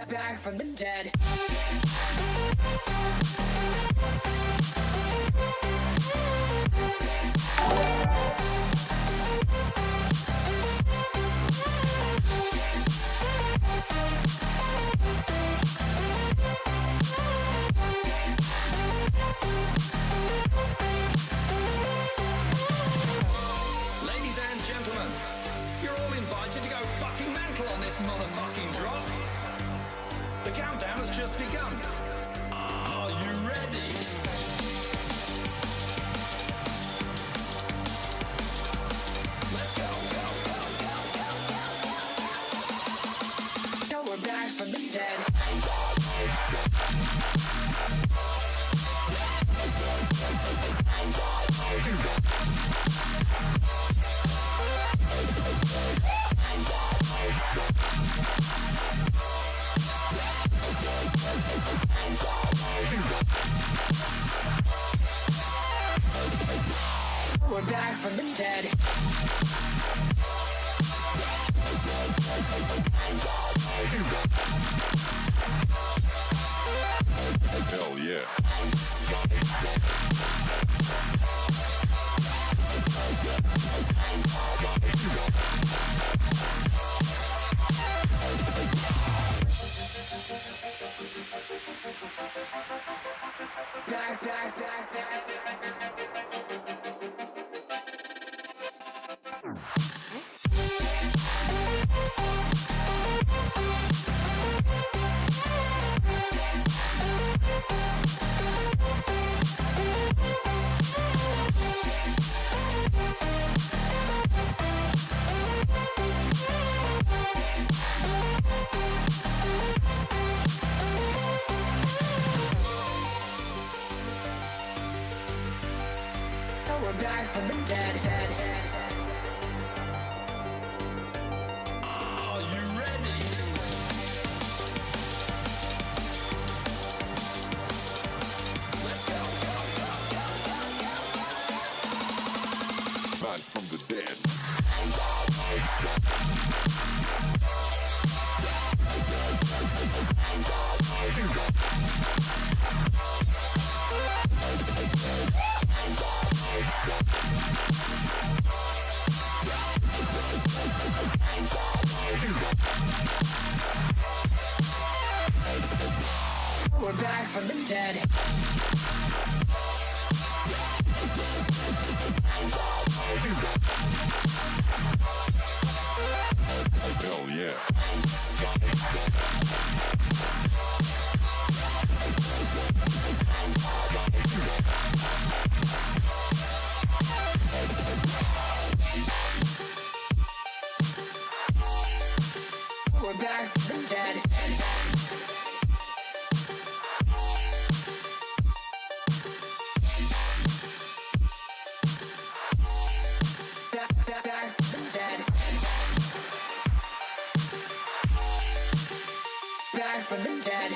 Back from the dead. Ladies and gentlemen, you're all invited to go fucking mental on this motherfucking drop. The countdown has just begun. Are you ready? Let's go, go, go, go, go, go, go. Now we're back from the dead. We're back from the dead. Hell yeah. from the dead. Are you ready? Let's go. Back from the dead. We're back from the dead. Hell yeah. We're back from the dead. Back from the dead. Back from the dead.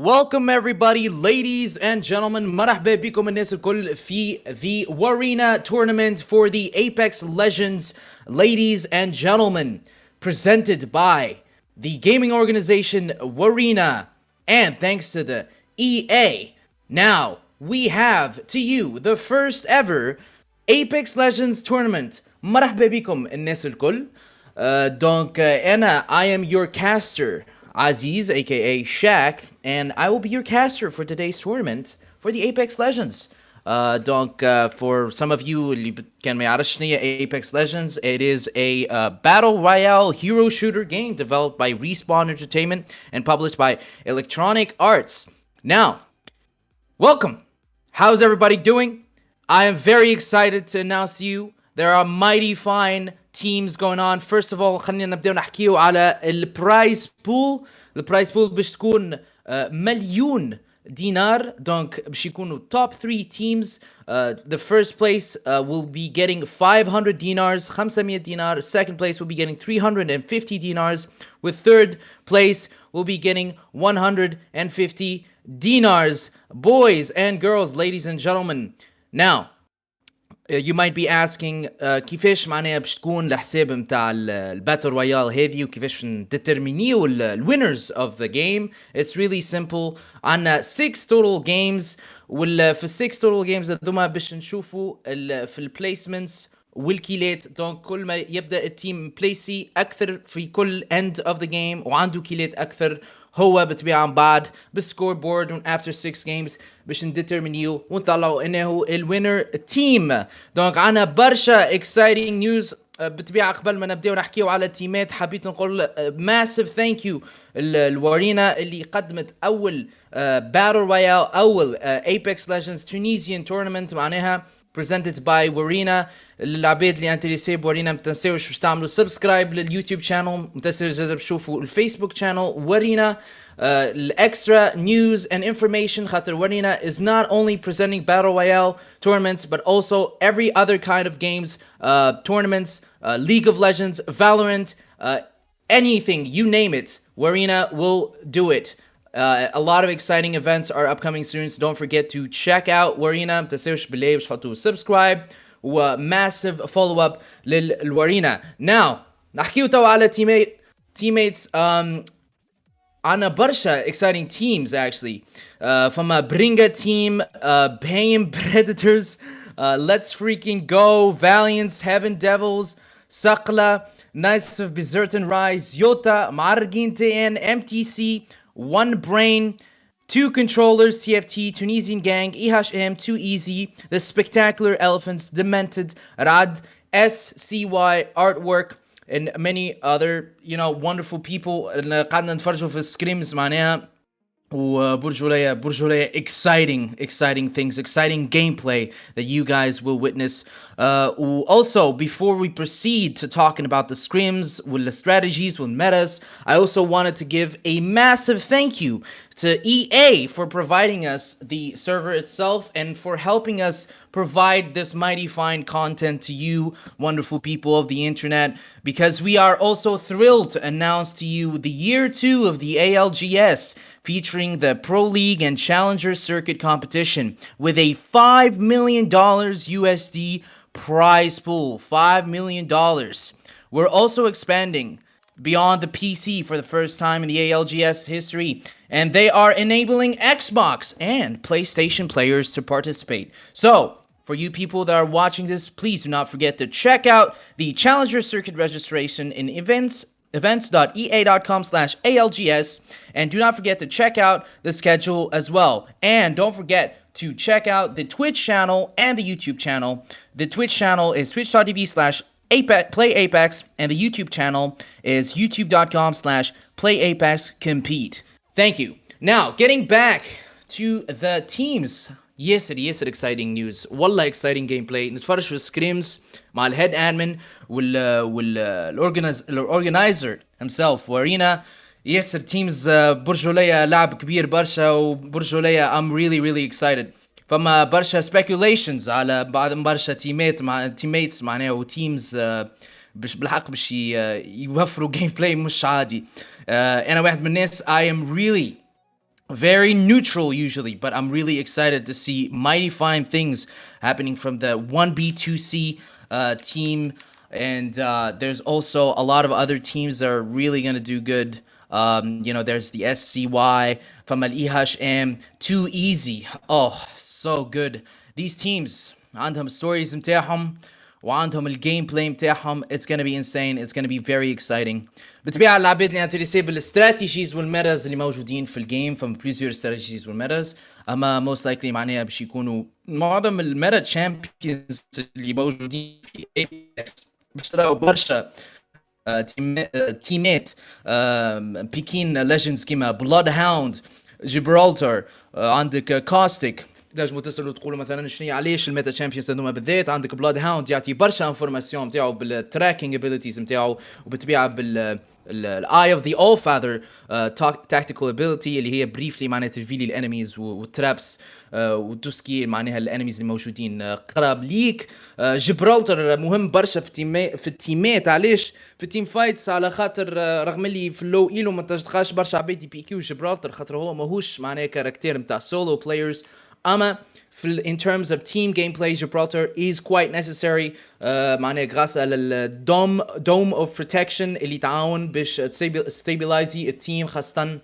Welcome everybody, ladies and gentlemen. مرحبا بكم الناس الكل في the Warena tournament for the Apex Legends, ladies and gentlemen, presented by the gaming organization Warena, and thanks to the EA. Now, we have to you the first ever Apex Legends Tournament. مرحبا بكم الناس الكل. Donc أنا I am your caster Aziz aka Shaq, and I will be your caster for today's tournament for the Apex Legends. Donc for some of you اللي كان ما يعرفش شنو هي Apex Legends, it is a battle royale hero shooter game developed by Respawn Entertainment and published by Electronic Arts. Now, welcome. How's everybody doing? I am very excited to announce to you there are mighty fine teams going on. First of all, خلينا نبدأ نحكيو على البرايز بول. البرايز بول باش تكون مليون دينار. دونك باش يكونوا top 3 teams. The first place will be getting 500 dinars, 500 dinar. Second place will be getting 350 dinars. With third place will be getting 150 dinars. Boys and girls, ladies and gentlemen. Now, you might be asking كيفاش معناها باش تكون الحساب متاع الباتل رويال هذه وكيفاش نديترمينيو الwinners of the game. It's really simple. عندنا 6 total games في 6 total games هذوما باش نشوفوا في البليسمنتس والكيلات. دونك كل ما يبدا التيم بليسي اكثر في كل end of the game وعنده كيلات اكثر هو بطبيعة من بعد بالسكور بورد after 6 games باش نديترمينيو ونطلعوا انه الوينر تيم. دونك عنا برشا exciting news. بطبيعة قبل ما نبداو نحكيو على التيمات حبيت نقول massive thank you الورينا اللي قدمت اول battle royale اول Apex Legends Tunisian tournament معناها presented by Warena. العباد اللي انتريسي بورينا ما تنساوش باش تعملوا سبسكرايب لليوتيوب شانل، ما تنساوش تشوفوا الفيسبوك شانل ورينا. Extra news and information خاطر Warena is not only presenting battle royale tournaments but also every other kind of games, tournaments, League of Legends, Valorant, anything, you name it, Warena will do it. A lot of exciting events are upcoming soon, so don't forget to check out Warena. تنساوش بالله باش تحطوا subscribe و massive follow up للورينا. Now نحكيو توا على teammates. عنا برشا exciting teams actually. From a Bringa team, Bayern Predators, Let's Freaking Go, Valiants, Heaven Devils, Sakla, Knights of Berserk and Rise, Yota, Margin TN, MTC, One Brain, 2 Controllers, TFT, Tunisian Gang, EHM, Too Easy, The Spectacular Elephants, Demented, Rad, SCY, Artwork, and many other, wonderful people. قعدنا نتفرجوا في سكريمز معناها وبرجولية exciting things, exciting gameplay that you guys will witness. Also, before we proceed to talking about the scrims, with the strategies, with metas, I also wanted to give a massive thank you to EA for providing us the server itself and for helping us provide this mighty fine content to you wonderful people of the internet, because we are also thrilled to announce to you the year 2 of the ALGS featuring the Pro League and Challenger Circuit competition with a $5 million USD prize pool. $5 million. We're also expanding beyond the PC for the first time in the ALGS history, and they are enabling Xbox and PlayStation players to participate. So, for you people that are watching this, please do not forget to check out the Challenger Circuit registration in events.ea.com/ALGS, and do not forget to check out the schedule as well. And don't forget to check out the Twitch channel and the YouTube channel. The Twitch channel is twitch.tv/PlayApex, and the YouTube channel is youtube.com/PlayApexCompete. Thank you. Now, getting back to the teams. ياسر exciting news. والله exciting gameplay. نتفرج في سكريمز مع الهيد admin والorganizer himself Warena. ياسر teams برجولية لعب كبير برشا وبرجولية. I'm really excited. فما برشا speculations على بعض برشا teammates معناها وتيمز بالحق باش يوفروا gameplay مش عادي. أنا واحد من الناس I am really very neutral usually, but I'm really excited to see mighty fine things happening from the 1B2C team, and there's also a lot of other teams that are really going to do good. There's the SCY from Al EHM, Too Easy. Oh, so good. These teams, عندهم ستوريز متاعهم وعندهم الجيم بلاي متاعهم. It's gonna be insane. It's gonna be very exciting. بالطبيعة العباد اللي انتريسي بالاستراتيجيز والميتاز اللي موجودين في الجيم، فما بليزيور استراتيجيز والميتاز، اما most likely معناها باش يكونوا معظم الميتا تشامبيونز اللي موجودين في ايبكس باش تراو برشا تيمات بيكين ليجندز كيما بلاد هاوند، جبرالتر، عندك كاستيك. تنجموا تسالوا تقولوا مثلا شنو علاش الميتا تشامبيونز هذوما بالذات. عندك بلاد هاوند يعطي برشا انفورماسيون نتاعو بالتراكينج ابيليتيز نتاعو، وبالطبيعه الاي اوف ذا اول فاذر تاكتيكال ابيليتي اللي هي بريفلي معناها ترفيلي الانميز والترابس وتوسكي معناها الانميز اللي موجودين قراب ليك. جبرالتر مهم برشا في التيمات. علاش؟ في التيم فايتس على خاطر رغم اللي في اللو ايلو ما تلقاش برشا عباد يبيكيو جبرالتر خاطر هو ماهوش معناها كاركتير نتاع سولو بلايرز. اما in terms of team gameplay Gibraltar is quite necessary. معناها grâce على dome of protection اللي تعاون باش stabilize التيم خاصة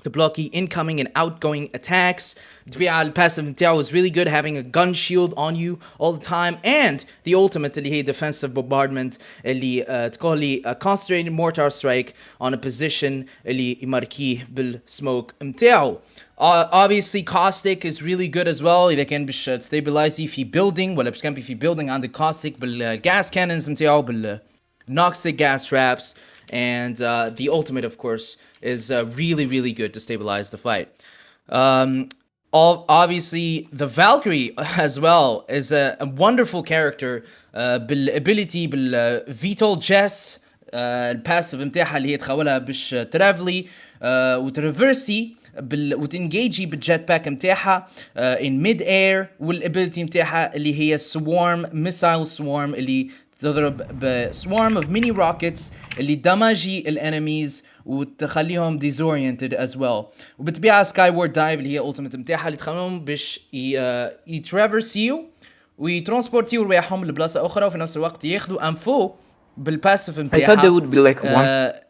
تبلوكي incoming and outgoing attacks. بالطبيعة الباسيف نتاعو is really good, having a gun shield on you all the time, and the ultimate اللي هي defensive bombardment اللي تقول لي a concentrated mortar strike on a position اللي يماركيه بالسموك نتاعو. Obviously caustic is really good as well إذا كان باش تستابلايزي في building ولا باش كان في building عندك caustic بالgas cannons نتاعو بالnoxic gas traps, and the ultimate of course is really good to stabilize the fight. Obviously the Valkyrie as well is a wonderful character بالability بالvital chest. الباسيف نتاعها اللي هي تخولها باش ترافلي وترفرسي وتنجيجي بالجيت باك نتاعها in mid air، والابيلتي نتاعها اللي هي swarm missile swarm اللي تضرب بسوارم of mini rockets اللي دمجي الانميز وتخليهم disoriented as well. وبالطبيعة skyward dive اللي هي ultimate نتاعها اللي تخليهم باش يترافرسيو ويترانسبورتيو رواحهم لبلاصة أخرى وفي نفس الوقت ياخدوا أنفو بالباسيف نتاعها. I thought there would be like one.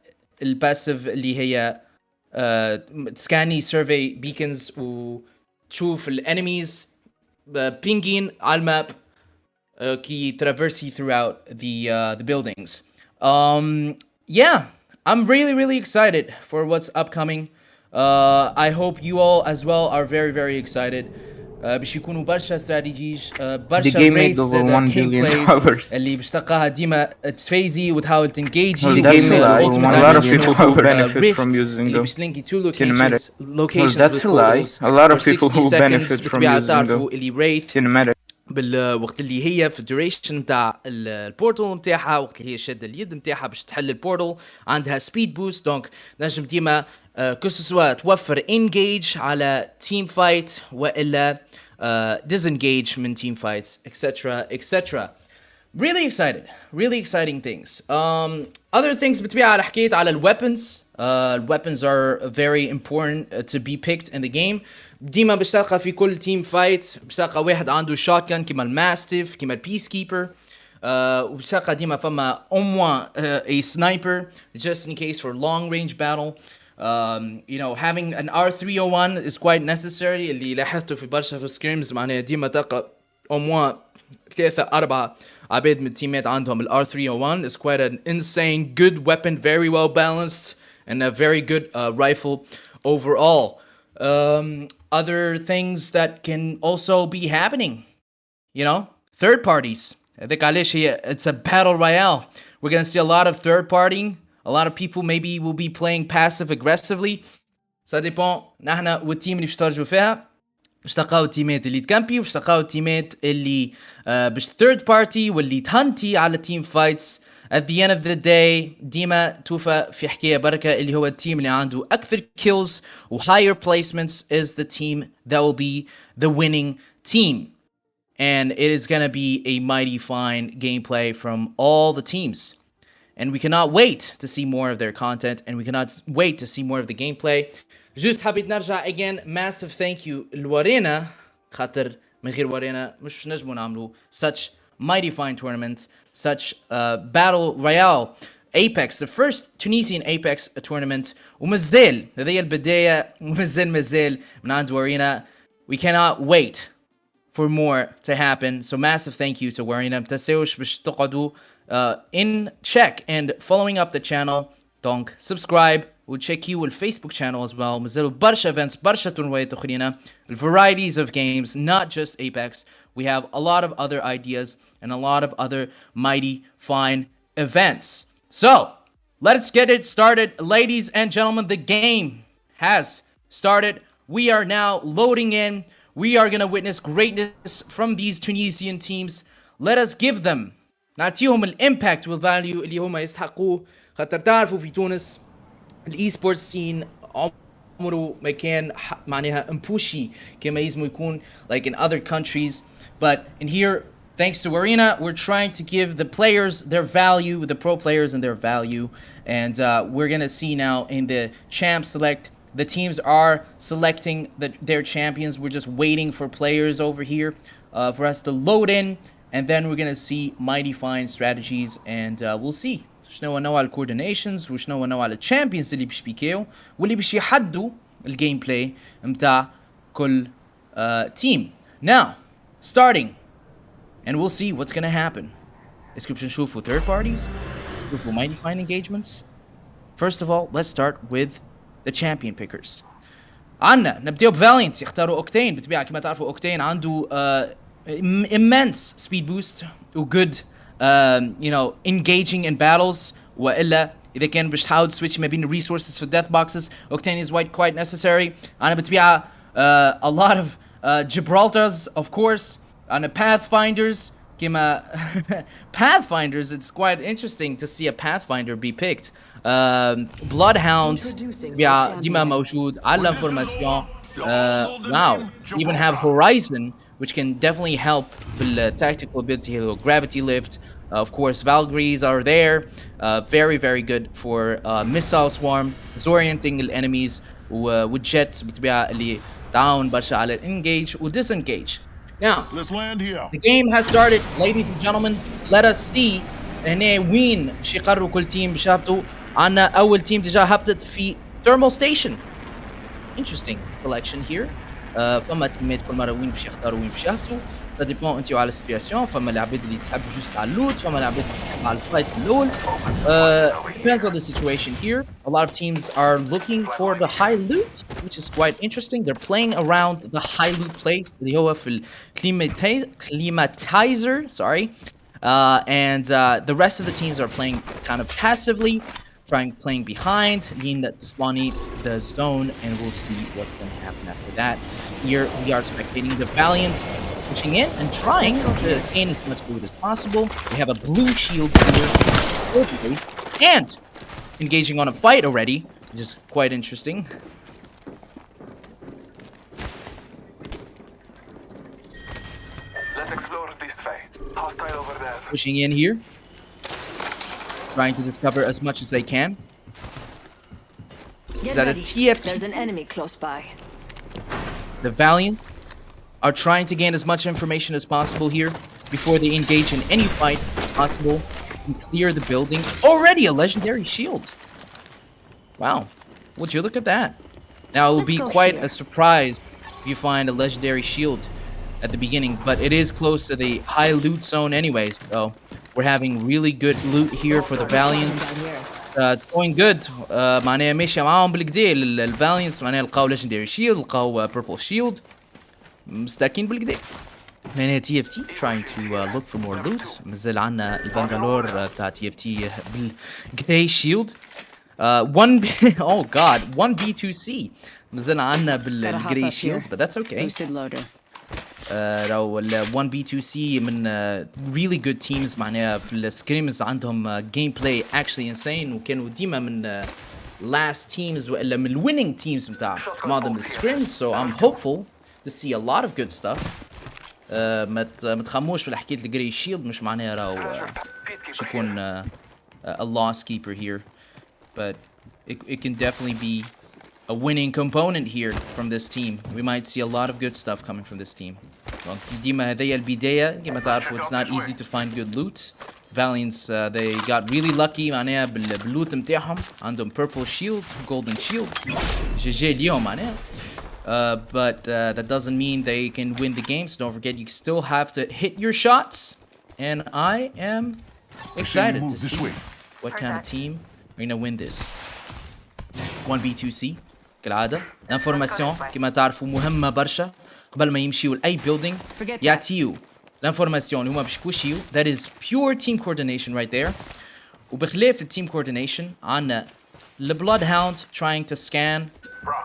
الباسيف اللي هي تسكاني survey beacons وتشوف الانميز بينجين على الماب كي traversy throughout the buildings. Yeah, I'm really excited for what's upcoming. I hope you all as well are very excited. باش يكونوا برشا استراتيجيز برشا ريتس gameplays اللي باش تلقاها ديما تفيزي وتحاول تنجيجي. A lot of people who benefit from using them. Locations that's a lie. A lot of people who benefit from using them. Cinematic. بالوقت اللي هي في الدوريشن نتاع البورتال نتاعها، وقت اللي هي شاده اليد نتاعها باش تحل البورتال عندها سبيد بوست، دونك نجم ديما كسوا توفر انجيج على تيم فايت والا disengage من تيم فايتس etc. Really exciting things. Other things بالطبيعة على حكيت على الweapons. Weapons are very important to be picked in the game. ديما باش تلقى في كل تيم فايت باش تلقى واحد عنده shotgun كيما الماستيف كيما البيس كيبر، وباش تلقى ديما فما au moins a sniper just in case for long range battle. You know, having an R301 is quite necessary. اللي لاحظته في برشا في سكريمز معناها ديما تلقى au moins 3-4 عباد من التيمات عندهم ال R301. is quite an insane good weapon, very well balanced, and a very good rifle overall. Other things that can also be happening, you know, third parties. It's a battle royale. We're gonna see a lot of third partying. A lot of people maybe will be playing passive aggressively. Ça dépend. نحنا والتيم اللي باش ترجعوا فيها باش تلقاو التيمات اللي تكامبي وباش تلقاو التيمات اللي باش third party واللي تهنتي على team fights. At the end of the day ديما توفى في حكاية بركة اللي هو التيم اللي عنده أكثر kills و higher placements is the team that will be the winning team. And it is gonna be a mighty fine gameplay from all the teams. And we cannot wait to see more of their content, and we cannot wait to see more of the gameplay. Just حبيت نرجع again massive thank you لورينا خاطر من غير ورينا مش نجمو نعملو such mighty fine tournament, such battle royale Apex, the first Tunisian APEX tournament. ومازال هذه البداية ومازال من عند Warena. We cannot wait for more to happen. So massive thank you to Warena. متنساوش باش تقعدوا in check and following up the channel. Donc subscribe. We'll check you on Facebook channel as well. مازالوا برشا events, برشا تورنوات أخرين. Varieties of games, not just Apex. We have a lot of other ideas and a lot of other mighty fine events. So let's get it started. Ladies and gentlemen, the game has started. We are now loading in. We are going to witness greatness from these Tunisian teams. Let us give them نعطيهم الامباكت والفاليو اللي هم يستحقوه. خاطر تعرفوا في تونس الاي سبورتس سين عمره ما كان معناها امبوشي كما يزمو يكون like in other countries. But in here, thanks to Warena, we're trying to give the players their value, the pro players and their value. And we're going to see now in the champ select, the teams are selecting their champions. We're just waiting for players over here for us to load in. And then we're going to see mighty fine strategies. And we'll see. شنو نوع الكوردينيشنز وشنو نوع الشامبيونز اللي باش بيكيو واللي باش يحدوا الجيم بلاي متاع كل team. Now, starting. And we'll see what's going to happen. Description نشوفوا third parties. نشوفوا mighty fine engagements. First of all, let's start with the champion pickers. عنا نبداو بفاليانت يختاروا اوكتين. بالطبيعه كما تعرفوا اوكتين عنده immense speed boost و good you know engaging in battles. والا اذا كان باش تحاول تسويتش ما بين resources في death boxes, Octane is quite necessary. عنا بالطبيعه a lot of Gibraltars of course. عنا Pathfinders كما Pathfinders, it's quite interesting to see a Pathfinder be picked. Bloodhounds ديما موجود على الانفورماسيون. Wow, even have Horizon, which can definitely help with the tactical ability, gravity lift. Of course, Valkyries are there. Very good for missile swarm, disorienting the enemies. With jets بالطبيعة اللي down برشا على engage و disengage. Now, Let's land here. the game has started, ladies and gentlemen. Let us see هنا وين باش يقرروا كل تيم باش يهبطوا. عنا أول تيم ديجا هبطت في thermal station. Interesting selection here. فما تيمات كل مرة وين باش يختاروا وين باش يهبطوا. Ça dépend انتو على السيتواسيون. فما العباد اللي تحب جوست على اللوت، فما العباد اللي تحب على الفايت الأول. Depends on the situation here. A lot of teams are looking for the high loot, which is quite interesting. They're playing around the high loot place اللي هو في climatizer, sorry. And the rest of the teams are playing kind of passively, playing behind, lean to spawny the zone, and we'll see what's going to happen after that. Here we are spectating the Valiants pushing in and trying to gain as much loot as possible. We have a blue shield here, and engaging on a fight already, which is quite interesting. Let's explore this way. Hostile over there. Pushing in here, trying to discover as much as they can. Is that a TFT? There's an enemy close by. The Valiants are trying to gain as much information as possible here before they engage in any fight possible and clear the building. Already a legendary shield. Wow. Would you look at that? Now it will be quite a surprise if you find a legendary shield at the beginning, but it is close to the high loot zone anyways, so we're having really good loot here for the Valiants. It's going good. معناها ماشية معاهم بالكدا الفاليانس. معناها لقاو legendary shield, لقاو purple shield. مستاكين بالكدا. هنا TFT trying to look for more loot. مازال عنا البنغالور تاع TFT بالgrey shield. Oh god, 1B2C. مازال عنا بالgrey shields, but that's okay. Boosted loader. راهو 1B2C من really good teams معناها في السكريمز عندهم gameplay actually insane وكانوا ديما من last teams ولا من winning teams متاع معظم السكريمز. So I'm hopeful to see a lot of good stuff. ما تخموش في حكاية الجري شيلد مش معناها راهو باش يكون a loss keeper here, but it can definitely be a winning component here from this team. We might see a lot of good stuff coming from this team. ديما هذيا البداية كما تعرفوا it's not easy to find good loot. Valiants they got really lucky معناها باللوت متاعهم. عندهم purple shield, golden shield. GG اليوم معناها. but that doesn't mean they can win the game. So don't forget, you still have to hit your shots. And I am excited to see what kind of team are gonna win this. 1v2c كالعادة. الانفورماسيون كما تعرفوا مهمة برشا قبل ما يمشيوا لأي building يعطيوا الانفورماسيون اللي هما باش يبوشيوا. That is pure team coordination right there. وبخلاف team coordination عندنا the Bloodhound trying to scan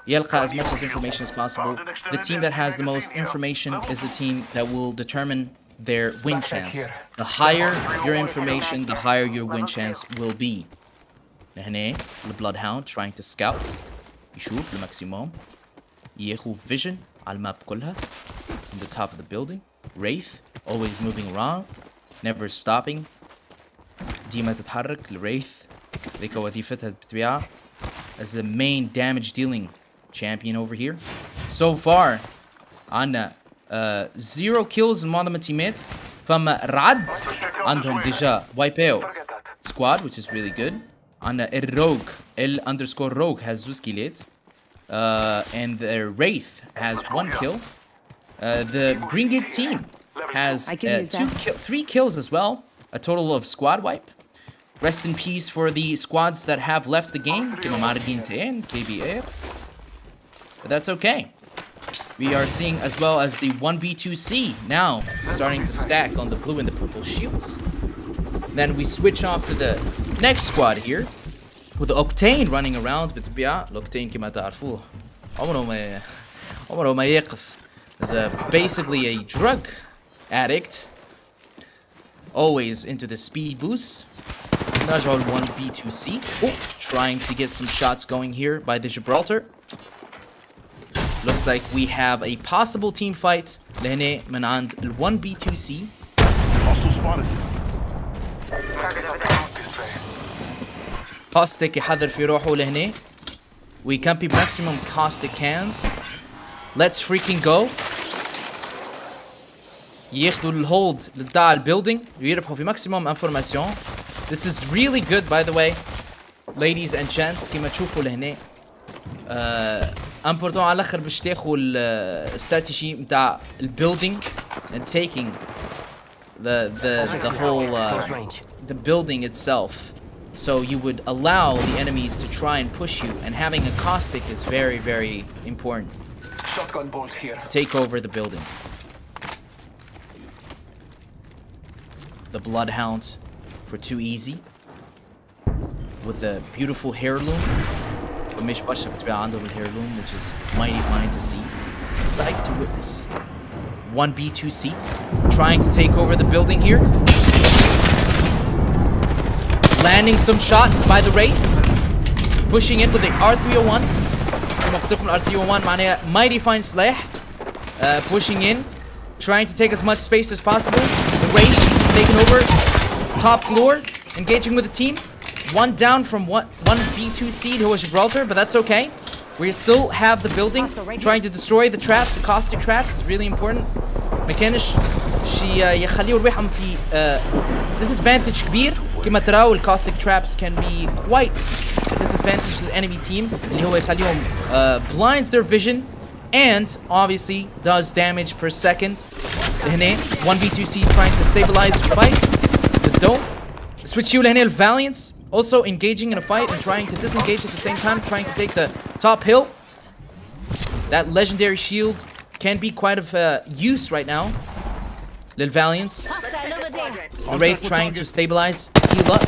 يلقى as much as information as possible. The team that has the most information is the team that will determine their win chance. The higher your information, the higher your win chance will be. هنا the Bloodhound trying to scout يشوف الماكسيموم ياخذ vision على الماب كلها. In the top of the building. Wraith always moving around, never stopping. ديما تتحرك. الوraith ذيك وظيفتها بالطبيعة as the main damage dealing champion over here. So far عندنا 0 kills من معظم التيمات. فما رعد عندهم ديجا وايباو squad, which is really good. عندنا الروج _rogue has 2 كيلات. And the Wraith has 1 kill. The Green Gate team has 3 kills as well. A total of squad wipe. Rest in peace for the squads that have left the game. KBA. But that's okay. We are seeing as well as the 1v2c now starting to stack on the blue and the purple shields. Then we switch off to the next squad here with the Octane running around. بالطبيعة الأوكتين كما تعرفوه عمره ما يقف. Is basically a drug addict. Always into the speed boost. Najal 1v2c. Oh, trying to get some shots going here by the Gibraltar. Looks like we have a possible team fight. لهنا من عند ال 1v2c. Hostile spotted. Caustic يحضر في روحه لهنا. We can be maximum caustic cans. Let's freaking go. ياخذوا الهولد لتاع البيلدينج ويربحوا في maximum information. This is really good, by the way, ladies and gents. كما تشوفوا لهنا important على الاخر باش تاخذوا الاستراتيجي نتاع البيلدينج and taking the whole the building itself. So you would allow the enemies to try and push you, and having a caustic is very, very important. Shotgun bolt here. To take over the building. The Bloodhound for too easy with the beautiful heirloom. ومش برشا بتبيع عندهم الهيرلوم, which is mighty fine to see. A sight to witness. 1b2c trying to take over the building here. Landing some shots by the Wraith. Pushing in with the R301. كما قلت لكم R301 معناها mighty fine سلاح. Pushing in, trying to take as much space as possible. The Wraith taking over top floor, engaging with the team. One down from 1v2c who was Gibraltar, but that's okay. We still have the building, trying to destroy the traps, the caustic traps. It's really important. مكانش شي يخليه روحهم في disadvantage كبير. كما تراو الcaustic traps can be quite a disadvantage to the enemy team اللي هو يخليهم blinds their vision and obviously does damage per second. هنا 1v2c trying to stabilize the fight. The dome. Switch you لهنا Valiance also engaging in a fight and trying to disengage at the same time, trying to take the top hill. That legendary shield can be quite of use right now. Lil Valiance. The Wraith trying to stabilize, heal up.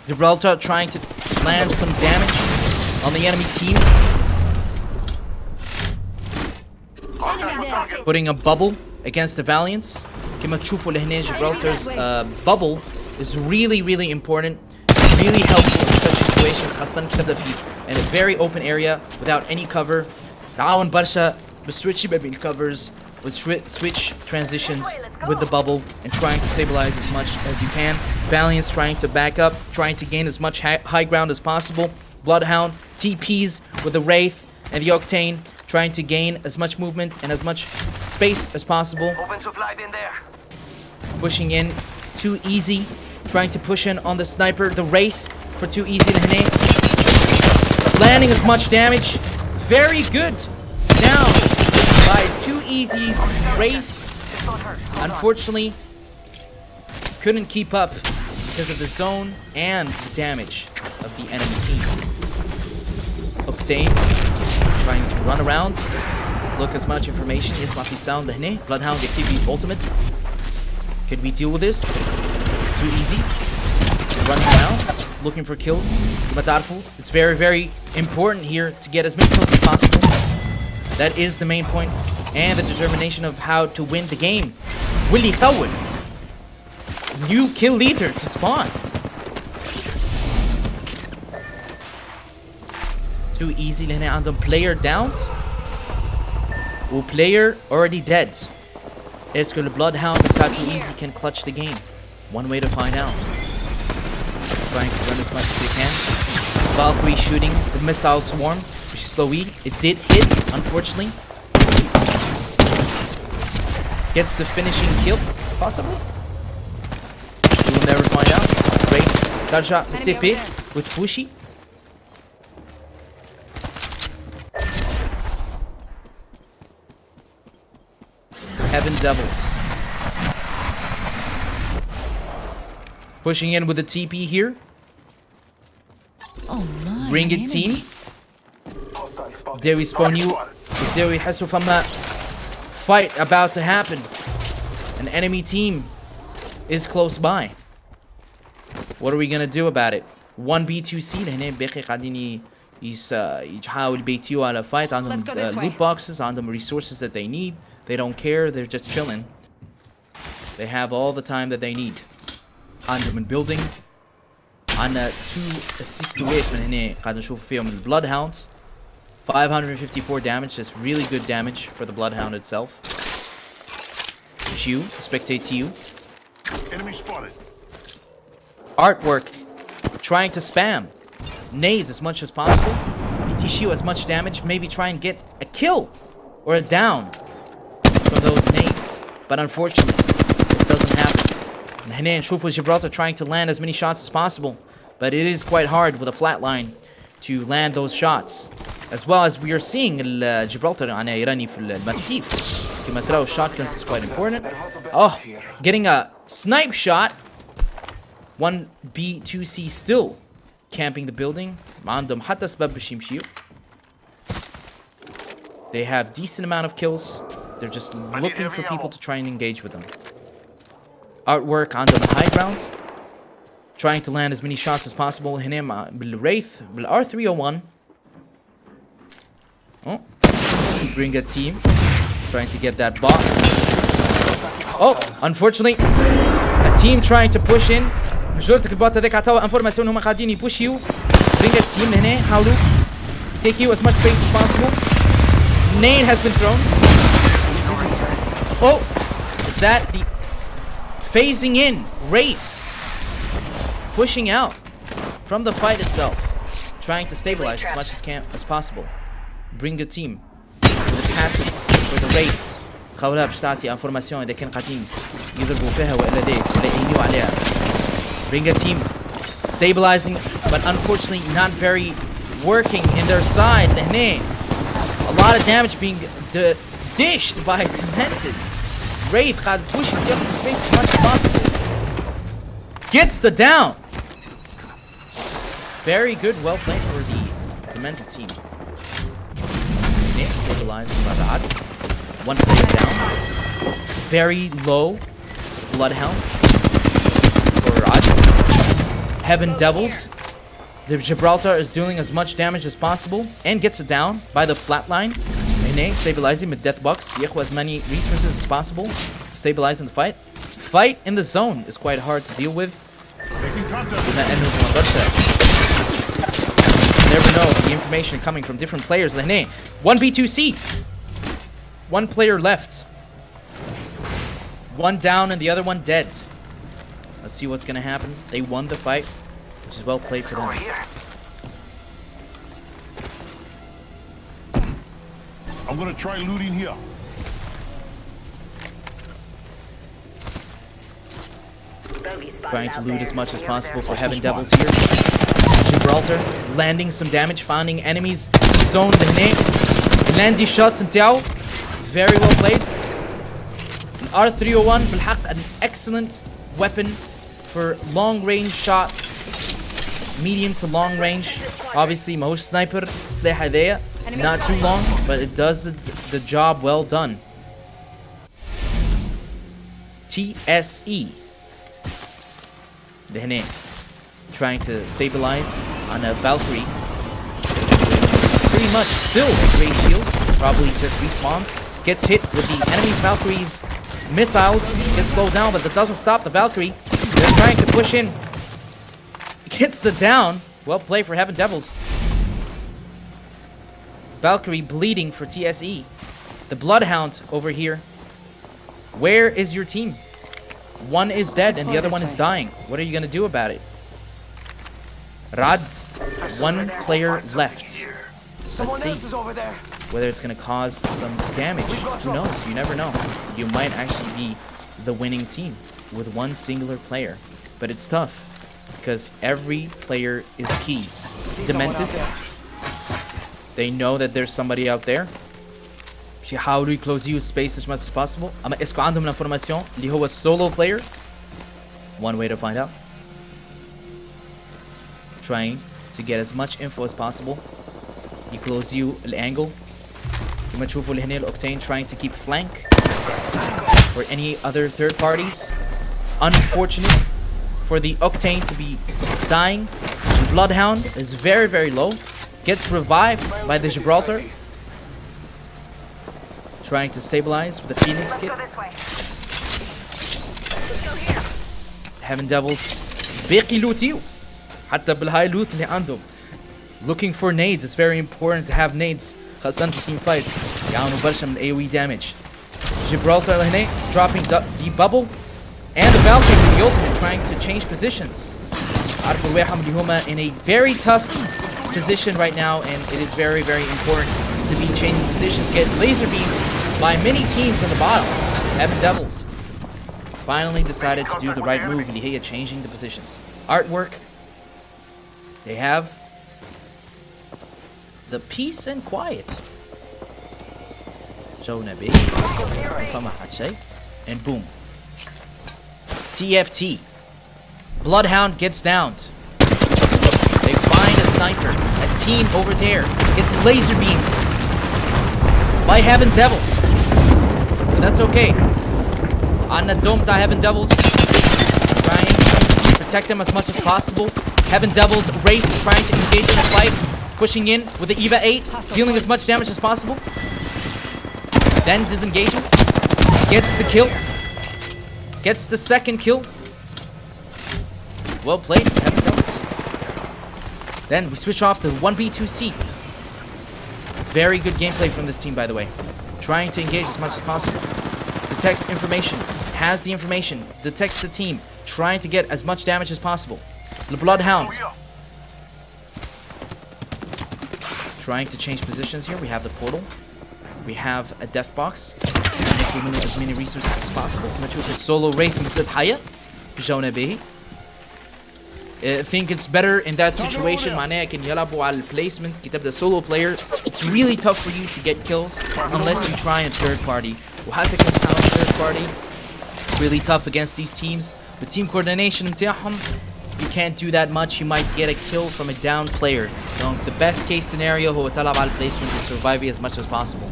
Gibraltar trying to land some damage on the enemy team. Putting a bubble against the Valiance. كما تشوفوا لهنا Gibraltar's bubble is really, really important. It's really helpful in such situations. خاصة كتبدأ في in a very open area without any cover. تعاون برشا بالسويتش بين الcovers, with switch transitions with the bubble and trying to stabilize as much as you can. Valiance trying to back up, trying to gain as much high ground as possible. Bloodhound TPs with the Wraith and the Octane, trying to gain as much movement and as much space as possible. Open supply bin there. Pushing in too easy, trying to push in on the sniper, the Wraith for too easy لهنا. landing as much damage. Very good. Down by 2 easies. Wraith, unfortunately, couldn't keep up because of the zone and the damage of the enemy team. Octane trying to run around, look as much information. يسمع في sound لهنا. Bloodhound activity ultimate. Could we deal with this? Too easy. Running around, looking for kills. It's very, very important here to get as many kills as possible. That is the main point and the determination of how to win the game. Willy Khawil, new kill leader to spawn. Too easy لهنا عندهم player downed or player already dead. Est-ce que le Bloodhound بتاع Too Easy can clutch the game? One way to find out. Trying to run as much as they can. Valkyrie shooting the missile swarm, which is slow E. It did hit, unfortunately. Gets the finishing kill, possible. We will never find out. Great. Tarja TP with Fushi. Heaven Devils. Pushing in with the TP here. Oh my. Bring it team. There we spawn you. There we have from a fight about to happen. An enemy team is close by. What are we gonna do about it? 1B2C هنا باقي قاعدين يحاول يبيتيو على fight. عندهم loot boxes, عندهم resources that they need. They don't care, they're just chilling. They have all the time that they need. عندهم building. عندنا 2 assist waves من هنا قاعد نشوف فيهم ال Bloodhound. 554 damage, that's really good damage for the Bloodhound itself. Q, spectate you. Enemy spotted. Artwork, trying to spam. Nades as much as possible. Itishu as much damage, maybe try and get a kill or a down from those nades. But unfortunately, it doesn't happen. Hene and Shufu Gibraltar trying to land as many shots as possible. But it is quite hard with a flat line to land those shots. As well as we are seeing Gibraltar on Irani في الماستيف. كما تروا shotguns is quite important. Oh, getting a snipe shot. 1B2C still camping the building. عندهم حتى سبب باش يمشيو. They have decent amount of kills. They're just looking for people to try and engage with them. Artwork on the high ground. Trying to land as many shots as possible. هنا بالwraith بالR301. Oh, bring a team. Trying to get that bot. Oh, unfortunately, a team trying to push in. مجرد البوت هذاك عطاو انفورماسيون هم قاعدين يبوشيو. Bring a team هنا. حاولوا take you as much space as possible. Nade has been thrown. Oh, is that the phasing in Wraith pushing out from the fight itself, trying to stabilize as much as possible. Bring a team with the passes for the Wraith. خاولها باش تعطي انفورماسيون اذا كان قاعدين يضربوا فيها ولا لا ولا يهنيوا عليها. Bring a team stabilizing, but unfortunately not very working in their side. لهنا a lot of damage being dished by Demented. Wraith قاعد pushing the other space as much as possible. Gets the down. Very good, well played for the Demented team. Stabilizing by the Ad. One player down. Very low Bloodhound for Ad. Heaven Devils. The Gibraltar is doing as much damage as possible and gets it down by the flatline. Stabilizing with Death Box. Yehu as many resources as possible. Stabilizing the fight. Fight in the zone is quite hard to deal with. You never know the information coming from different players. 1B2C. One player left. One down and the other one dead. Let's see what's gonna happen. They won the fight, which is well played for them. I'm gonna try looting here. Trying to loot as much as possible for Heaven Devils here. Gibraltar landing some damage, finding enemies zone لهنا. Landy shots نتاعو very well played. An R301 بالحق an excellent weapon for long range shots, medium to long range. Obviously ماهوش sniper سلاح هذايا, not too long, but it does the job well done. TSE لهنا trying to stabilize on a Valkyrie. Pretty much still a great shield, probably just respawns. Gets hit with the enemy's Valkyrie's missiles, gets slowed down, but that doesn't stop the Valkyrie. They're trying to push in. Gets the down. Well played for Heaven Devils. Valkyrie bleeding for TSE. The Bloodhound over here. Where is your team? One is dead and the other one is dying. What are you gonna do about it? Rad, one player left. Let's see whether it's gonna cause some damage. Who knows? You never know. You might actually be the winning team with one singular player. But it's tough because every player is key. Demented. They know that there's somebody out there. يحاولوا يكلوزيو space as much as possible. أما اسكو عندهم الانفورماسيون اللي هو solo player. One way to find out. Trying to get as much info as possible. يكلوزيو الانجل. كما تشوفوا لهنا الأوكتين trying to keep flank for any other third parties. Unfortunate for the Octane to be dying. The Bloodhound is very, very low. Gets revived by the Gibraltar. Trying to stabilize with the Phoenix kit. Heaven Devils باقي لوتيو حتى بالهاي لوت اللي عندهم. Looking for nades. It's very important to have nades خاصة في team fights. يعاونوا برشا من AoE damage. Gibraltar لهنا dropping the bubble. And the Valkyrie with the ultimate trying to change positions. عارفوا الواحد اللي هما in a very tough position right now, and it is very, very important to be changing positions. Get laser beamed by many teams in the bottom. Heaven Devils finally decided to do the right move, and he changing the positions. Artwork. They have the peace and quiet. And boom. TFT. Bloodhound gets downed. They find a sniper. A team over there gets laser beamed by Heaven Devils. But that's okay. On the dome, Heaven Devils trying to protect them as much as possible. Heaven Devils, Wraith trying to engage in the fight, pushing in with the EVA 8, dealing as much damage as possible. Then disengaging. Gets the kill. Gets the second kill. Well played, Heaven Devils. Then we switch off to 1v2C. Very good gameplay from this team, by the way. Trying to engage as much as possible. Detects information. Has the information. Detects the team. Trying to get as much damage as possible. The Bloodhound. Trying to change positions here. We have the portal. We have a death box. Implementing as many resources as possible. Solo Wraith مثل حياة. بجونا به. I think it's better in that situation. معناها كان يلعبوا على البليسمنت كي تبدا solo player. It's really tough for you to get kills unless you try in third party. وحتى كان تحاول third party. It's really tough against these teams. The team coordination نتاعهم, you can't do that much. You might get a kill from a down player. So the best case scenario هو تلعب على البليسمنت and survive it as much as possible.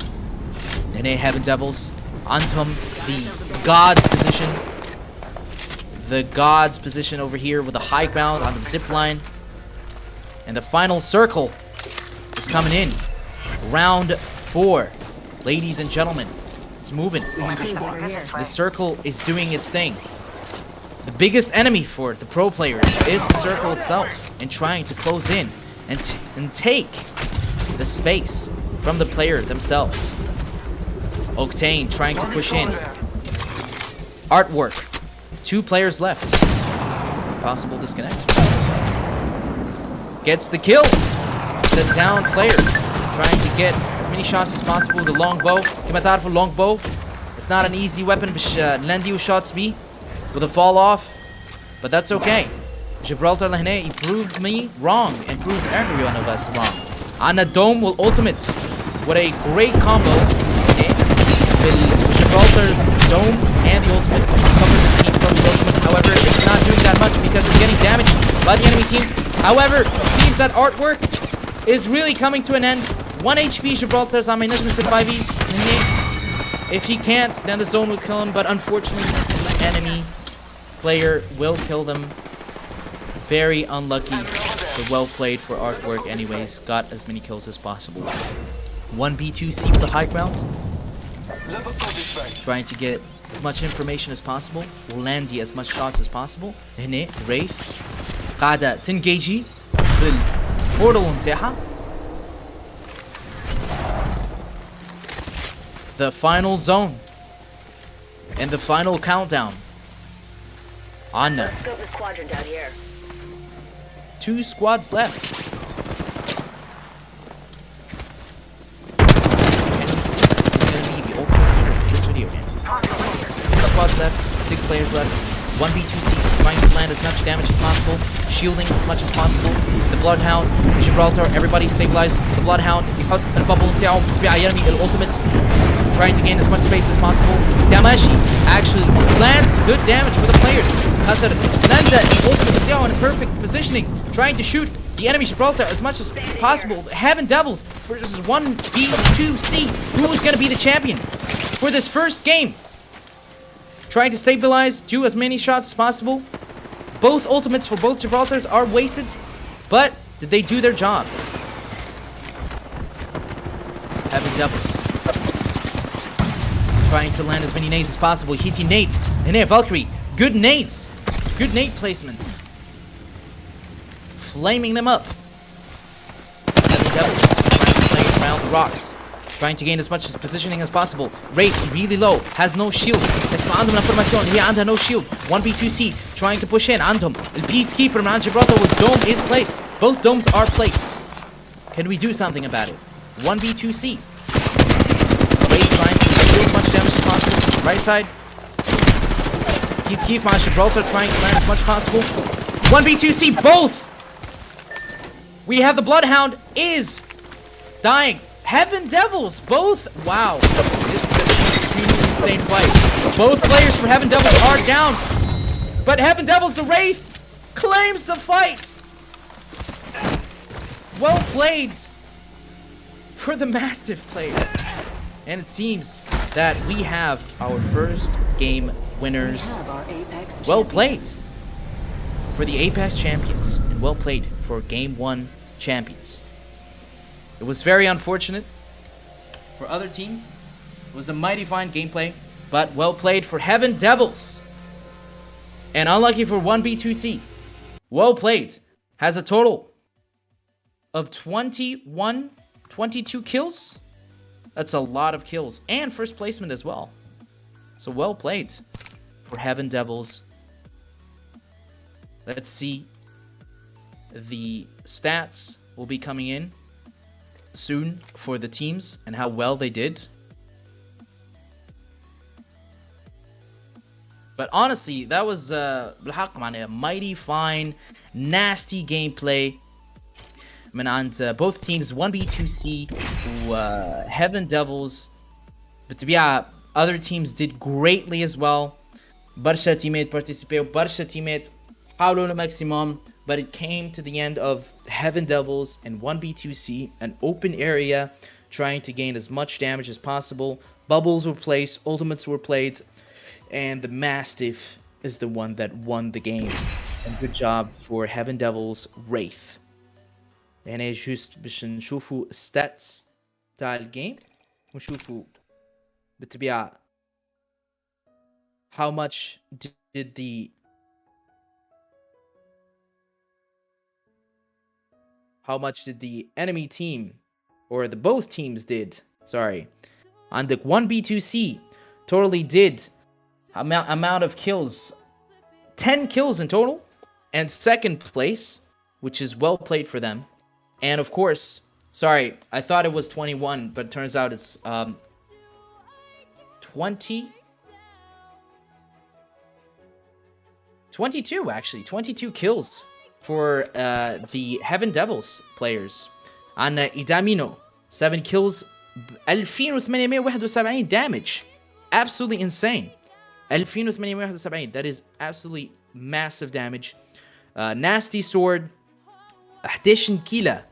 هنا Heaven Devils عندهم the God's position. The God's position over here with a high ground on the zip line. And the final circle is coming in. Round 4. Ladies and gentlemen, it's moving. The circle is doing its thing. The biggest enemy for the pro players is the circle itself, and trying to close in and take the space from the player themselves. Octane trying to push in. Artwork. 2 players left. Possible disconnect. Gets the kill. The down player trying to get as many shots as possible with the longbow. كما تعرفوا longbow. It's not an easy weapon باش نلانديو shots بيه with a fall off, but that's okay. جبرالتر لهنا proved me wrong and proved everyone of us wrong. عنا Dome والultimate. What a great combo. Okay. Gibraltar's Dome and the ultimate cover the team from the ultimate. However, it's not doing that much because it's getting damaged by the enemy team. However, it seems that artwork is really coming to an end. 1 HP Gibraltar's on my Najm surviving. If he can't, then the zone will kill him, but unfortunately the enemy player will kill them. Very unlucky, but well played for artwork anyways. Got as many kills as possible. 1B2C with the high ground. Trying to get as much information as possible. Landy as much shots as possible. هنا Wraith قاعدة تنجيجي بالبورتال متاعها. The final zone and the final countdown. Anna. Let's scope this quadrant out here. 2 squads left. And we see who's gonna be the ultimate winner for this video. 2 squads left, 6 players left. 1B2C trying to land as much damage as possible, shielding as much as possible. The Bloodhound, Gibraltar, everybody stabilized. The Bloodhound يحط البابل نتاعو بتبيع يرمي الultimate, trying to gain as much space as possible. Damashi actually lands good damage for the players. Khasar lands that ultimate نتاعو in perfect positioning, trying to shoot the enemy Gibraltar as much as possible. Heaven Devils versus 1B2C. Who is going to be the champion for this first game? Trying to stabilize, do as many shots as possible. Both ultimates for both Gibraltars are wasted, but did they do their job? Heaven Devils trying to land as many nades as possible. Hitting Nate and there Valkyrie. Good nades. Good nade placement. Flaming them up. Heaven Devils trying to play around the rocks. Trying to gain as much positioning as possible. Wraith really low, has no shield. اسمع عندهم الانفورماسيون هي عندها no shield. 1B2C trying to push in. عندهم الpeacekeeper من عند Gibraltar with dome is placed. Both domes are placed. Can we do something about it? 1B2C. Wraith trying to do as much damage as possible. Right side. Keep on Gibraltar trying to land as much as possible. 1B2C both. We have the Bloodhound is dying. Heaven Devils, both. Wow, this is an insane fight. Both players for Heaven Devils are down, but Heaven Devils, the Wraith, claims the fight. Well played for the Mastiff player, and it seems that we have our first game winners. Well played for the Apex champions, and well played for Game 1 champions. It was very unfortunate for other teams. It was a mighty fine gameplay, but well played for Heaven Devils. And unlucky for 1B2C. Well played. Has a total of 22 kills. That's a lot of kills. And first placement as well. So well played for Heaven Devils. Let's see. The stats will be coming in soon for the teams and how well they did. But honestly, that was بالحق معناها mighty fine, nasty gameplay من عند both teams. 1B2C Heaven Devils بالطبيعة other teams did greatly as well. برشا تيمات participate, برشا تيمات حاولوا الماكسيموم, but it came to the end of Heaven Devils and 1B2C, an open area, trying to gain as much damage as possible. Bubbles were placed, ultimates were played, and the Mastiff is the one that won the game. And good job for Heaven Devils Wraith. يعني just باش نشوفوا stats تاع الجيم ونشوفوا بالطبيعة how much did the enemy team, or the both teams did, sorry. عندك 1B2C totally did amount of kills, 10 kills in total, and second place, which is well played for them. And of course, sorry, I thought it was 21, but it turns out it's 22 actually, 22 kills for the Heaven Devils players. عندنا إيدامينو 7 kills 2871 damage. Absolutely insane. 2871. That is absolutely massive damage. Nasty Sword 11 كيلة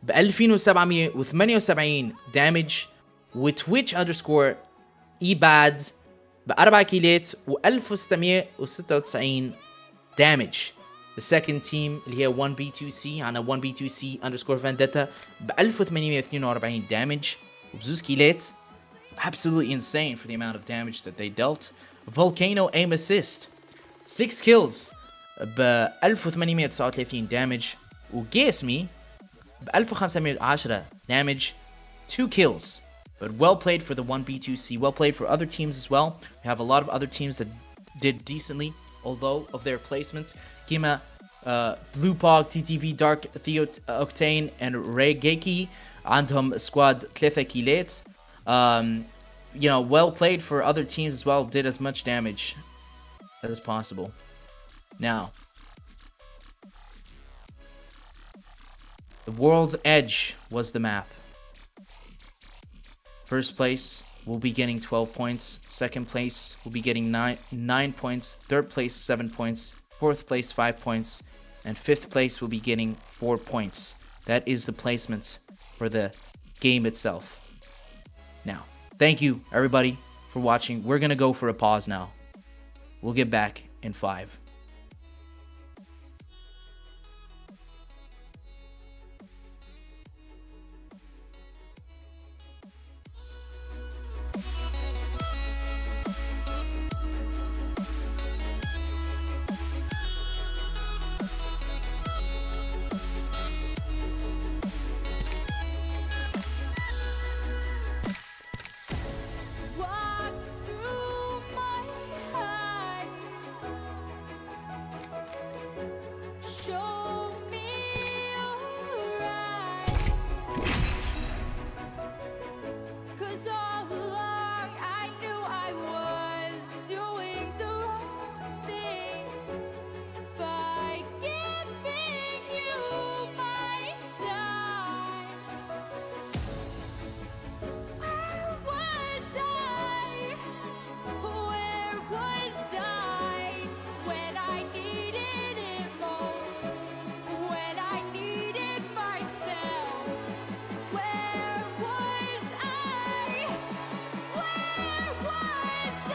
ب 2778 damage. وتويتش underscore إيباد ب4 كيلات و 1696 damage. The second team اللي هي 1B2C عنا 1B2C underscore Vendetta ب 1842 damage وبزوز كيلات. Absolutely insane for the amount of damage that they dealt. Volcano aim assist 6 kills ب 1839 damage وجيسمي ب 1510 damage 2 kills. But well played for the 1B2C, well played for other teams as well. We have a lot of other teams that did decently, although of their placements. Kima, Blue Pog, TTV, Dark, Theo Octane, and Regeki. عندهم squad 3 كيلات. You know, well played for other teams as well. Did as much damage as possible. Now, the World's Edge was the map. First place will be getting 12 points. Second place will be getting 9 points. Third place 7 points. Fourth place 5 points. And fifth place will be getting 4 points. That is the placement for the game itself. Now, thank you everybody for watching. We're gonna go for a pause now. We'll get back in 5. Walk through my heart. Show me your eyes. 'Cause all along I knew I was doing the wrong thing by giving you my time. Where was I? Where was I when I needed it most? When I needed myself? Where was I? Where was I?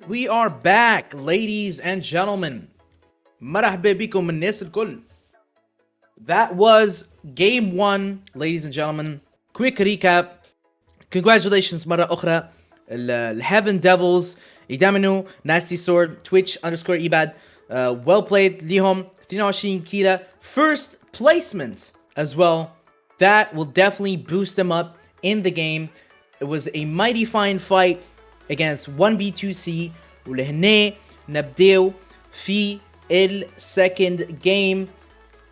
We are back, ladies and gentlemen. مرحبا بكم الناس الكل. That was game 1, ladies and gentlemen. Quick recap. Congratulations مرة أخرى. Heaven Devils يدعمنوا Nasty Sword Twitch _Ibad. Well played ليهم 22 كيلة. First placement as well. That will definitely boost them up in the game. It was a mighty fine fight against 1B2C. ولهنا نبدأ في second game.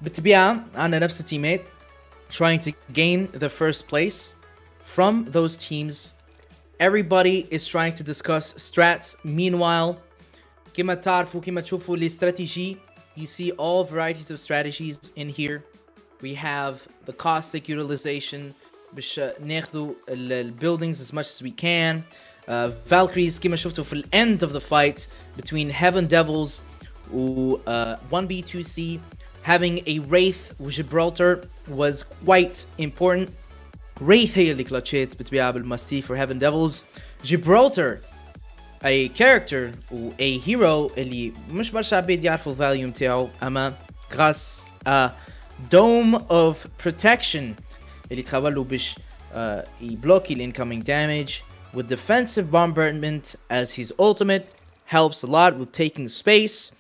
بالطبيعة عنا نفس التيمات trying to gain the first place from those teams. Everybody is trying to discuss strats. Meanwhile, كما تعرفوا كما تشوفوا الاستراتيجي, you see all varieties of strategies in here. We have the caustic utilization باش ناخذوا buildings as much as we can. Valkyries كما شفتوا في end of the fight between Heaven Devils و 1B2C. Having a Wraith و Gibraltar was quite important. Wraith هي اللي كلاتشيت بالطبيعة بالماستي for Heaven Devils. Gibraltar a character و a hero اللي مش برشا عباد يعرفوا الفاليو متاعو أما grâce a Dome of Protection اللي تخبرلو باش يبلوكي ال incoming damage, with defensive bombardment as his ultimate helps a lot with taking space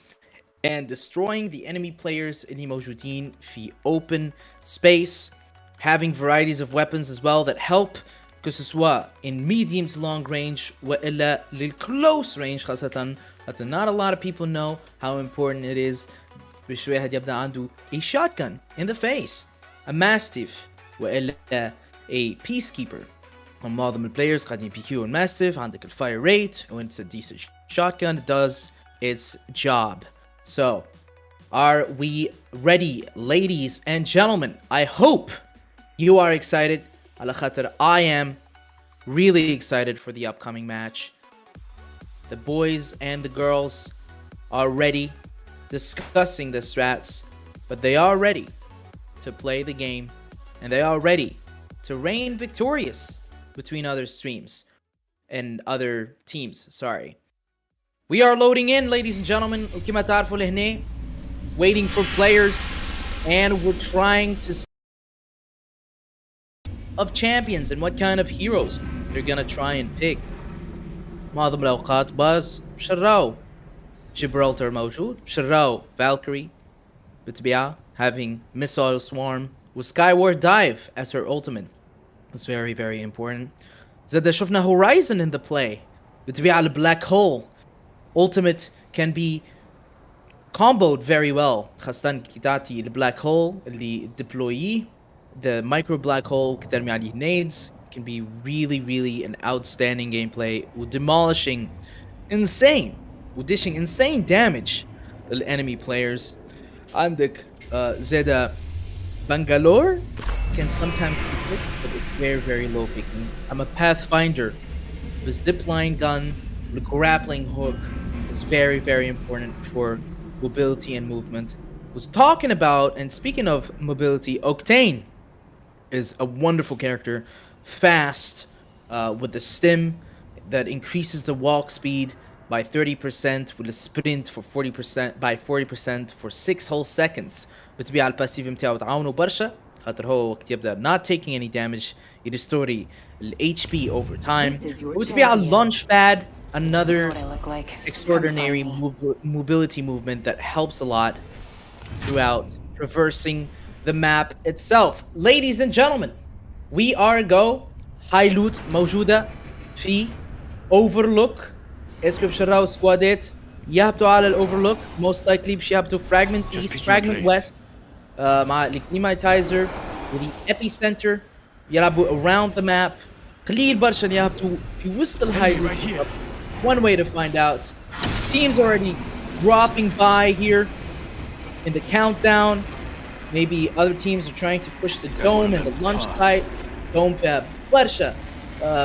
and destroying the enemy players اللي موجودين في open space. Having varieties of weapons as well that help que ce soit in medium to long range وإلا للclose range خاصة. Not a lot of people know how important it is باش واحد يبدأ عنده a shotgun in the face, a mastiff وإلا a peacekeeper. معظم البلايرز قاعدين PQ والmastiff. عندك الfire rate and it's a decent shotgun. It does its job. So, are we ready, ladies and gentlemen? I hope you are excited. على خاطر I am really excited for the upcoming match. The boys and the girls are ready, discussing the strats, but they are ready to play the game, and they are ready to reign victorious between other streams and other teams. Sorry. We are loading in, ladies and gentlemen. وكما تعرفوا لهنا, waiting for players, and we're trying to see of champions and what kind of heroes they're gonna try and pick. معظم الأوقات باز شراو Gibraltar موجود, شراو Valkyrie بالطبيعة, having Missile Swarm with Skyward Dive as her ultimate. It's very, very important. زاد شفنا Horizon in the play. بالطبيعة Black Hole ultimate can be comboed very well. خاصة كي تعطي Black Hole اللي deployee, the micro Black Hole كترمي عليه nades, can be really, really an outstanding gameplay with demolishing with dishing insane damage to enemy players. عندك زادة Bangalore can sometimes conflict, but it's very, very low picking. I'm a Pathfinder. The zipline gun, the grappling hook is very, very important for mobility and movement. Was talking about, and speaking of mobility, Octane is a wonderful character. Fast, with the stim that increases the walk speed by 30%, with a sprint for 40% by 40% for 6 whole seconds. بالطبيعة الباسيف متاعو تعاونوا برشا خاطر هو وقت يبدا not taking any damage يريستوري ال HP over time. وتبيع على launch pad, another extraordinary mobility movement that helps a lot throughout traversing the map itself. Ladies and gentlemen, we are go high loot موجودة في overlook. اسكو بشراو سكوادات يهبطوا على الاوفرلوك most likely باش يهبطوا fragment east fragment west مع الكليماتايزر ودي epicenter يلعبوا around the map. قليل برشا يهبطوا في وسط الهاي لوت. One way to find out. Teams already dropping by here in the countdown. Maybe other teams are trying to push the dome and the lunch site. Dome برشا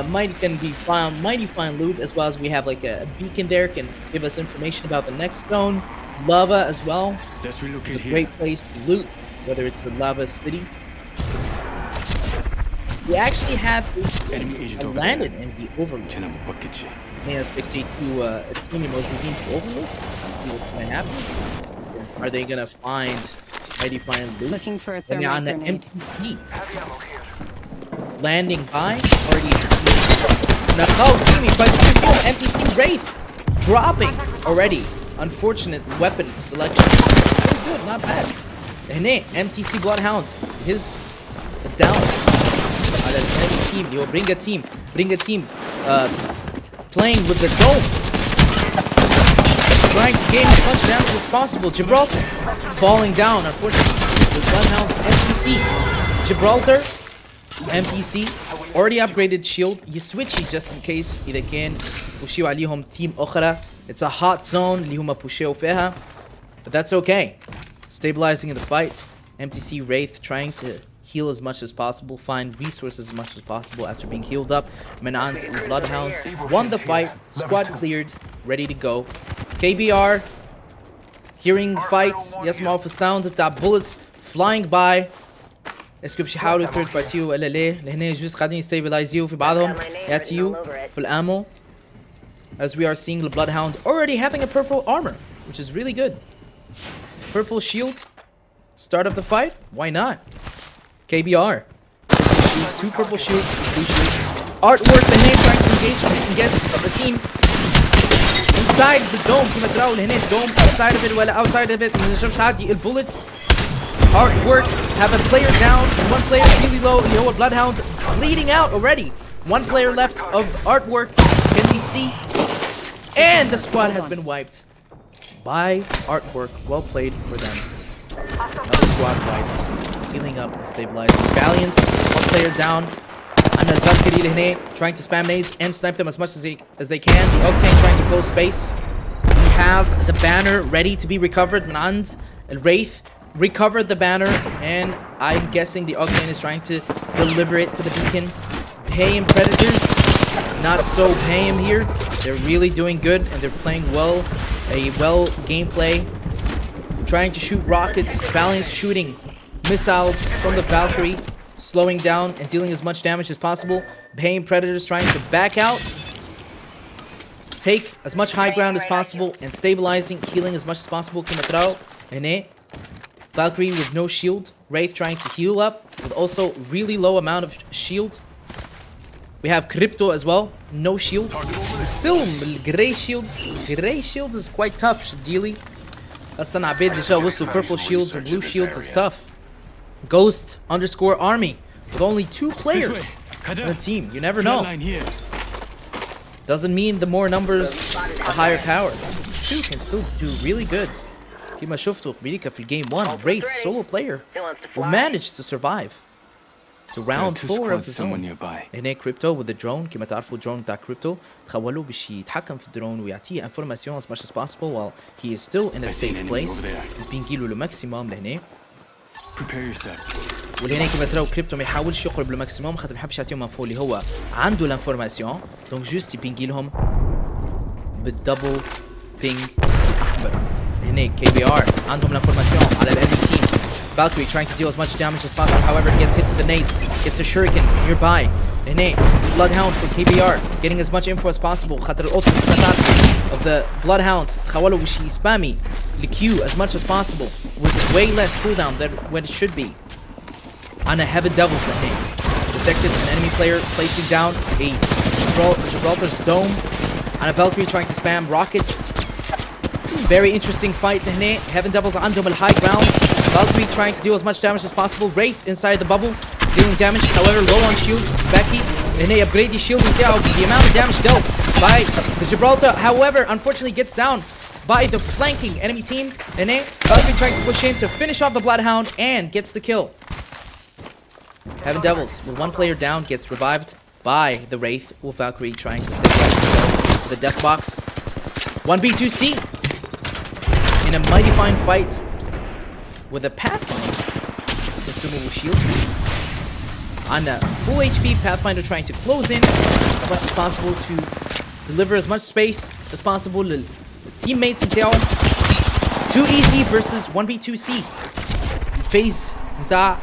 mighty fine loot, as well as we have like a beacon there can give us information about the next zone. Lava as well. Let's relocate It's a great place to loot, whether it's the lava city. We actually have a landed in the overlook. Yeah, spectate to a team موجودين في overlook. See what's gonna happen. Are they gonna find mighty fine loot? Looking for a Then they're on the thermite grenade. MPC. Landing by already. Nakao teaming, but MPC Wraith dropping already. Unfortunate weapon selection. Oh, good, not bad. And MTC Bloodhound, his down. على الثاني team. Yo, bring a team. Playing with the dome. Trying to gain as much damage as possible. Gibraltar falling down, unfortunately. With Bloodhound's MPC. Gibraltar. MPC already upgraded shield. You switchy just in case إذا كان بوشيو عليهم team أخرى. It's a hot zone اللي هما بوشيو فيها. But that's okay. Stabilizing in the fight. MTC Wraith trying to heal as much as possible, find resources as much as possible after being healed up. Menant and Bloodhounds won the fight. Squad cleared, ready to go. KBR hearing fights. يسمعوا في sound بتاع bullets flying by. اسكو باش يحاولوا ثيرد بارتيو ولا ليه؟ لهنا جوست قاعدين يستابلايزيو في بعضهم ياتيو في الامو. As we are seeing the Bloodhound already having a purple armor, which is really good. Purple shield. Start of the fight? Why not? KBR. Two purple shields, blue shields. Artwork the name trying to engage and get the team inside the dome. كيما تراو لهنا dome outside of it ولا outside of it. ما نجمش تعدي البوليتس. Artwork have a player down and one player really low. You know what? Bloodhound bleeding out already. One player left of Artwork. Can we see? And the squad has been wiped by Artwork. Well played for them. Another squad wiped. Healing up and stabilizing. Valiance, one player down. And Valkyrie Lehne trying to spam nades and snipe them as much as they can. The Octane trying to close space. We have the banner ready to be recovered. Nand and Wraith recovered the banner, and I'm guessing the Octane is trying to deliver it to the beacon. Payhim Predators, not so Payhim here. They're really doing good, and they're playing well. A well gameplay. Trying to shoot rockets. Valiant shooting missiles from the Valkyrie, slowing down and dealing as much damage as possible. Payhim Predators trying to back out. Take as much high ground as possible and stabilizing, healing as much as possible. Kimatrao, Hene. Valkyrie with no shield. Wraith trying to heal up with also really low amount of shield. We have Crypto as well. No shield. Still gray shields. Gray shields is quite tough, Shadili. أصلاً عبيد ديجا وصلوا purple shields or blue shields is tough. Ghost _ army with only 2 players in the team. You never know. Doesn't mean the more numbers, the higher power. 2 can still do really good. كما شفتوا قبيلك في الجيم 1 Wraith solo player who managed to survive to round 4 of the zone. هنا كريبتو with the drone. كما تعرفوا الدرون بتاع كريبتو تخولوا باش يتحكم في الدرون ويعطيه information as much as possible while he is still in a safe place. بينجيلو له ماكسيموم لهنا. ولهنا كما تراو كريبتو ما يحاولش يقرب للماكسيموم خاطر ما يحبش يعطيهم انفو اللي هو عنده الانفورماسيون. دونك جوست يبينجيلهم بالدبل بينج احمر. هنا KBR عندهم الانفورماسيون على الانمي team. Valkyrie trying to deal as much damage as possible, however gets hit with the nades, gets a shuriken nearby. هنا Bloodhound for KBR getting as much info as possible. خاطر الultimate attack of the Bloodhound تخولوا باش يسبامي the Q as much as possible with way less cooldown than what it should be. عنا Heaven Devils لهنا. Detected an enemy player placing down a Gibraltar's dome. عنا Valkyrie trying to spam rockets. Very interesting fight لهنا. Heaven Devils عندهم the high ground. Valkyrie trying to deal as much damage as possible. Wraith inside the bubble dealing damage, however low on shields. Becky لهنا upgrade the shield بتاعه. The amount of damage dealt by the Gibraltar, however, unfortunately gets down by the flanking enemy team. لهنا Valkyrie trying to push in to finish off the Bloodhound and gets the kill. Heaven Devils with one player down gets revived by the Wraith, with Valkyrie trying to stabilize the death box. 1v2C in a mighty fine fight with a Pathfinder, consumable shield. On a full HP, Pathfinder trying to close in as much as possible to deliver as much space as possible to teammates in jail. 2EZ versus 1v2C. Phase da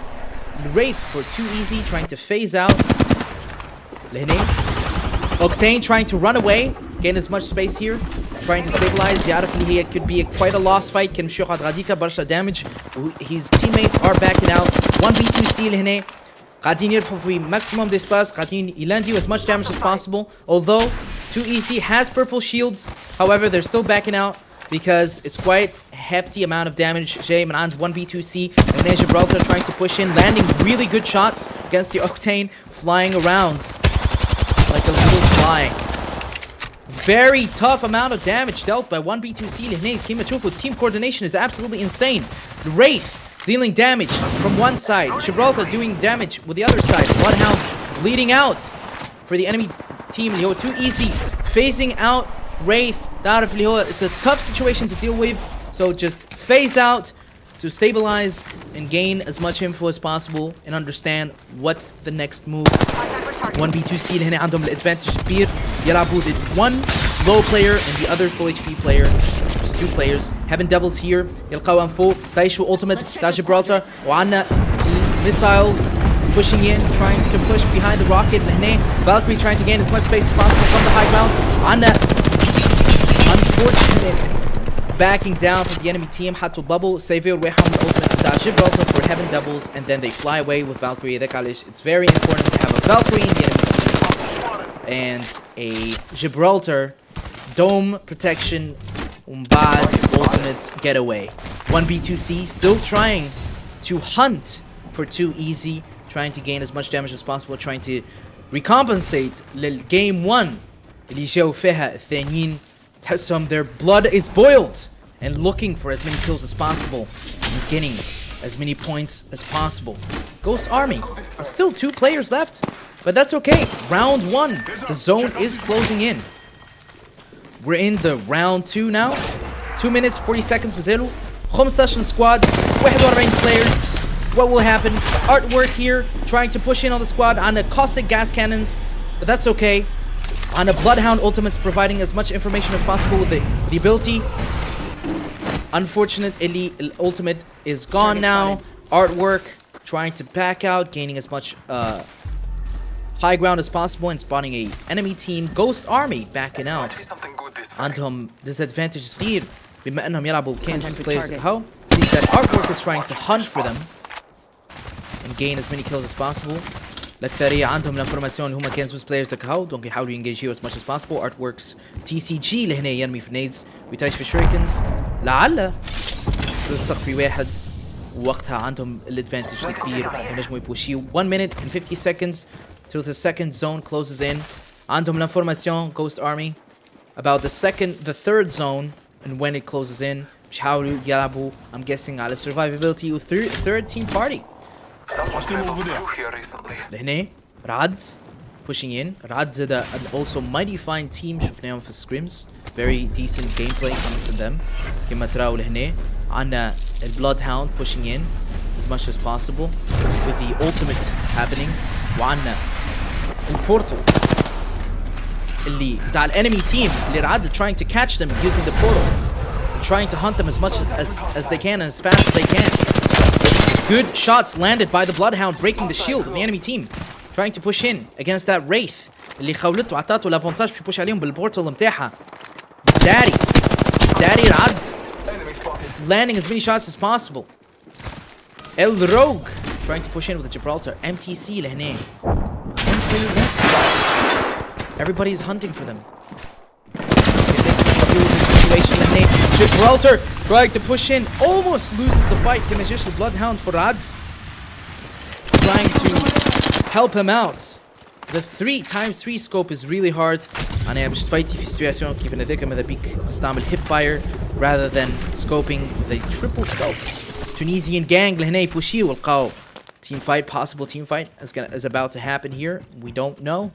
Wraith for 2EZ trying to phase out. لهنا Octane trying to run away, gain as much space here, trying to stabilize. يعرف اللي هي could be quite a lost fight. كان مشيو على غاديكا برشا damage. His teammates are backing out. 1v2C لهنا قاعدين يربحوا في maximum d'espace, قاعدين يلانديو as much damage as possible. Although 2EC has purple shields, however they're still backing out because it's quite a hefty amount of damage. جاي من عند 1v2C and then Gibraltar trying to push in, landing really good shots against the Octane, flying around like the little flying. Very tough amount of damage dealt by 1v2C لهنا. كيما تشوفوا team coordination is absolutely insane. The Wraith dealing damage from one side, Gibraltar doing damage with the other side. Bloodhound bleeding out for the enemy team. اللي هو 2EZ phasing out Wraith. تعرف اللي هو it's a tough situation to deal with, so just phase out to stabilize and gain as much info as possible and understand what's the next move. 1v2C لهنا عندهم الادفانتج كبير. يلعبوا with one low player and the other full HP player. Just two players. Heaven Devils here يلقاو فوق. طيشوا ultimate تاع Gibraltar. وعنا missiles pushing in, trying to push behind the rocket. لهنا Valkyrie trying to gain as much space as possible from the high ground. عنا unfortunate backing down from the enemy team. حطوا bubble. سيفير ويحهم الultimate تاع Gibraltar for Heaven Devils and then they fly away with Valkyrie. هذاك علاش it's very important to have a Valkyrie in the enemy team and a Gibraltar dome protection ومبعد ultimate getaway. 1v2C still trying to hunt for 2EZ, trying to gain as much damage as possible, trying to recompensate للgame 1 اللي جاو فيها الثانيين تحسهم their blood is boiled and looking for as many kills as possible and getting as many points as possible. Ghost Army, still 2 players left, but that's okay. Round 1, the zone is closing in. We're in the round 2 now. 2 minutes 40 seconds بزيلو. 15 squad, 41 players. What will happen? Artwork here, trying to push in on the squad on the caustic gas cannons, but that's okay. On a Bloodhound ultimates providing as much information as possible with the ability. Unfortunately, ultimate is gone now. Artwork trying to back out, gaining as much high ground as possible and spawning a enemy team. Ghost Army backing out. عندهم disadvantage كتير بما انهم يلعبوا كان 2 players how sees that Artwork is trying to hunt for them and gain as many kills as possible. للثرية عندهم الانفورماسيون اللي هما كان 2 players هاو دونك يحاولوا ينجيجيو as much as possible. Artworks TCG لهنا يرمي في نيدز ويتعيش في شريكنز لعل تلصق في واحد ووقتها عندهم الادفانتج الكبير ونجموا يبوشيو. 1 minute and 50 seconds till the second zone closes in. عندهم الانفورماسيون Ghost Army about the third zone and when it closes in. مش حاولوا يلعبوا I'm guessing على survivability with third team party. لهنا رعد pushing in. رعد زاد also mighty fine team شفناهم في scrims. Very decent gameplay coming from them. كما تراو لهنا عنا Bloodhound pushing in as much as possible with the ultimate happening. وعنا البورتال اللي بتاع enemy team اللي رعد trying to catch them using the portal, trying to hunt them as much as they can and as fast as they can. Good shots landed by the Bloodhound, breaking the shield of the enemy team, trying to push in against that Wraith اللي خولته عطاته الافونتاج في push عليهم بالبورتال متاعها. Daddy رعد landing as many shots as possible. El Rogue trying to push in with the Gibraltar. MTC لهنا. Everybody's hunting for them. Situation لهنا. Gibraltar trying to push in. Almost loses the fight. Can just the Bloodhound Farad trying to help him out. The 3x3 scope is really hard. أنا باش تفايتي في سيتواسيون كيف إن ذاك ماذا بيك تستعمل hip fire rather than scoping the triple scope. Tunisian gang لهنا يبوشيو والقاو. Team fight, possible team fight is about to happen here. We don't know.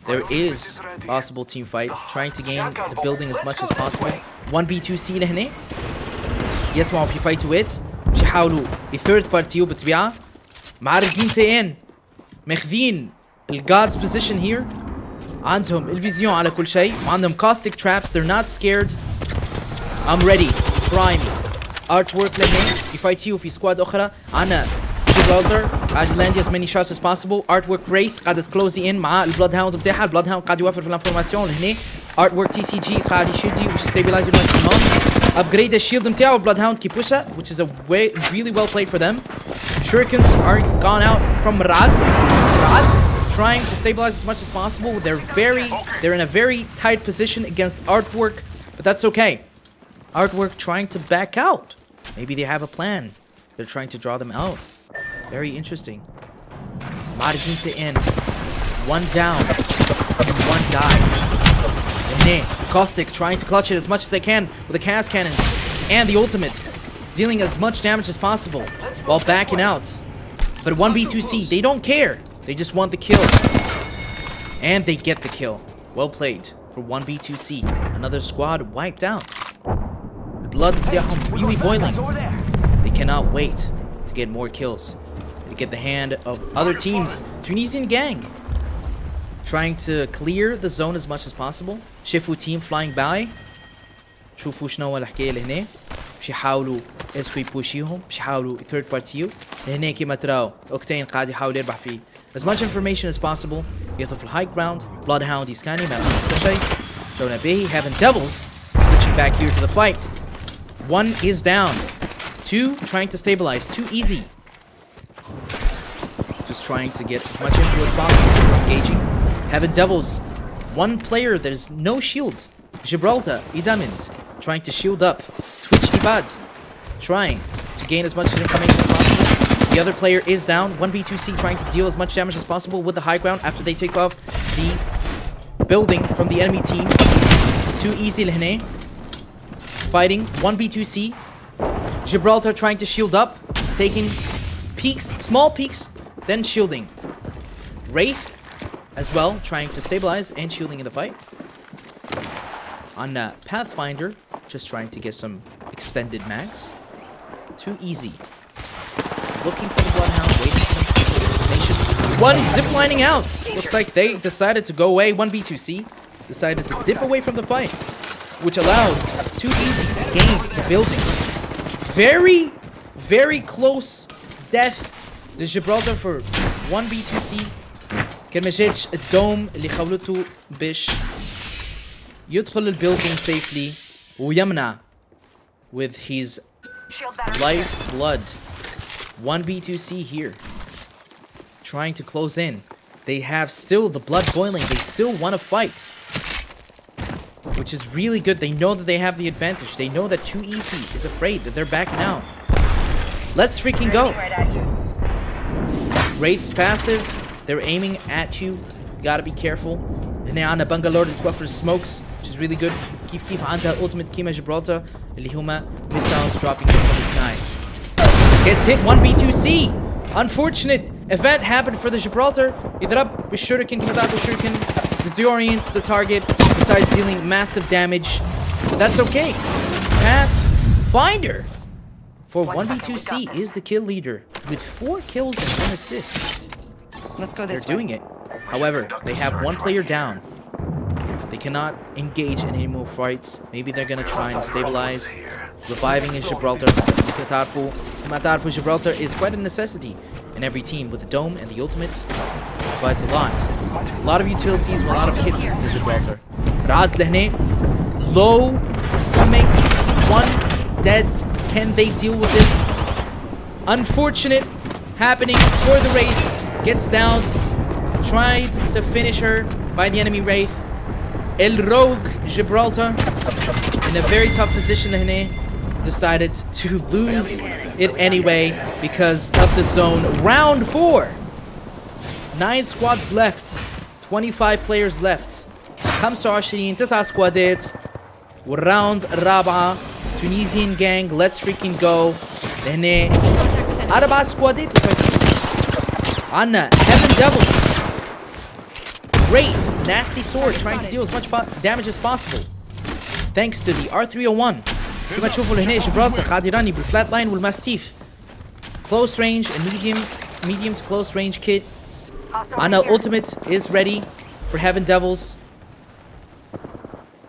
There is possible team fight. Trying to gain the building as much as possible. 1v2c لهنا. يسمعوا في fight to it. باش يحاولوا third party بالطبيعة. معرفين تين. ماخذين الجاد's position here. عندهم الفيزيون على كل شيء. وعندهم caustic traps. They're not scared. I'm ready. Try me. Artwork لهنا. يفايتيو في سكواد أخرى. عنا Gibraltar قاعد يلاند as many shots as possible. Artwork Wraith قاعدة تكلوزي in مع البلودهاوند بتاعها. البلودهاوند قاعد يوفر في الانفورماسيون لهنا. Artwork TCG قاعد يشيلدي which stabilize it maximum. Upgrade الشيلد نتاعو. البلودهاوند كيبوشها which is a way really well played for them. Shurikens are gone out from Rad. Trying to stabilize as much as possible. They're in a very tight position against Artwork, but that's okay. Artwork trying to back out. Maybe they have a plan. They're trying to draw them out. Very interesting. Margin to end. One down. And one die. And Caustic trying to clutch it as much as they can with the cast cannons and the ultimate. Dealing as much damage as possible while backing out. But 1v2c, they don't care. They just want the kill. And they get the kill. Well played for 1v2c. Another squad wiped out. The blood really boiling. They cannot wait to get more kills. To get the hand of other teams. Tunisian gang trying to clear the zone as much as possible. Shifu team flying by. شوفوا شنو الحكاية لهنا. باش يحاولوا اسكو يبوشيهم. باش يحاولوا ثيرد بارتيو. لهنا كيما تراو اوكتين قاعد يحاول يربح فيه. As much information as possible. ياخذ في الهاي جراوند. Bloodhound يسكاني ما عنده شيء. شونا به. Heaven Devils switching back here to the fight. One is down. Two trying to stabilize. Too easy. Just trying to get as much info as possible. Engaging. Heaven Devils. One player, there's no shield. Gibraltar, Idamint. Trying to shield up. Twitch Ibad. Trying to gain as much information as possible. The other player is down. 1v2c trying to deal as much damage as possible with the high ground after they take off the building from the enemy team. Too easy لهنا. Fighting 1v2c. Gibraltar trying to shield up. Taking peeks, small peeks, then shielding. Wraith as well, trying to stabilize and shielding in the fight. On Pathfinder, just trying to get some extended mags. Too easy. Looking for the Bloodhound, waiting for information. One ziplining out. Looks like they decided to go away. 1v2c decided to dip away from the fight, which allows Too Easy to gain the building. Very, very close death to Gibraltar for 1v2c. كان ما جاتش الدوم اللي خولته باش يدخل البيلدينج safely ويمنع with his life blood. 1v2c here. Trying to close in. They have still the blood boiling. They still want to fight. Which is really good. They know that they have the advantage. They know that Too Easy is afraid that they're backing out. Let's freaking go. Wraith's passive. They're aiming at you. Gotta be careful. هنا عندنا Bangalore that buffers smokes, which is really good. كيف عندها ultimate كيما Gibraltar اللي هما missiles dropping from the sky. Gets hit 1v2c. Unfortunate event happened for the Gibraltar. يضرب بالشuriken كيما ضرب بالشuriken. Disorients the target besides dealing massive damage. But that's okay. Pathfinder for 1v2c is the kill leader with 4 kills and 1 assist. Let's go this They're doing it. However, they have 1 player down. They cannot engage in any more fights. Maybe they're gonna try and stabilize. Reviving is Gibraltar. Gibraltar is quite a necessity in every team with the dome and the ultimate. Provides a lot. A lot of utilities with a lot of hits in Gibraltar. Rad lehne. Low teammates. 1 dead. Can they deal with this? Unfortunate happening for the Wraith. Gets down. Tried to finish her by the enemy Wraith. El Rogue Gibraltar in a very tough position هنا. Decided to lose it anyway because of the zone. Round 4. 9 squads left. 25 players left. 25 9 سكوادات. والراوند الرابعة. Tunisian gang. Let's freaking go. لهنا 4 سكوادات. عنا Heaven Devils. Wraith, nasty sword, trying to deal as much damage as possible. Thanks to the R301. كما تشوفوا هنا جبرالتر قاعد يراني بالفلات لاين والماستيف. Close range and medium to close range kit. Ana ultimate is ready for Heaven Devils.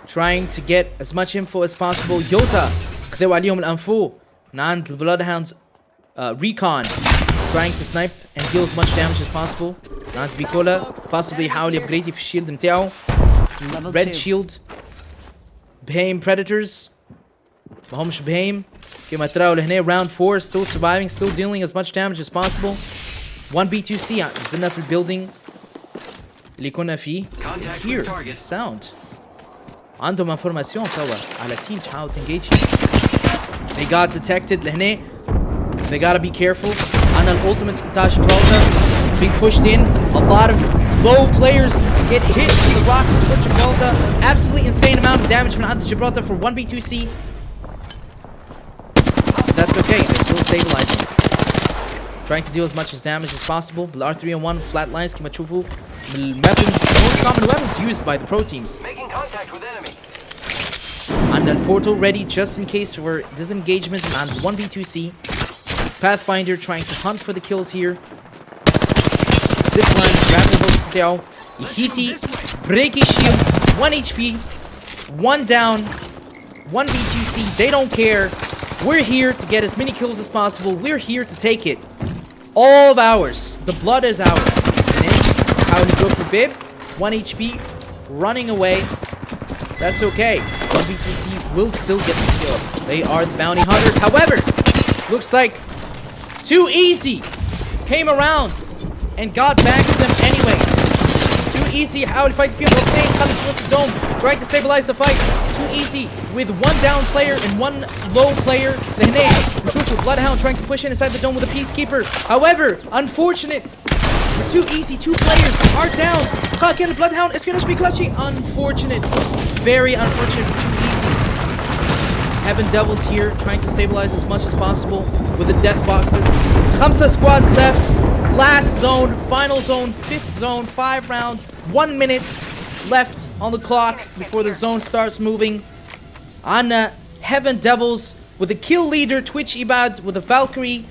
Trying to get as much info as possible. Yota خذوا عليهم الانفو من عند البلودهاوندز recon. Trying to snipe and deal as much damage as possible. عند بيكولا possibly يحاول يبجريد في الشيلد متاعه. Red shield. بهيم predators. ما همش بهيم. كما تراو لهنا round 4 still surviving, still dealing as much damage as possible. 1B2C نزلنا في البيلدينج اللي كنا فيه. Here sound. عندهم انفورماسيون توا على تيم تحاول تنجيج. They got detected لهنا. They gotta be careful. On an ultimate تاع Gibraltar being pushed in. A lot of low players get hit with the rockets for Gibraltar. Absolutely insane amount of damage from عند Gibraltar for 1B2C. That's okay, they're still stabilizing. Trying to deal as much as damage as possible. R301 flat lines كما تشوفوا weapons, the most common weapons used by the pro teams. Making contact with enemy. And a portal ready just in case for disengagement and 1B2C. Pathfinder trying to hunt for the kills here. Zipline, grab the hooks down. Ihiti, breaky shield, 1 HP, 1 down, 1B2C, they don't care. We're here to get as many kills as possible. We're here to take it. All of ours. The blood is ours. How do you go for Bib? 1 HP, running away. That's okay. 1B2C will still get the kill. They are the bounty hunters. However, looks like Too Easy came around and got back to them anyways. Too Easy حاول fight the field. Okay, خلص وسط الدوم. Trying to stabilize the fight. Too Easy with 1 down player and 1 low player. لهنا نشوفوا Bloodhound trying to push in inside the dome with a Peacekeeper. However, unfortunate. Too Easy, 2 players are down. Can the Bloodhound is gonna be clutchy. Unfortunate. Very unfortunate for Too Easy. Heaven Devils here trying to stabilize as much as possible with the death boxes. 5 squads left. Last zone, final zone, 5th zone, 5 rounds, 1 minute left on the clock before the zone starts moving. Anna, Heaven Devils with a kill leader, Twitch Ibad with a Valkyrie.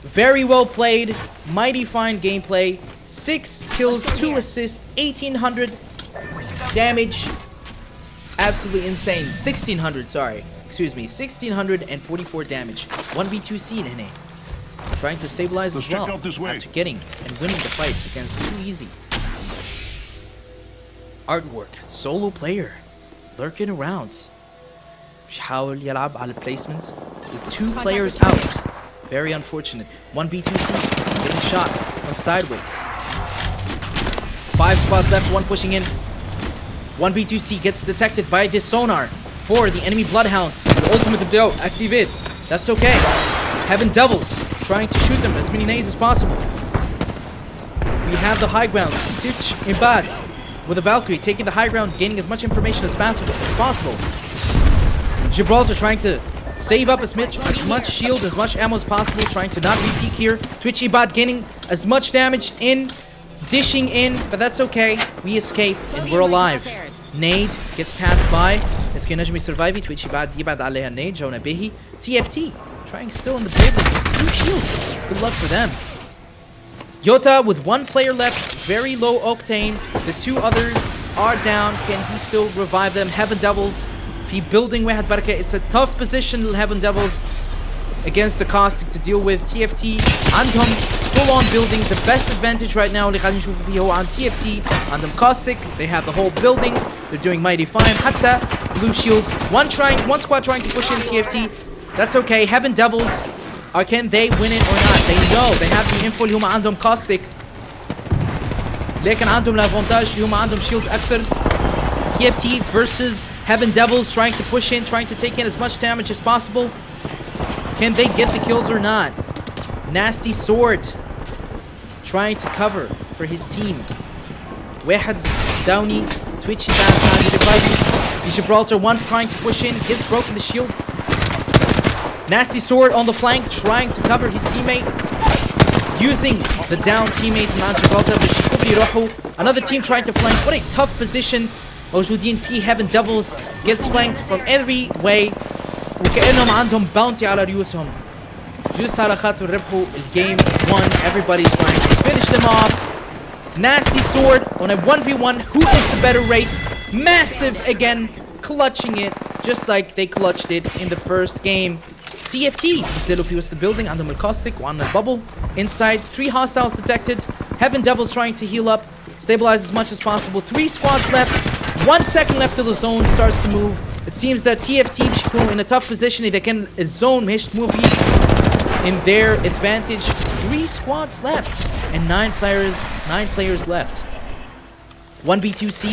Very well played, mighty fine gameplay. 6 kills, 2 assists, 1800 damage. Absolutely insane. 1600, sorry. Excuse me, 1644 damage. 1v2C in NA. Trying to stabilize as well after getting and winning the fight against Too Easy. Artwork, solo player, lurking around. بيحاول يلعب على placement with 2 players out. Very unfortunate. 1B2C getting shot from sideways. 5 spots left, 1 pushing in. 1B2C gets detected by this sonar for the enemy Bloodhounds. The ultimate of activate. That's okay. Heaven Devils trying to shoot them as many nades as possible. We have the high ground. Twitch Ibad with a Valkyrie taking the high ground, gaining as much information as possible. Gibraltar trying to save up as much shield, as much ammo as possible, trying to not re-peek here. Twitch Ibad gaining as much damage in, dishing in, but that's okay. We escape and we're alive. Nade gets passed by. It's gonna be surviving. Twitch Ibad يبعد عليها النيد. جونا بيهي. TFT trying still in the building. 2 shields. Good luck for them. Yota with 1 player left. Very low octane. The 2 others are down. Can he still revive them? Heaven Devils. في building واحد بركة. It's a tough position. Heaven Devils against the Caustic to deal with. TFT عندهم full on building. The best advantage right now اللي قاعدين نشوفه فيه هو عن TFT. عندهم Caustic. They have the whole building. They're doing mighty fine. حتى blue shield. 1 squad trying to push in TFT. That's okay. Heaven Devils or can they win it or not? They know they have the info اللي هم عندهم caustic لكن عندهم الافونتاج اللي هم عندهم shield اكثر. TFT versus Heaven Devils, trying to push in, trying to take in as much damage as possible. Can they get the kills or not? Nasty Sword trying to cover for his team. واحد داوني Twitchy fast time to device. Gibraltar one trying to push in, gets broken the shield. Nasty Sword on the flank trying to cover his teammate. Using the down teammate من Gibraltar باش يروحوا. Another team trying to flank. What a tough position موجودين فيه. Heaven Devils gets flanked from every way. وكأنهم عندهم bounty على رؤوسهم. جوس على خاطر ربحوا الجيم 1. Everybody's trying to finish them off. Nasty Sword on a 1v1. Who is the better rate? Mastiff again, clutching it just like they clutched it in the first game. TFT still في وسط the building عندهم الcaustic وعندنا الbubble. Inside, 3 hostiles detected. Heaven Devils trying to heal up, stabilize as much as possible. 3 squads left. 1 second left till the zone starts to move. It seems that TFT بيكونوا in a tough position إذا كان الزون مش move in their advantage. 3 squads left and 9 players left. 1v2c,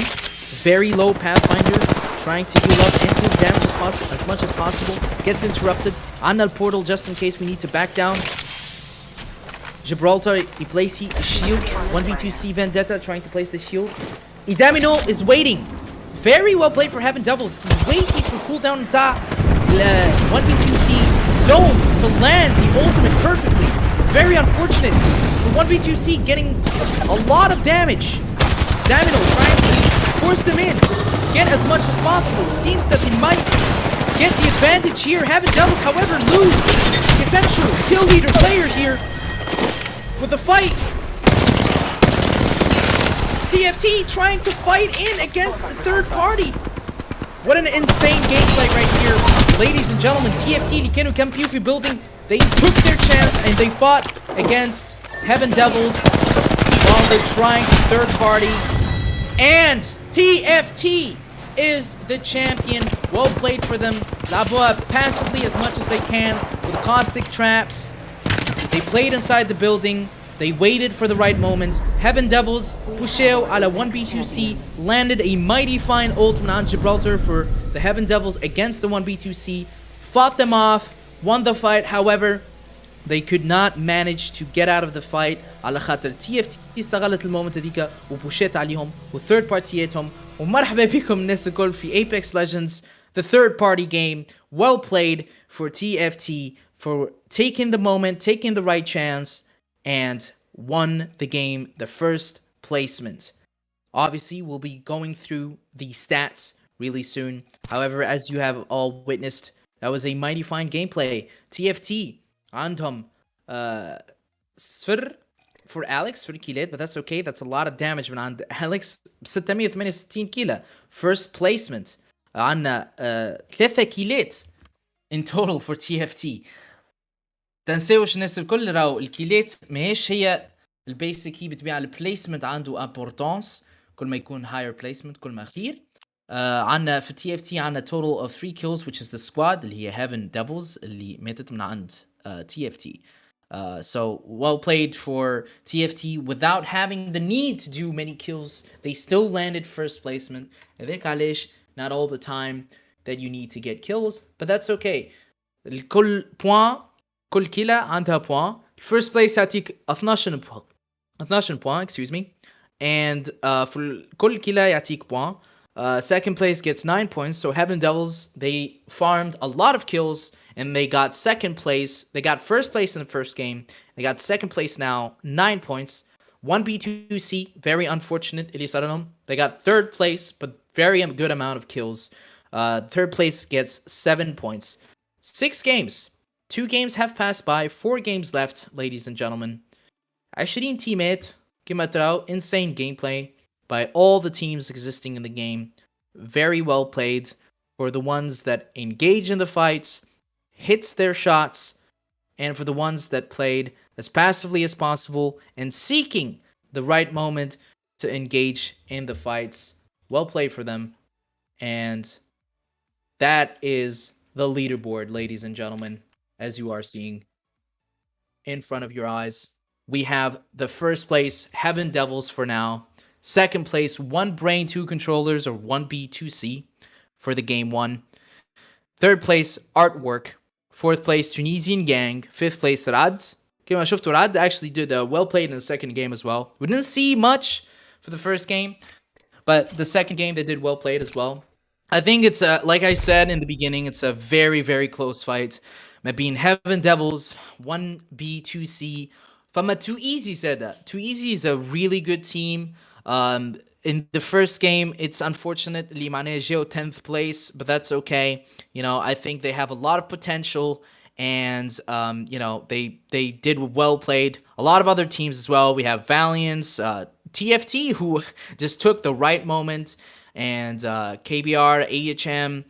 very low Pathfinder, trying to heal up and take damage as much as possible. Gets interrupted. On the portal just in case we need to back down. Gibraltar, he places a shield. 1v2c Vendetta trying to place the shield. Idamino is waiting. Very well played for Heaven Devils. Waiting for cooldown top. 1v2c Dome to land the ultimate perfectly. Very unfortunate for 1v2c getting a lot of damage. Damino trying to force them in. Get as much as possible. It seems that they might get the advantage here. Heaven Devils, however, lose the potential kill leader player here with the fight. TFT trying to fight in against the third party. What an insane gameplay right here. Ladies and gentlemen, TFT اللي كانوا كامبيو في building, they took their chance and they fought against Heaven Devils while they're trying to third party. And TFT is the champion. Well played for them. Lavoie passively as much as they can with caustic traps. They played inside the building. They waited for the right moment. Heaven Devils, Pusheo ala 1v2c, landed a mighty fine ult on Gibraltar for the Heaven Devils against the 1v2c. Fought them off, won the fight. However, they could not manage to get out of the fight. على خاطر TFT استغلت المومنت هذيك وبوشيت عليهم وثيرد بارتياتهم. ومرحبا بكم الناس الكل في Apex Legends, the third party game. Well played for TFT for taking the moment, taking the right chance, and won the game, the first placement. Obviously, we'll be going through the stats really soon. However, as you have all witnessed, that was a mighty fine gameplay. TFT, عندهم صفر for Alex, for كيلات, but that's okay. That's a lot of damage من عند Alex. 668 كيلة. First placement. عندنا 3 كيلات in total for TFT. تنساوش الناس الكل راهو الكيلات ماهيش هي البيسك، هي بتبيع البليسمنت عنده امبورتانس. كل ما يكون higher placement كل ما خير. عندنا في تي اف تي عندنا total of 3 kills which is the squad اللي هي Heaven Devils اللي ماتت من عند TFT. So well played for TFT without having the need to do many kills. They still landed first placement. هذاك علاش not all the time that you need to get kills, but that's okay. كل point كل كيلة عندها point. First place يعطيك 12 point, excuse me. And for كل كيلة يعطيك point. Second place gets 9 points. So Heaven Devils, they farmed a lot of kills and they got second place. They got first place in the first game. They got second place now, 9 points. 1B2C, very unfortunate. They got third place, but very good amount of kills. Third place gets 7 points. 6 games. 2 games have passed by. 4 games left, ladies and gentlemen. 20 teammate, كما تراو, insane gameplay by all the teams existing in the game. Very well played for the ones that engage in the fights, hits their shots, and for the ones that played as passively as possible and seeking the right moment to engage in the fights. Well played for them. And that is the leaderboard, ladies and gentlemen, as you are seeing. in front of your eyes. We have the first place, Heaven Devils for now. Second place, 1 Brain, 2 Controllers, or 1B, 2C for the game 1. Third place, Artwork. Fourth place, Tunisian Gang. Fifth place, Rad. كما شفتوا Rad actually did well played in the second game as well. We didn't see much for the first game, but the second game they did well played as well. I think it's like I said in the beginning, it's a very, very close fight. Being Heaven Devils, 1B, 2C. Fama Too Easy said that. Too Easy is a really good team. In the first game, it's unfortunate اللي معناه جاو 10th place, but that's okay. You know, I think they have a lot of potential, and you know, they did well played. A lot of other teams as well. We have Valiance, TFT, who just took the right moment, and KBR, AHM,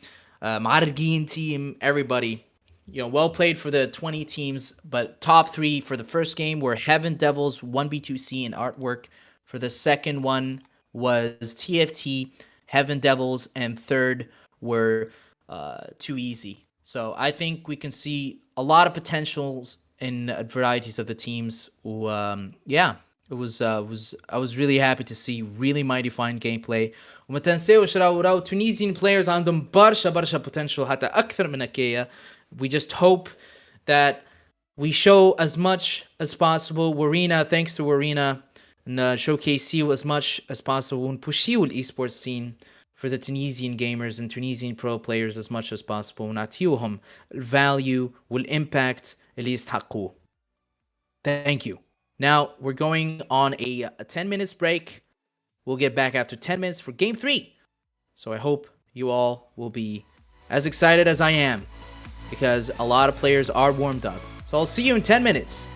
Margin team, everybody. You know, well played for the 20 teams, but top 3 for the first game were Heaven Devils, 1B2C, and Artwork. For the second one was TFT, Heaven Devils, and third were Too Easy. So I think we can see a lot of potentials in varieties of the teams. Yeah, I was really happy to see really mighty fine gameplay. وما تنساوش راو Tunisian players عندهم برشا potential حتى أكثر من هكايا. We just hope that we show as much as possible. Warena, thanks to Warena, and showcase you as much as possible and push you the esports scene for the Tunisian gamers and Tunisian pro players as much as possible. ونعطيوهم value والimpact اللي يستحقوه. Thank you. Now we're going on a 10 minutes break. We'll get back after 10 minutes for game 3. So I hope you all will be as excited as I am, because a lot of players are warmed up. So I'll see you in 10 minutes.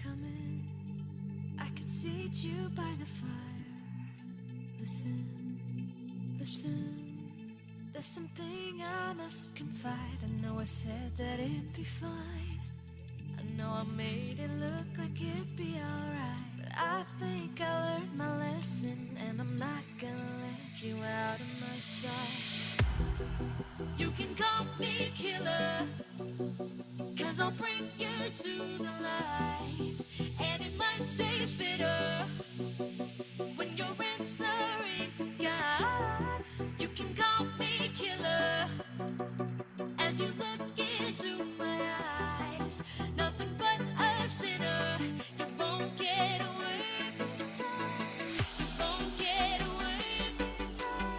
coming. I could seat you by the fire. Listen, listen. There's something I must confide. I know I said that it'd be fine. I know I made it look like it'd be alright. But I think I learned my lesson, and I'm not gonna let you out of my sight. You can call me killer, 'cause I'll bring you to the light. And it might taste bitter when you're answering to God. You can call me killer as you look into my eyes. Nothing but a sinner. You won't get away this time. You won't get away this time.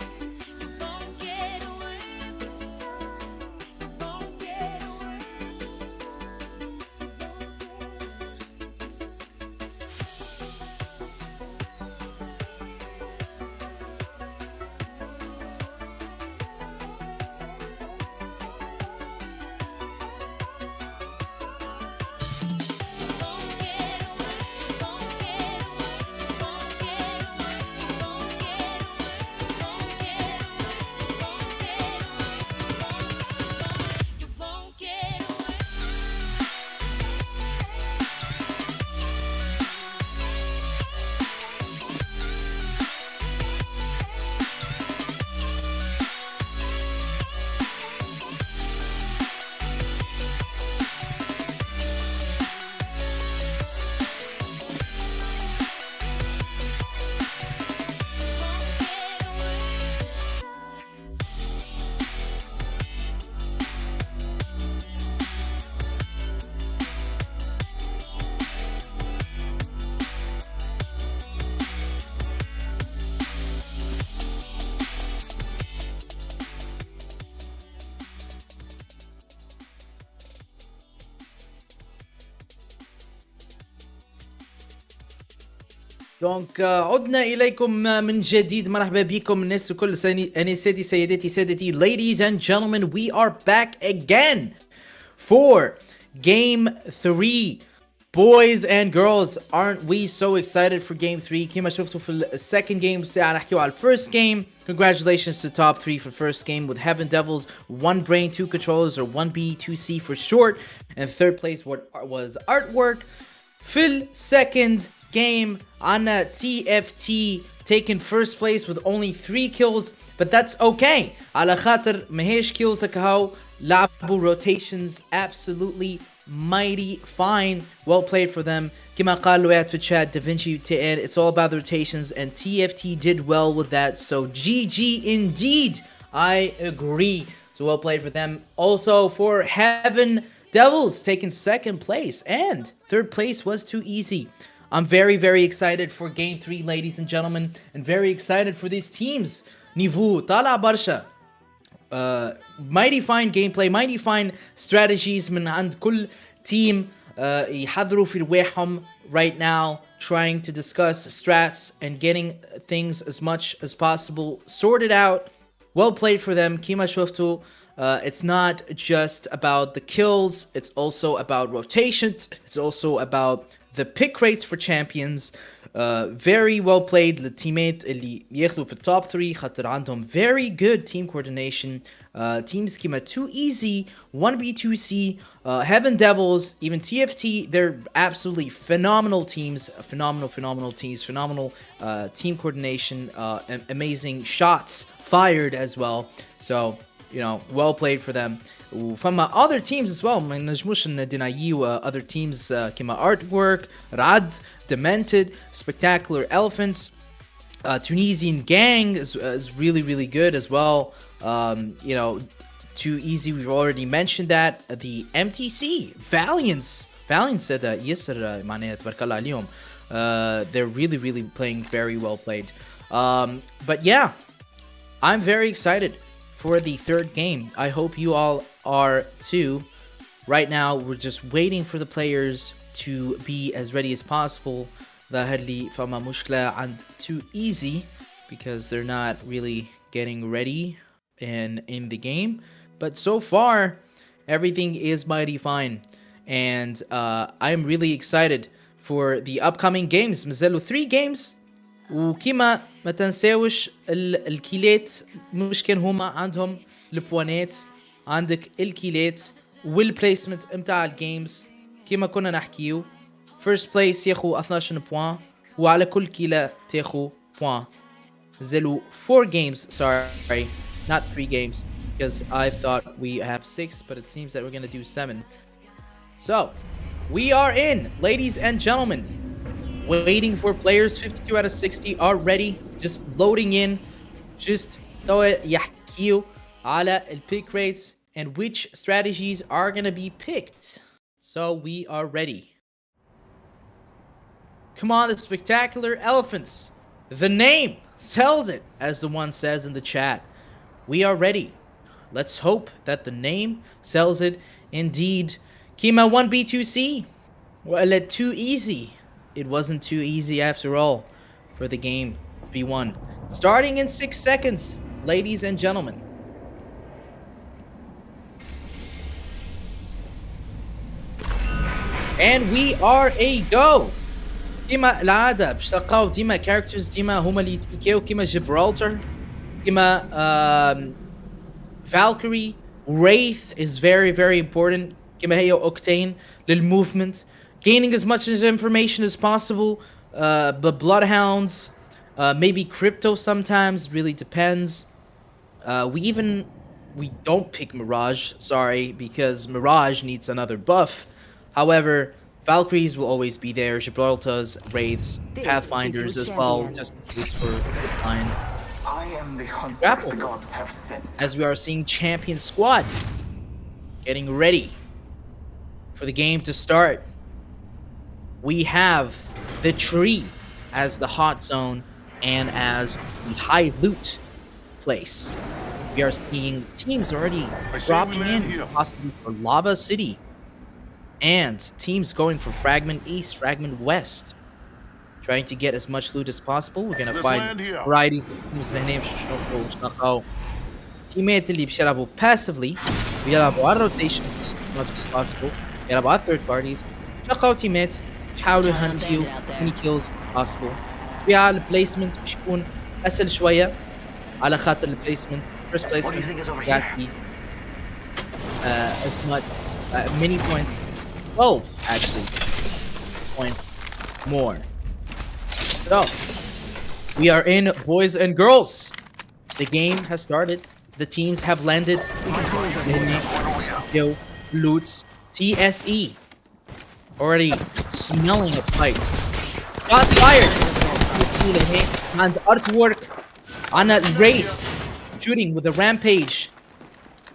You won't get away this time. You won't get away. دونك عدنا إليكم من جديد. مرحبا بكم الناس الكل. أنساتي سيداتي سادتي, ladies and gentlemen, we are back again for game 3. Boys and girls, aren't we so excited for game 3? كما شفتوا في second game ساعة نحكيو على first game. Congratulations to top 3 for first game with Heaven Devils, 1 brain, 2 controllers, or 1B, 2C for short. And third place was Artwork. في second game, Anna TFT taking first place with only 3 kills, but that's okay. على خاطر ماهيش kills هكاهو, لعبوا rotations absolutely mighty fine. Well played for them. كما قال لويات في chat, Da Vinci TN, it's all about the rotations, and TFT did well with that, so GG indeed. I agree. So well played for them. Also for Heaven Devils taking second place, and third place was too easy. I'm very, very excited for game 3, ladies and gentlemen, and very excited for these teams. Nivu, Tala Barsha. Mighty fine gameplay, mighty fine strategies من عند كل team. يحضروا في رواحهم right now, trying to discuss strats and getting things as much as possible sorted out. Well played for them. كما شفتوا, it's not just about the kills, it's also about rotations, it's also about the pick rates for champions. Very well played للتيمات اللي ياخذوا في التوب 3 خاطر عندهم very good team coordination. Teams كيما 2EZ, 1B2C, Heaven Devils, even TFT, they're absolutely phenomenal teams. Phenomenal teams, phenomenal team coordination, amazing shots fired as well. So, you know, well played for them. From other teams as well, ما نجموش ندينايو other teams كما Artwork, Rad, Demented, Spectacular Elephants, Tunisian Gang is really, really good as well. You know, too easy, we've already mentioned that. The MTC, Valiance said that yesterday, معناها تبارك الله عليهم. They're really, really playing very well played. But yeah, I'm very excited for the third game. I hope you all are too. Right now, we're just waiting for the players to be as ready as possible. ظهر لي فما مشكلة عند too easy because they're not really getting ready in the game. But so far, everything is mighty fine. And I'm really excited for the upcoming games. مازالوا 3 games وكيما ما تنساوش الكيلات مش كان هما عندهم البوانات عندك الكيلات والبليسمنت متاع الجيمز كيما كنا نحكيو. first place ياخو 12 بوان وعلى كل كيلة تاخو بوان. مازالوا 4 games, sorry, not 3 games because I thought we have 6 but it seems that we're gonna do 7. So we are in, ladies and gentlemen, waiting for players. 52 out of 60 are ready, just loading in, just يحكيو على pick rates and which strategies are gonna be picked. So we are ready. Come on, the spectacular elephants. The name sells it, as the one says in the chat. We are ready. Let's hope that the name sells it indeed. Kima 1B2C. Well, too easy. It wasn't too easy after all for the game to be won. Starting in 6 seconds, ladies and gentlemen. And we are a go. كما العادة باش تلقاو ديما characters ديما هما اللي يتبيكيو كيما جبرالتر كيما Valkyrie. Wraith is very important كما هي Octane للmovement. Gaining as much information as possible. But Bloodhounds, maybe Crypto sometimes, really depends. We don't pick Mirage, sorry, because Mirage needs another buff. However, Valkyries will always be there, Gibraltars, Wraiths, Pathfinders as well, just in case for lines. I am the hunter Grapple. the gods have sent. As we are seeing Champion Squad getting ready for the game to start. We have the tree as the hot zone and as the high loot place. We are seeing teams already dropping in, possibly for Lava City. And teams going for Fragment East, Fragment West. Trying to get as much loot as possible. We're gonna find varieties of teams in the name of teammates اللي بيلعبوا passively. بيلعبوا على rotation as much as possible. بيلعبوا على third parties. تلقاو teammates تحاولوا هانتيو many kills possible. على البليسمنت باش يكون اسهل شوية على خاطر البليسمنت. First placement يعطي as much many points. 12 actually points more. So we are in, boys and girls. The game has started. The teams have landed. Yo, Loots, TSE. Already smelling a fight. Shots fired. And artwork on a Wraith shooting with a rampage.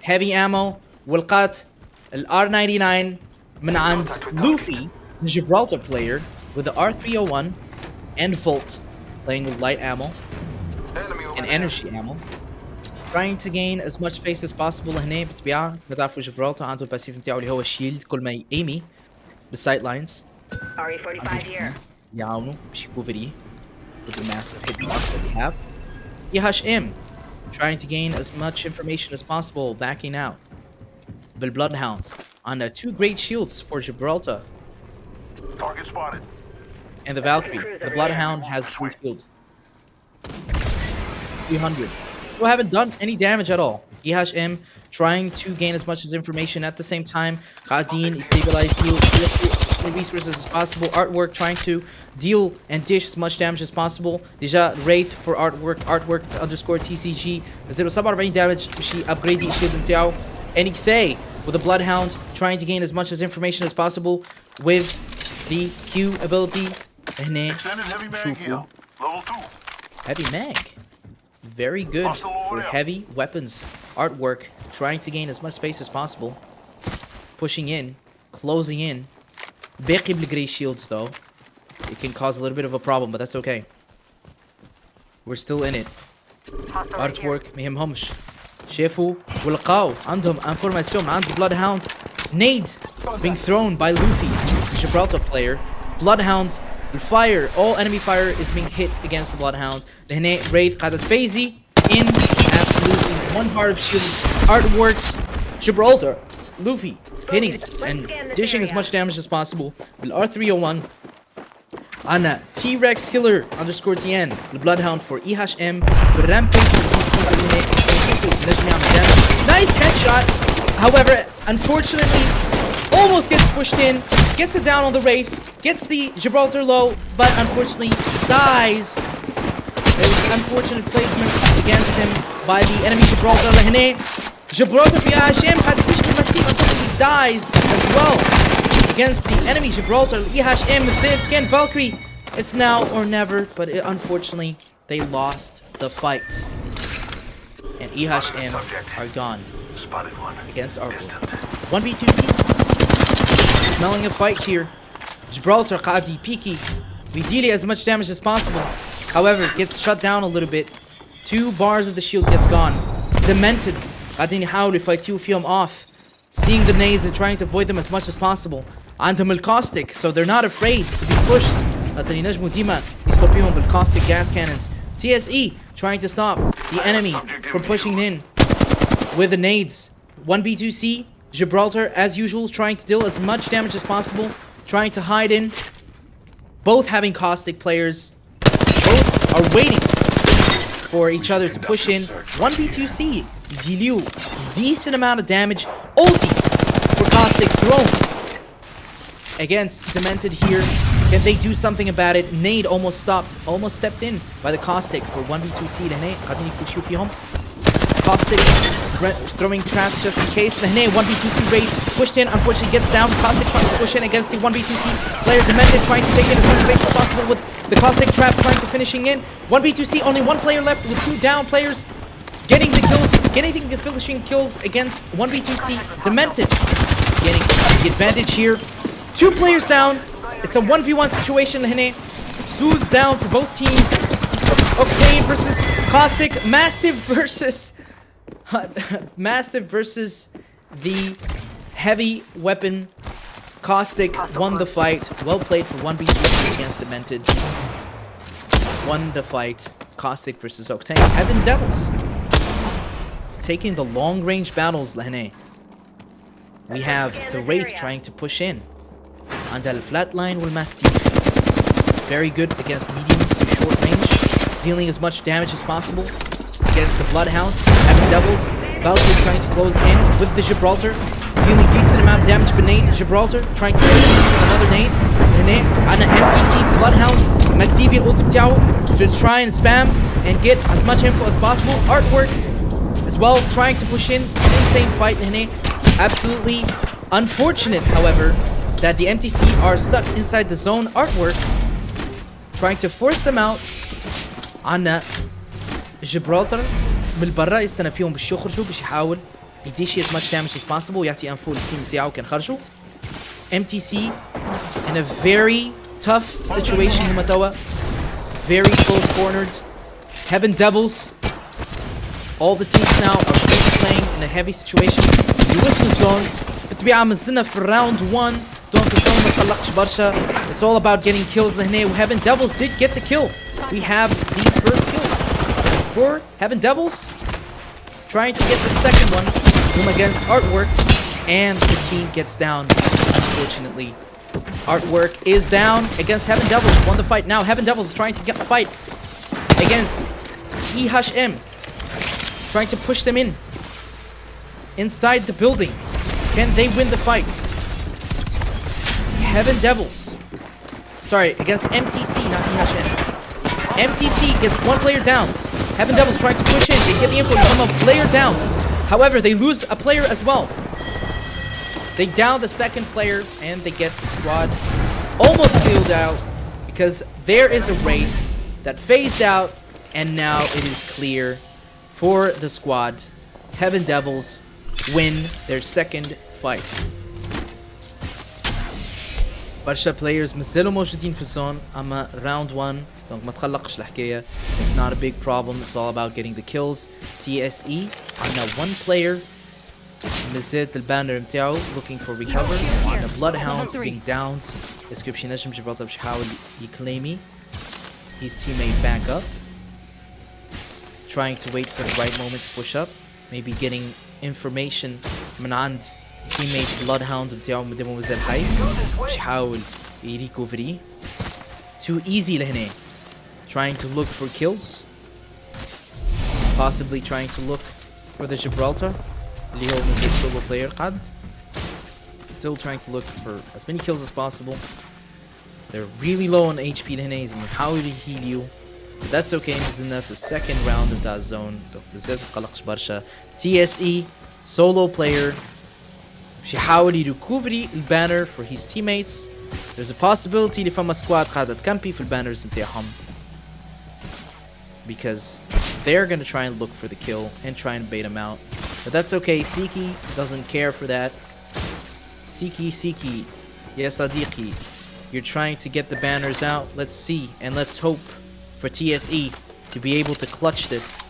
Heavy ammo. Wilqat R99 من عند Luffy, the Gibraltar player, with the R301 and Volt playing with light ammo and energy ammo. Trying to gain as much space as possible هنا بالطبيعة. بتعرفوا جبرالتر عنده الباسيف نتاعو اللي هو الشيلد كل ما يأيمي بالسايد لاينز. RE45 here. يعاونوا باش يكوفري with the massive hit box that we have. YHM trying to gain as much information as possible, backing out. The Bloodhound on 2 great shields for Gibraltar. Target spotted. And the Valkyrie. The Bloodhound has 2 shields. 300. Who haven't done any damage at all. EHM trying to gain as much as information at the same time. Khadin stabilize heal as many resources as possible. Artwork trying to deal and dish as much damage as possible. Deja Wraith for artwork. Artwork underscore TCG. 047 damage. She upgrade the shield نتاعو. And say with the Bloodhound trying to gain as much as information as possible with the Q ability. Extended heavy mag here. Level 2. Heavy mag. Very good for heavy weapons. Artwork trying to gain as much space as possible. Pushing in. Closing in. باقي بالgrey shields though. It can cause a little bit of a problem, but that's okay. We're still in it. Artwork ما يهمهمش. شافوا ولقاو عندهم انفورماسيون عند Bloodhound. Nade being thrown by Luffy, the Gibraltar player. Bloodhound, the fire, all enemy fire is being hit against the Bloodhound. لهنا Wraith قاعدة تفيزي in after losing 1 bar of shield. Artworks, Gibraltar, Luffy hitting and dishing as much damage as possible. With R301 عنا T-Rex Killer underscore TN البلادهاوند for EHM بالرامبيج نجم يعمل damage. Nice headshot. However, unfortunately, almost gets pushed in, gets it down on the Wraith, gets the Gibraltar low, but unfortunately dies. There was unfortunate placement against him by the enemy Gibraltar. لهنا Gibraltar في EHM had pushed him, unfortunately dies as well against the enemy Gibraltar. EHM saved again. Valkyrie, it's now or never, but unfortunately they lost the fight. And EHM are gone Spotted one. against our Distant. 1v2C. Smelling a fight here. Gibraltar Qadi Piki. We deal as much damage as possible. However, it gets shut down a little bit. 2 bars of the shield gets gone. Demented. قاعدين يحاولوا يفايتوا فيهم off. Seeing the nades and trying to avoid them as much as possible. عندهم الكاستيك, so they're not afraid to be pushed. لكن ينجموا ديما يستوبيهم بالكاستيك gas cannons. TSE trying to stop the enemy from pushing in with the nades. 1v2C. Gibraltar, as usual, trying to deal as much damage as possible. Trying to hide in. Both having caustic players. Both are waiting for each other to push in. 1v2C. Dilu. Decent amount of damage. Ulti for caustic thrown against Demented here. Can they do something about it? Nade almost stepped in by the caustic for 1v2C. لهنا قاعدين يفوشوا فيهم. Caustic throwing traps just in case. Lehne 1v2C raid pushed in, unfortunately gets down. Caustic trying to push in against the 1v2C player. Demented trying to take in as much space as possible with the Caustic trap trying to finishing in. 1v2C, only 1 player left with 2 down players. Getting the kills, getting the finishing kills against 1v2C. Demented getting the advantage here. 2 players down. It's a 1v1 situation. Lehne Sue's down for both teams. Octane versus Caustic. Massive versus the heavy weapon. Caustic won the fight. Well played for 1v2 against Demented. Won the fight. Caustic versus Octane. Heaven Devils taking the long range battles. Lehne. We have the Wraith trying to push in. عندها الفلاتلاين والماستيف. Very good against mediums to short range. Dealing as much damage as possible against the Bloodhound. Heaven Devils. Valkyrie trying to close in with the Gibraltar. Dealing decent amount of damage for nade. Gibraltar trying to push in with another nade. هنا عندنا MTC Bloodhound. McDevian ulti بتاعه to try and spam and get as much info as possible. Artwork as well trying to push in. Insane fight هنا. Absolutely unfortunate, however, that the MTC are stuck inside the zone. Artwork trying to force them out. عندنا جبرالتر بالبرا يستنى فيهم باش يخرجوا باش يحاول يديشي as much damage as possible ويعطي انفو للتيم بتاعه كان خرجوا. MTC in a very tough situation هما توا. Very close cornered. Heaven Devils. All the teams now are playing in a heavy situation. يوصل الزون بالطبيعة مازلنا في round 1. دونك الزون ما تقلقش برشا. It's all about getting kills لهنا. Heaven Devils did get the kill. We have the first kill for Heaven Devils. Trying to get the second one. Boom against Artwork. And the team gets down, unfortunately. Artwork is down against Heaven Devils. Won the fight. Now Heaven Devils is trying to get the fight against EHM. Trying to push them in. Inside the building. Can they win the fight? Heaven Devils. Sorry, against MTC, not EHM. MTC gets 1 player down. Heaven Devils trying to push in. They get the info to become a player down. However, they lose a player as well. They down the second player and they get the squad almost sealed out because there is a Wraith that phased out and now it is clear for the squad. Heaven Devils win their second fight. برشا players مازالوا موجودين في الزون اما round 1 دونك ما تقلقش الحكايه. It's not a big problem. It's all about getting the kills. TSE عندنا 1 player مازالت البانر متاعو looking for recover. عندنا Bloodhound being downed. description نجم جبرالتر باش يحاول يكليمي his teammate back up. Trying to wait for the right moment to push up. Maybe getting information من عند teammate Bloodhound بتاعه مدامه مازال حي باش يحاول يريكوفري. 2 Too easy لهنا. Trying to look for kills. Possibly trying to look for the Gibraltar. اللي هو مثل solo player قد. Still trying to look for as many kills as possible. They're really low on HP لهنا. He's بيحاول heal you. But that's okay. He's in the second round of that zone. بالذات مقلقش برشا. TSE solo player. بيحاول يركوفري البانر for his teammates. There's a possibility اللي فما squad قاعدة تكمبي في البانرز متاعهم. Because they're gonna try and look for the kill and try and bait him out. But that's okay. Siki doesn't care for that. Siki, yes Sadiqi. You're trying to get the banners out. Let's see and let's hope for TSE to be able to clutch this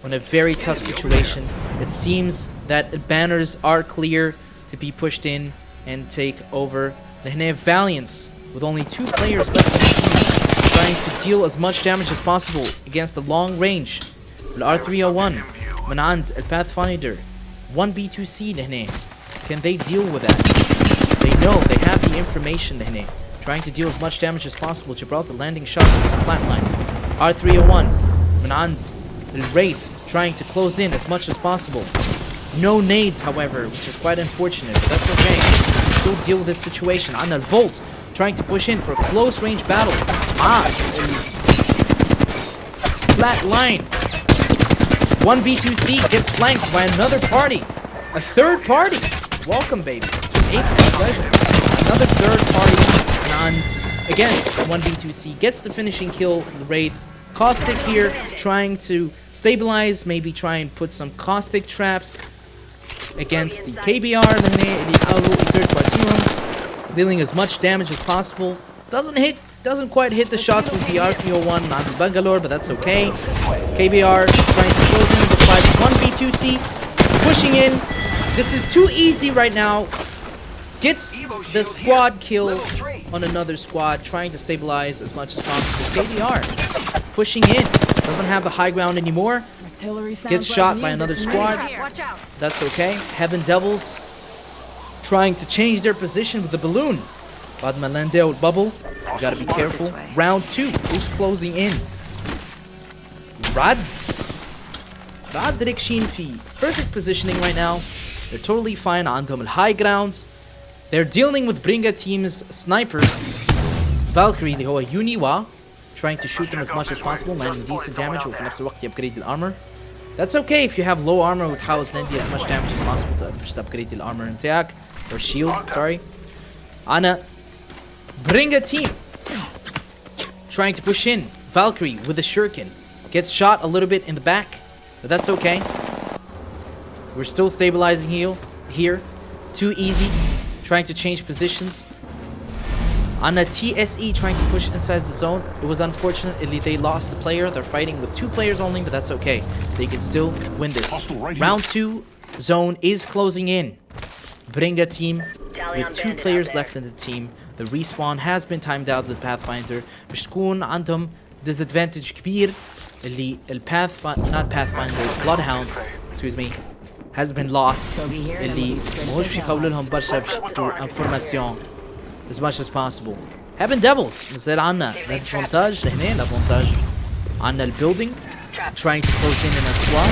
on a very tough situation. It seems that the banners are clear to be pushed in and take over. They have Valiance with only 2 players left in the team, trying to deal as much damage as possible against the long range. The R301 من عند Pathfinder 1B2C لهنا. Can they deal with that? They know they have the information لهنا. Trying to deal as much damage as possible. Gibraltar landing shots at the flatline. R301 من عند Wraith trying to close in as much as possible. No nades, however, which is quite unfortunate, but that's okay. Still deal with this situation. Anna Volt trying to push in for a close range battle. Flat line. 1B2C gets flanked by another party. A third party. Welcome, baby, to Apex Legends. Another third party. And against 1B2C gets the finishing kill. The Wraith. Caustic here trying to stabilize, maybe try and put some caustic traps against the KBR. Dealing as much damage as possible. Doesn't quite hit the shots with the R301 on the Bangalore, but that's okay. KBR trying to close in the fight. 1B2C pushing in. This is too easy right now. Gets the squad kill on another squad, trying to stabilize as much as possible. KBR pushing in. Doesn't have the high ground anymore. Gets shot by another squad. That's okay. Heaven Devils trying to change their position with the balloon. بعد ما land out bubble. You gotta be careful. Round 2 is closing in. Rad ركشين في perfect positioning right now. They're totally fine. عندهم الهاي ground. They're dealing with Bringa team's sniper Valkyrie اللي هو Uniwa, trying to shoot them as much as possible, landing decent damage وفي نفس الوقت upgrade the armor. That's okay if you have low armor وتحاول تلاندي as much damage as possible to just upgrade the armor نتاعك or shield. Sorry. أنا Bringa team trying to push in. Valkyrie with a shuriken gets shot a little bit in the back, but that's okay. We're still stabilizing here. Too easy. Trying to change positions. On a TSE trying to push inside the zone. It was unfortunate. They lost the player. They're fighting with 2 players only, but that's okay. They can still win this. Round 2 zone is closing in. Bringa team with 2 players left in the team. The respawn has been timed out with Pathfinder. باش تكون عندهم disadvantage كبير اللي not Pathfinder, Bloodhound, excuse me, has been lost. اللي ماهوش باش يخولوا لهم برشا information as much as possible. Heaven Devils مازال عنا l'advantage لهنا. l'advantage عنا الbuilding trying to close in a squad,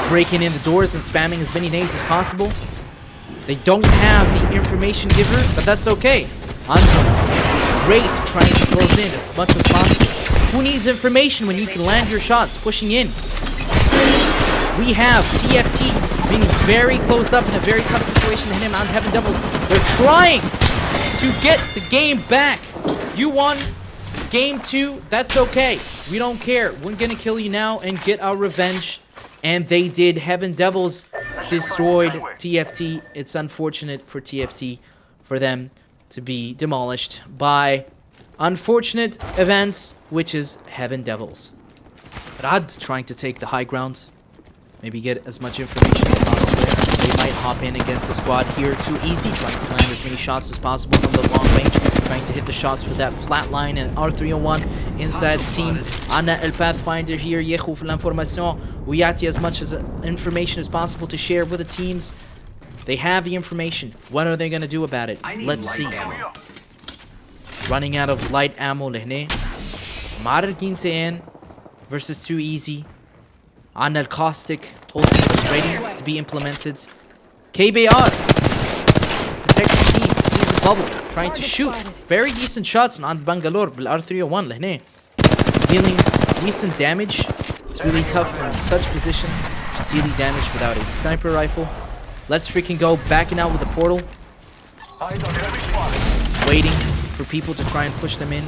breaking in the doors and spamming as many nades as possible. They don't have the information giver, but that's okay. Wraith trying to close in as much as possible. Who needs information when you can land your shots pushing in? We have TFT being very closed up in a very tough situation to him on Heaven Devils. They're trying to get the game back. You won game 2, that's okay. We don't care. We're gonna kill you now and get our revenge. And they did. Heaven Devils destroyed TFT. It's unfortunate for TFT for them to be demolished by unfortunate events, which is Heaven Devils. Rad trying to take the high ground. Maybe get as much information as possible. They might hop in against the squad here. Too easy. Trying to land as many shots as possible from the long range. Trying to hit the shots with that flat line and R301 inside the team. Anna El Pathfinder here. ياخذ في l'information ويعطي as much as information as possible to share with the teams. They have the information. What are they going to do about it? Let's see. running out of light ammo لهنا. معرقين تين versus too easy. عنا الcaustic ultimate ready to be implemented. KBR detects the team, sees the bubble, trying to shoot very decent shots من عند بنغالور بالR301 لهنا. Dealing decent damage. It's really tough from such position to deal damage without a sniper rifle. Let's freaking go, backing out with the portal. Waiting for people to try and push them in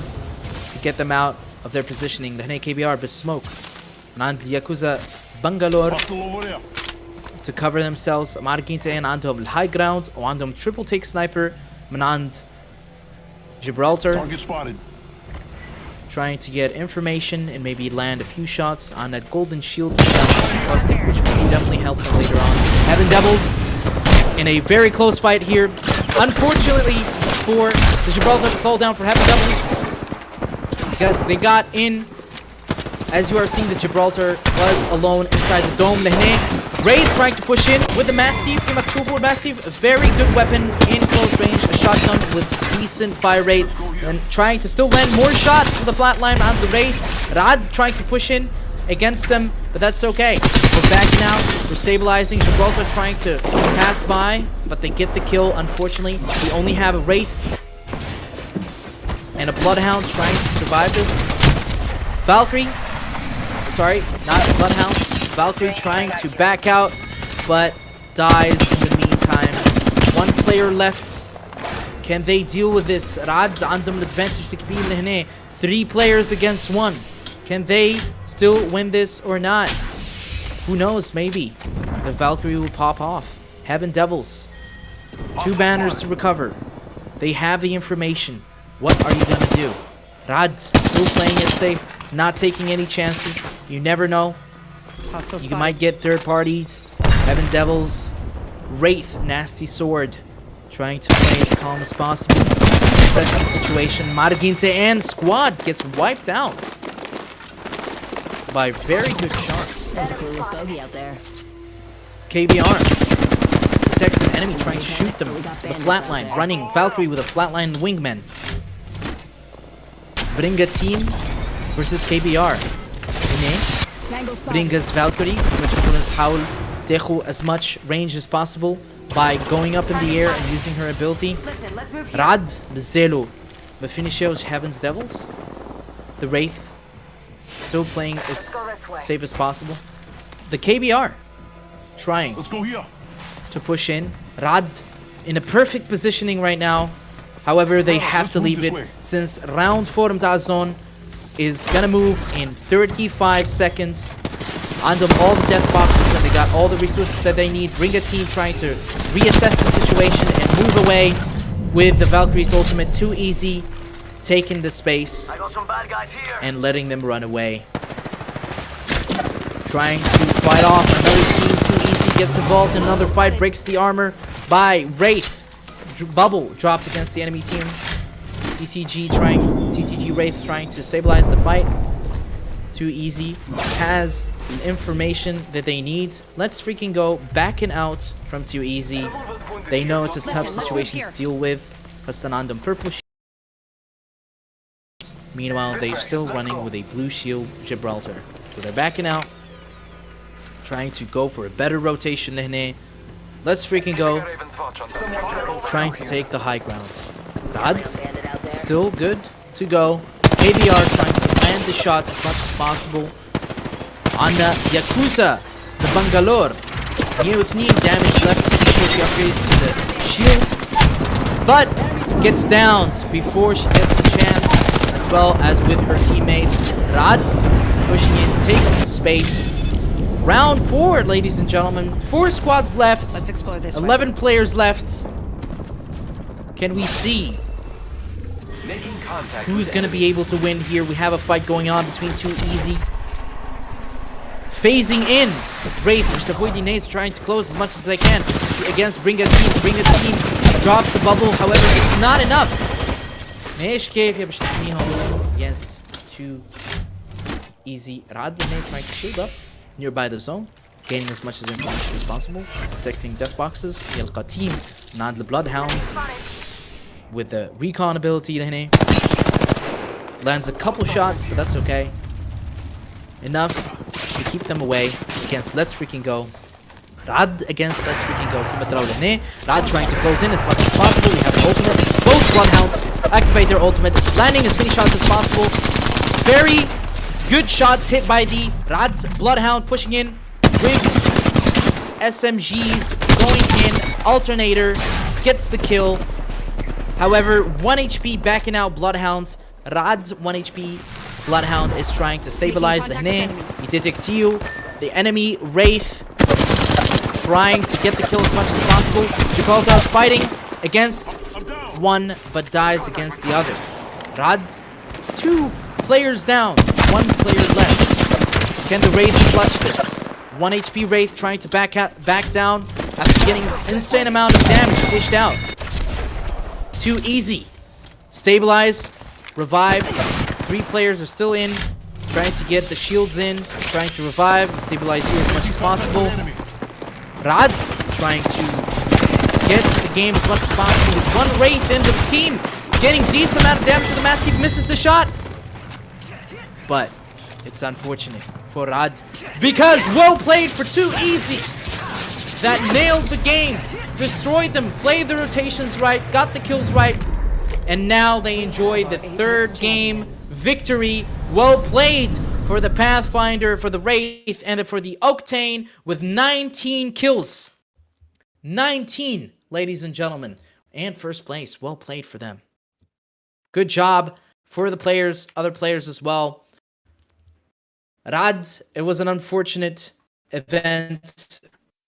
to get them out of their positioning. لهنا KBR بسmoke من عند Yakuza Bangalore to cover themselves. معرقين تين عندهم الهاي جراوند وعندهم triple take sniper من عند Gibraltar. Target spotted. Trying to get information and maybe land a few shots on that golden shield caustic, which will definitely help them later on. Heaven Devils in a very close fight here. Unfortunately for the Gibraltar to fall down for Heaven Devils because they got in. As you are seeing, the Gibraltar was alone inside the dome. Wraith trying to push in with the Mastiff. Mastiff, a very good weapon in close range. A shotgun with decent fire rate. And trying to still land more shots to the flat line on the Wraith. Rad trying to push in against them, but that's okay. We're back now. We're stabilizing. Gibraltar trying to pass by, but they get the kill, unfortunately. We only have a Wraith and a Bloodhound trying to survive this. Valkyrie. Sorry, not Bloodhound. Valkyrie trying to back out, but dies in the meantime. One player left. Can they deal with this? Rad عندهم advantage كبير لهنا. 3 players against 1. Can they still win this or not? Who knows? Maybe the Valkyrie will pop off. Heaven Devils, 2 banners to recover. They have the information. What are you gonna do? Rad still playing it safe, not taking any chances. You never know. You might get third-partied. Heaven Devils, Wraith, nasty sword, trying to play as calm as possible. Assess the situation. Marginte and squad gets wiped out by very good shots. There's a clueless bogey out there. KBR detects an enemy trying to shoot them. The flatline running. Valkyrie with a flatline wingman. Bringa team versus KBR. Bringa's Valkyrie, which will حاول تاخد as much range as possible by going up in the air and using her ability. Rad بزيلو بفينيشيوز Heaven's Devils. The Wraith still playing as safe as possible. The KBR trying to push in. Rad in a perfect positioning right now. However, they have to leave it since round 4 متاع zone is gonna move in 35 seconds. On them all the death boxes and they got all the resources that they need. Bring a team trying to reassess the situation and move away with the Valkyrie's ultimate. Too easy, taking the space and letting them run away. Trying to fight off another team. Too easy gets involved in another fight. Breaks the armor by Wraith. Bubble dropped against the enemy team. TCG Wraith trying to stabilize the fight. Too easy has information that they need. Let's freaking go backing out from Too Easy. They know it's a tough situation to deal with. Pastanandam purple shields. Meanwhile, they're still running with a blue shield Gibraltar. So they're backing out, trying to go for a better rotation. Let's freaking go. Trying to take the high ground. Rad still good to go. KBR trying to land the shots as much as possible on the Yakuza, the Bangalore. Near with knee damage left before she upgrades to the shield, but gets downed before she gets the chance, as well as with her teammate Rad pushing in, taking space. Round 4, ladies and gentlemen. 4 squads left. Let's explore this 11 players left. Can we see who's going to be able to win here? We have a fight going on between Too Easy. Phasing in. Wraith versus avoiding nades, trying to close as much as they can against Bring a Team. Bring a Team drops the bubble. However, it's not enough. ماش كيف باش تحميهم against Too Easy. Rad trying to shield up nearby the zone, gaining as much as information as possible, protecting death boxes. يلقى team نعند the Bloodhounds with the recon ability لهنا. Lands a couple shots, but that's okay. Enough to keep them away against Let's Freaking Go. Rad against Let's Freaking Go. Rad trying to close in as much as possible. We have ultimate. Both Bloodhounds activate their ultimate. Landing as many shots as possible. Very good shots hit by the Rad's Bloodhound, pushing in with SMGs, going in. Alternator gets the kill. However, 1 HP backing out Bloodhounds. Rad's 1 HP Bloodhound is trying to stabilize the hne. The enemy Wraith trying to get the kill as much as possible. Jakarta fighting against one, but dies against the other. Rad's 2 players down, 1 player left. Can the Wraith clutch this? 1 HP Wraith trying to back down after getting an insane amount of damage dished out. Too easy. Stabilize, revived. 3 players are still in, trying to get the shields in, trying to revive, stabilize you as much as possible. Rad trying to get the game as much as possible with 1 Wraith in the team, getting decent amount of damage to the mask. He misses the shot, but it's unfortunate for Rad because well played for Too Easy. That nailed the game, destroyed them, played the rotations right, got the kills right, and now they enjoy the 3rd game victory. Well played for the Pathfinder, for the Wraith, and for the Octane with 19 kills. 19, ladies and gentlemen. And first place. Well played for them. Good job for the players, other players as well. Rad, it was an unfortunate event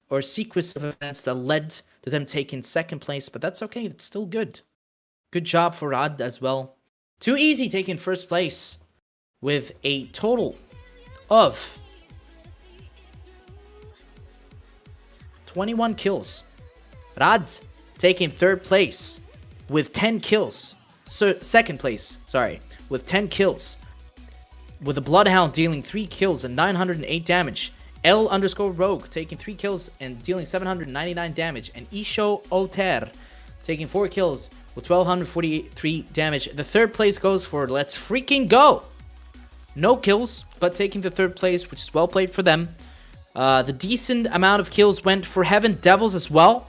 or sequence of events that led to them taking 2nd place, but that's okay. It's still good. Good job for Rad as well. Too Easy taking 1st place with a total of 21 kills. Rad taking 3rd place with 10 kills. So 2nd place, sorry, with 10 kills. With the Bloodhound dealing 3 kills and 908 damage. L_Rogue taking 3 kills and dealing 799 damage. And Isho Oter taking 4 kills with 1243 damage. The 3rd place goes for Let's Freaking Go. No kills, but taking the 3rd place, which is well played for them. The decent amount of kills went for Heaven Devils as well,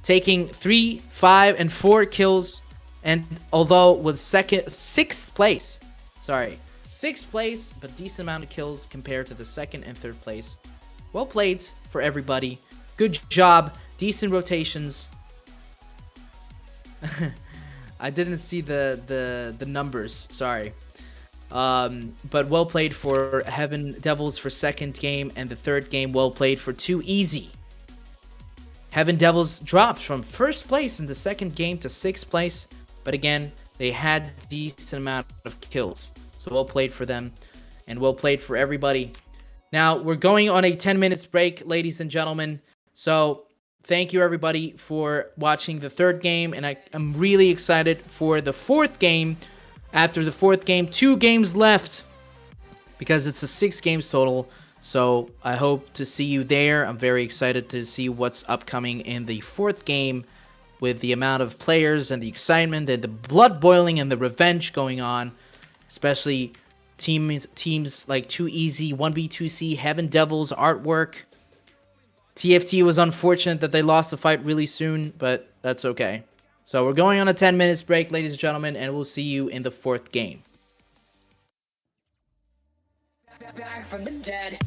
taking 3, 5, and 4 kills. And although with 6th place, sorry, 6th place, but decent amount of kills compared to the 2nd and 3rd place. Well played for everybody. Good job. Decent rotations. I didn't see the numbers, sorry. But well played for Heaven Devils for 2nd game, and the 3rd game well played for Too Easy. Heaven Devils dropped from 1st place in the 2nd game to 6th place, but again, they had decent amount of kills. So well played for them, and well played for everybody. Now, we're going on a 10 minutes break, ladies and gentlemen. So thank you everybody for watching the 3rd game, and I'm really excited for the 4th game. After the 4th game, 2 games left because it's a 6 games total. So I hope to see you there. I'm very excited to see what's upcoming in the 4th game with the amount of players and the excitement and the blood boiling and the revenge going on, especially teams like Too Easy, 1v2c, Heaven Devils, Artwork. TFT was unfortunate that they lost the fight really soon, but that's okay. So we're going on a 10 minutes break, ladies and gentlemen, and we'll see you in the 4th game. Back from the dead.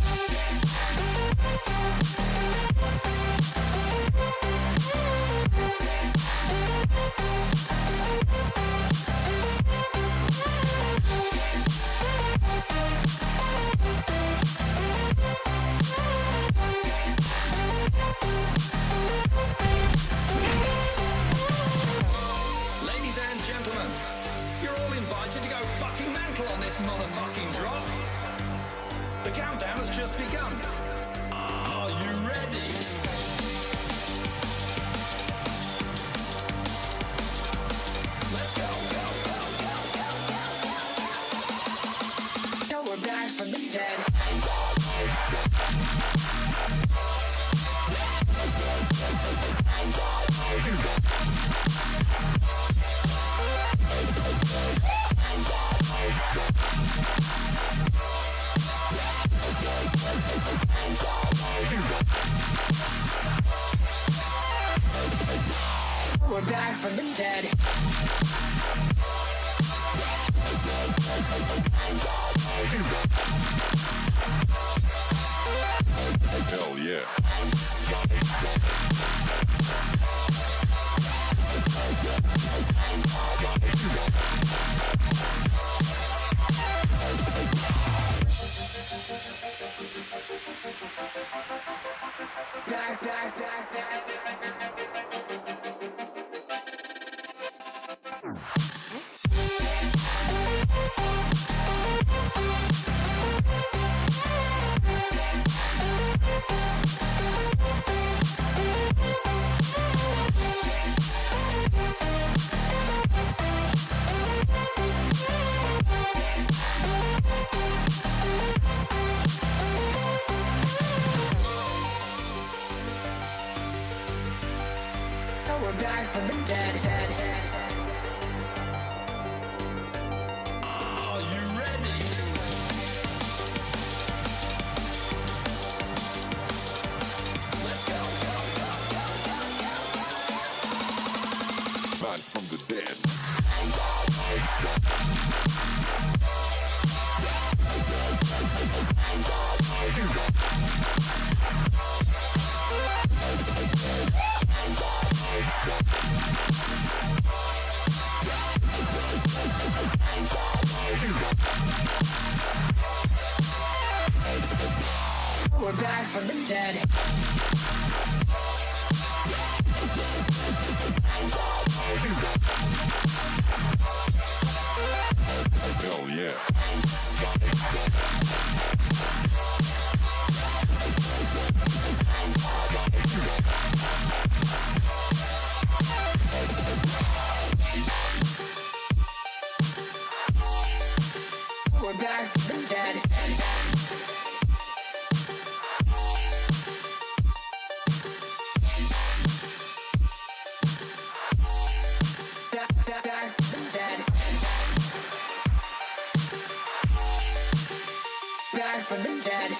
Ladies and gentlemen, you're all invited to go fucking mental on this motherfucking drop. The countdown has just begun. Are you ready? Let's go. So we're back from the dead. from the dead. Hell yeah. We're back from the dead. Are you ready? Let's go. Back from the dead. We're back from the dead. Hell yeah. We're back from the dead. Back from the dead. Back from the dead.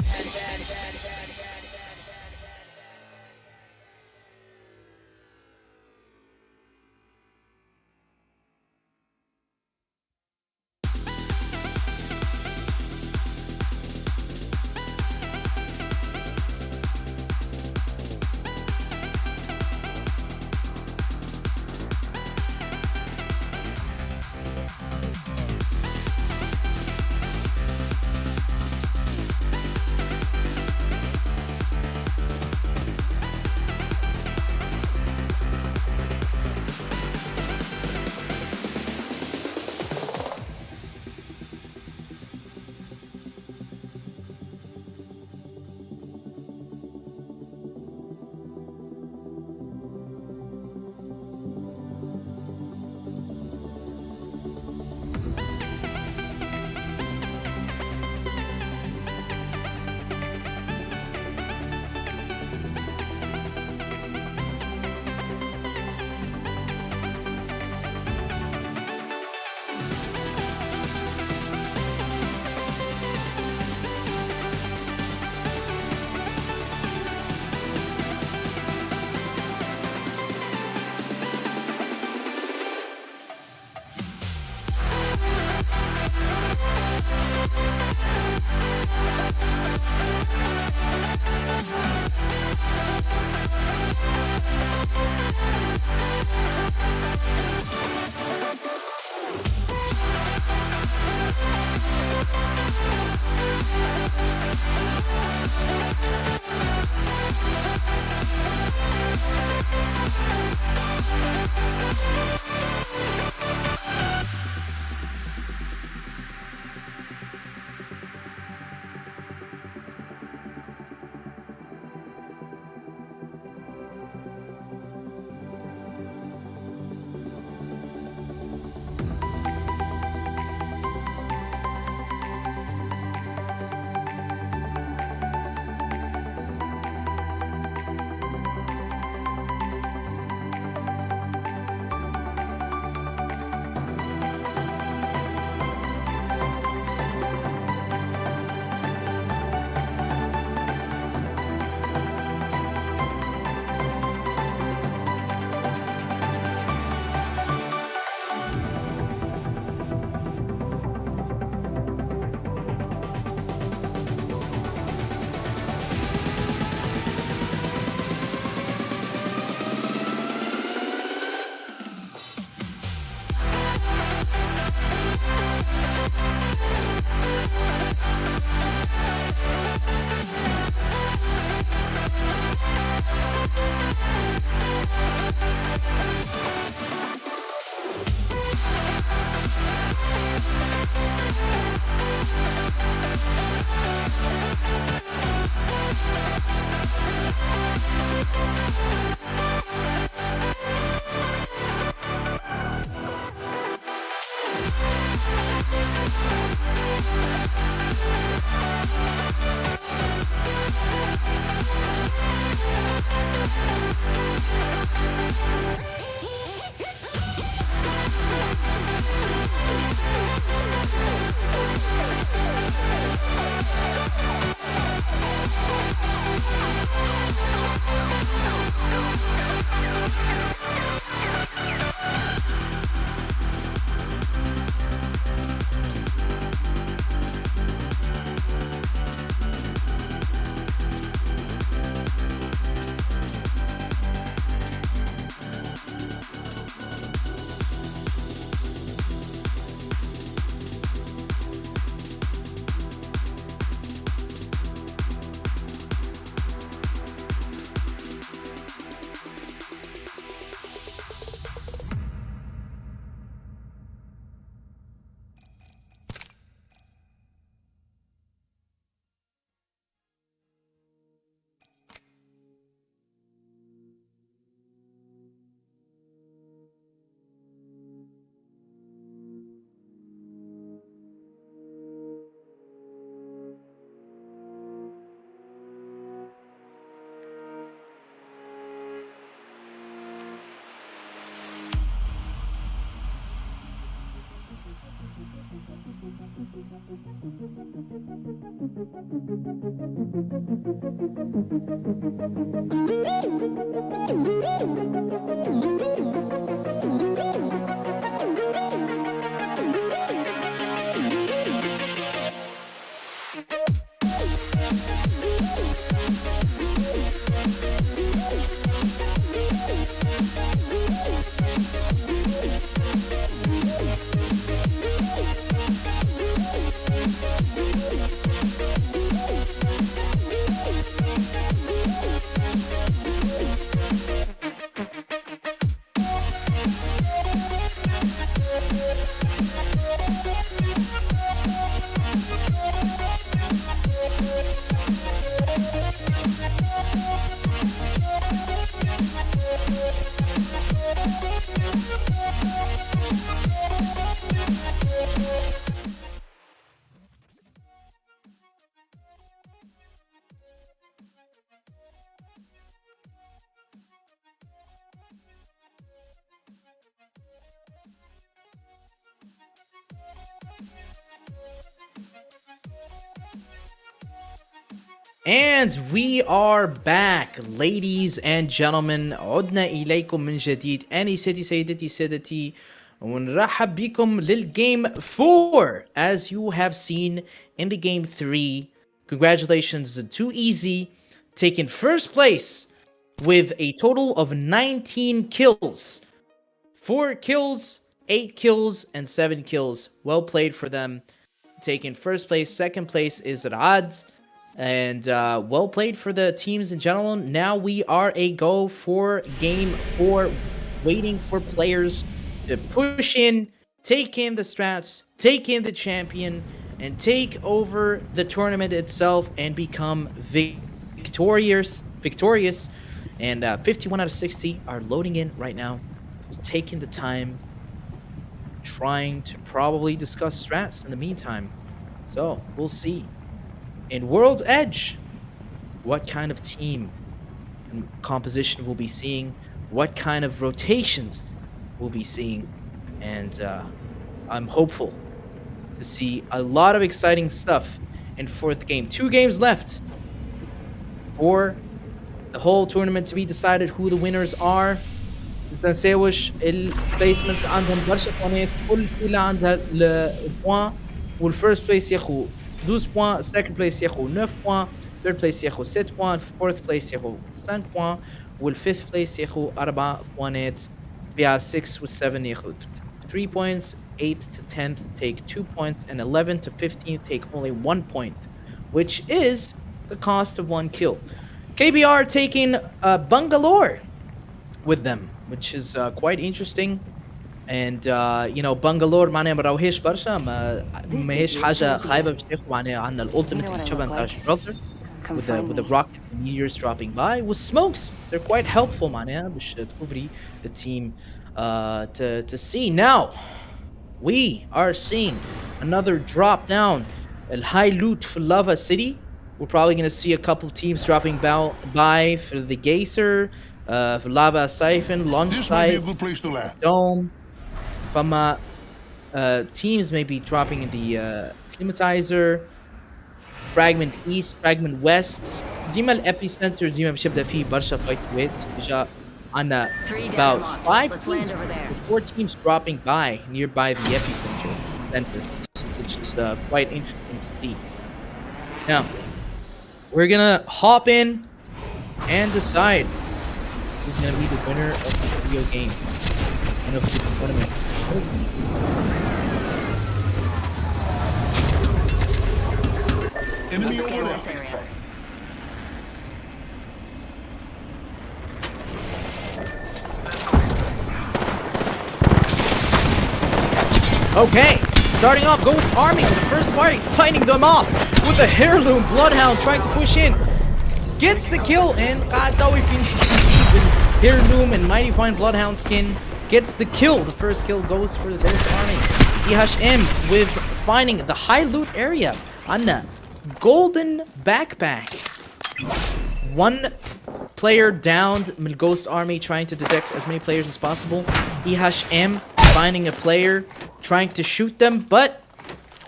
And we are back, ladies and gentlemen. عدنا إليكم من جديد. أنساتي سيدتي سادتي ونرحب بكم للجيم 4. As you have seen in the game 3, congratulations to Easy, taking first place with a total of 19 kills. 4 kills, 8 kills, and 7 kills. Well played for them. Taking first place. Second place is Rad. And well played for the teams in general. Now we are a go for game 4, waiting for players to push in, take in the strats, take in the champion, and take over the tournament itself and become victorious. And 51 out of 60 are loading in right now, taking the time, trying to probably discuss strats in the meantime. So we'll see. In World's Edge, what kind of team and composition we'll be seeing, what kind of rotations we'll be seeing, and I'm hopeful to see a lot of exciting stuff in fourth game. 2 games left for the whole tournament to be decided who the winners are. تنساوش البليسمنت عندهم برشا بوانات، كل اللي عندها البوان، والفيرست بليس ياخو 12 points, second place ياخو 9 points, third place ياخو 7 points, fourth place ياخو 5 points, والfifth place ياخو 4 بوانات. بيع 6 و7 ياخو 3 points, 8 to 10th take 2 points, and 11 to 15th take only 1 point, which is the cost of 1 kill. KBR taking Bangalore. with them, which is quite interesting. And you know, Bangalore معناها ما راوهاش برشا ماهيش حاجة خايبة باش تاخذ معناها عندنا الالتيميت تشيب نتاع جبرالتر with the rockets and meteors dropping by with smokes. They're quite helpful معناها باش تكوفري the team to see. Now we are seeing another drop down. El high loot for Lava City. We're probably going to see a couple teams dropping by for the Geyser, for Lava Siphon, launch site, Dome. From teams maybe dropping in the Climatizer, Fragment East, Fragment West. ديما الابيسنتر ديما باش يبدا فيه برشا فايتوات. ديجا عندنا about 5 teams, 4 teams dropping by nearby the epicenter center, which is quite interesting to see. Now we're gonna hop in and decide who's gonna be the winner of this video game and of the tournament. Enemy over there. Okay, starting off, Ghost Army with the first fight, fighting them off with the Heirloom Bloodhound trying to push in. Gets the kill, and Qadawi finishes the Heirloom and Mighty Fine Bloodhound skin. Gets the kill. The first kill goes for the Ghost Army. EHM with finding the high loot area. Anna, golden backpack. One player downed. Ghost Army trying to detect as many players as possible. EHM finding a player, trying to shoot them, but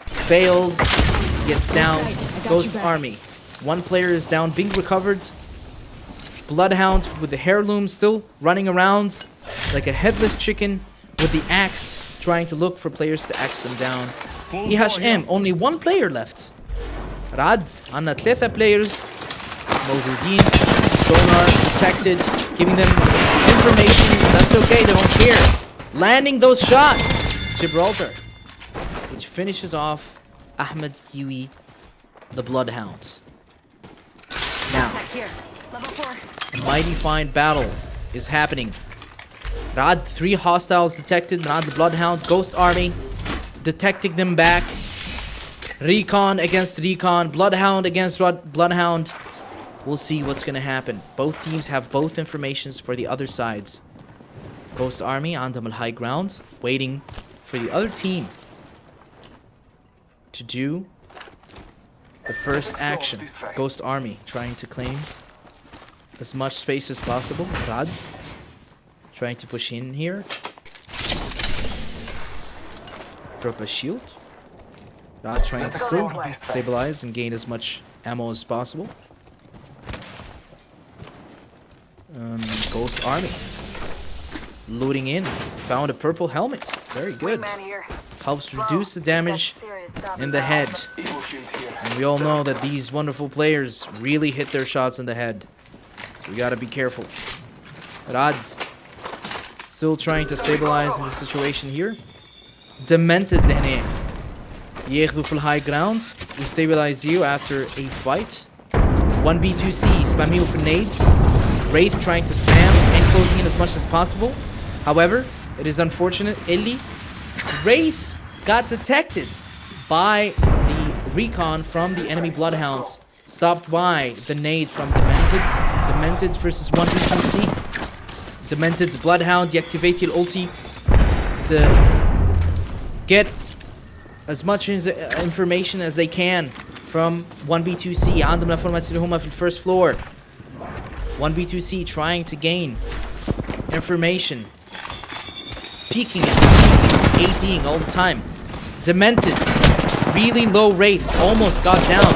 fails. Gets down. Ghost Army. One player is down, being recovered. Bloodhound with the Heirloom still running around like a headless chicken with the axe, trying to look for players to axe them down. EHM, only one player left. Rad, عندنا 3 players موجودين. Sonar detected, giving them information. That's okay, they don't care. Landing those shots. Gibraltar, which finishes off Ahmed Huey, the Bloodhound. Now, a mighty fine battle is happening. Rad, 3 hostiles detected. Rad, the Bloodhound, Ghost Army detecting them back. Recon against Recon, Bloodhound against Bloodhound. We'll see what's gonna happen. Both teams have both informations for the other sides. Ghost Army on the high ground, waiting for the other team to do the first action. Ghost Army trying to claim as much space as possible. Rad trying to push in here. Drop a shield. Rad trying to still stabilize and gain as much ammo as possible. Ghost Army looting in. Found a purple helmet. Very good. Helps reduce the damage in the head. And we all know that these wonderful players really hit their shots in the head. So we gotta be careful. Rad still trying to stabilize in the situation here. Demented لهنا. ياخذوا في high ground. We stabilize you after a fight. 1v2c spamming with grenades. Wraith trying to spam and closing in as much as possible. However, it is unfortunate. Illy Wraith got detected by the recon from the enemy Bloodhounds. Stopped by the nade from Demented. Demented versus 1v2c. Demented's Bloodhound deactivate the ulti to get as much information as they can from 1v2c. عندهم الانفورماسيون اللي هما في first floor. 1v2c trying to gain information. Peeking it, ADing all the time. Demented, really low Wraith, almost got down.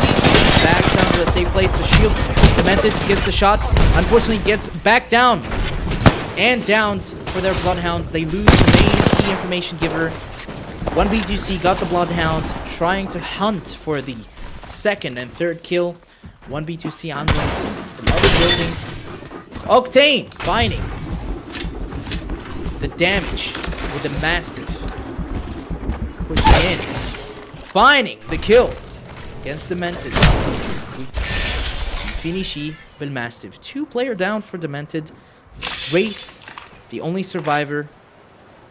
Backs down to a safe place to shield. Demented gets the shots, unfortunately gets back down. And downed for their Bloodhound. They lose the main key information giver. 1v2c got the Bloodhound, trying to hunt for the second and third kill. 1v2c on another building. Octane finding the damage with the Mastiff. Pushing in. Finding the kill against Demented. Finishy Bill Mastiff. 2 player down for Demented. Wraith the only survivor.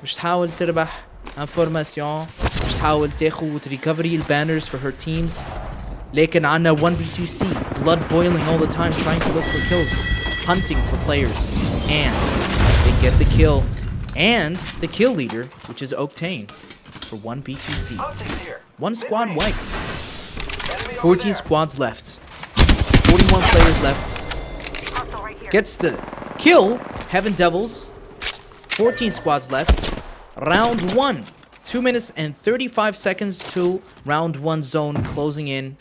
مش تحاول تربح information، مش تحاول تاخد recovery banners for her teams. لكن عنا 1v2c, blood boiling all the time, trying to look for kills, hunting for players, and they get the kill. And the kill leader, which is Octane, for 1v2c. One squad wiped. 14 squads left. 41 players left. Gets the kill, Heaven Devils. 14 squads left. Round 1. 2 minutes and 35 seconds till round 1 zone closing in.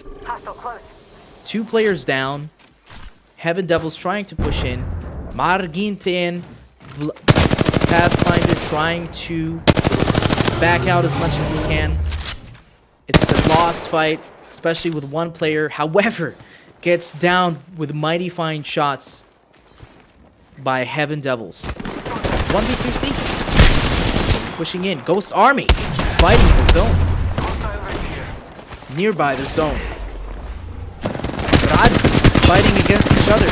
2 players down. Heaven Devils trying to push in. Marginten, Pathfinder trying to back out as much as he can. It's a lost fight, especially with one player. However, gets down with mighty fine shots by Heaven Devils. 1v2c. Pushing in. Ghost Army fighting in the zone. Nearby the zone. Rad fighting against each other.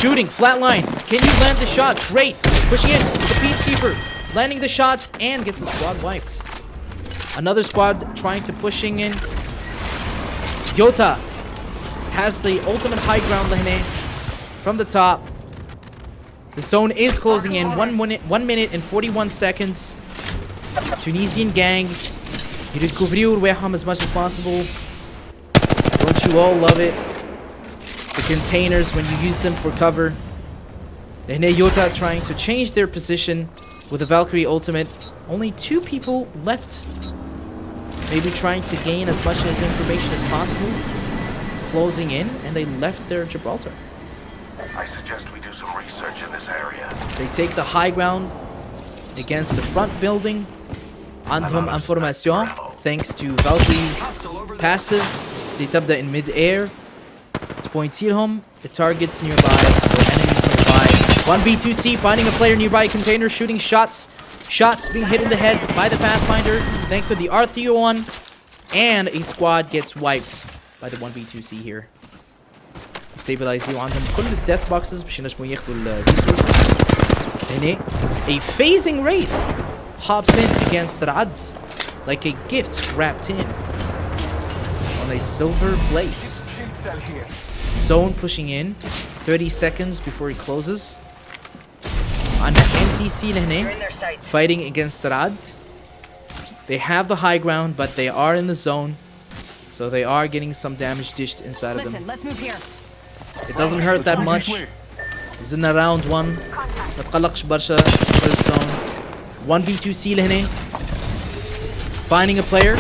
Shooting. Flatline. Can you land the shots? Wraith pushing in. The Peacekeeper landing the shots and gets the squad wiped. Another squad trying to pushing in. Yota has the ultimate high ground lane from the top. The zone is closing in. 1 minute and 41 seconds. Tunisian gang. You recover Weham as much as possible. Don't you all love it? The containers when you use them for cover. Lehne Yota trying to change their position with the Valkyrie ultimate. Only 2 people left. Maybe trying to gain as much as information as possible. Closing in, and they left their Gibraltar. I suggest we do some research in this area. They take the high ground against the front building. عندهم information thanks to Valkyrie's passive. They تبدأ in mid-air. تبوينتيلهم the targets nearby or enemies nearby. 1v2c finding a player nearby container, shooting shots. Shots being hit in the head by the Pathfinder thanks to the R301, and a squad gets wiped by the 1v2c here. Stabilize وعندهم كل الdeath boxes باش ينجموا ياخذوا الريسورسز. هنا a phasing wraith hops in against Rad like a gift wrapped in on a silver plate. Zone pushing in 30 seconds before he closes. On the NTC لهنا fighting against Rad. They have the high ground, but they are in the zone, so they are getting some damage dished inside of them. Let's move here. It doesn't hurt that much. زلنا round 1. ما تقلقش برشا first zone. 1v2c لهنا. Finding a player.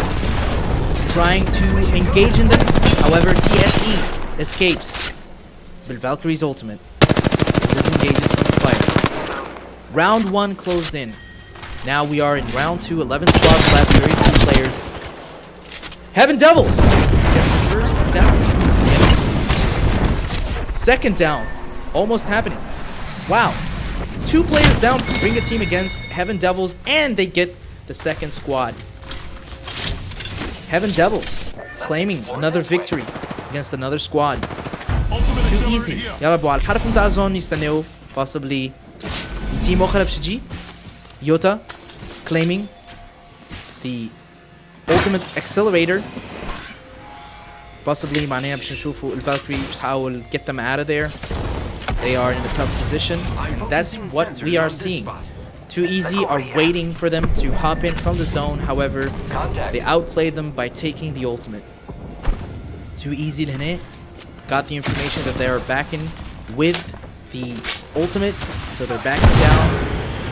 Trying to engage in them. However, TSE escapes. But Valkyrie's ultimate disengages from the fire. Round 1 closed in. Now we are in round 2. 11 squads left. 32 players. Heaven Devils gets the first down. Second down, almost happening. Wow, 2 players down, bring a team against Heaven Devils, and they get the second squad. Heaven Devils claiming another victory against another squad. Too easy. يلا بو على الحرف متاع الزون يستناو possibly team أخرى باش تجي. Yota claiming the ultimate accelerator. Possibly معناها باش نشوفوا الفالكري بتحاول get them out of there. They are in a tough position. That's what we are seeing. Too Easy are waiting for them to hop in from the zone. However, they outplayed them by taking the ultimate. Too Easy لهنا got the information that they are backing with the ultimate, so they're backing down,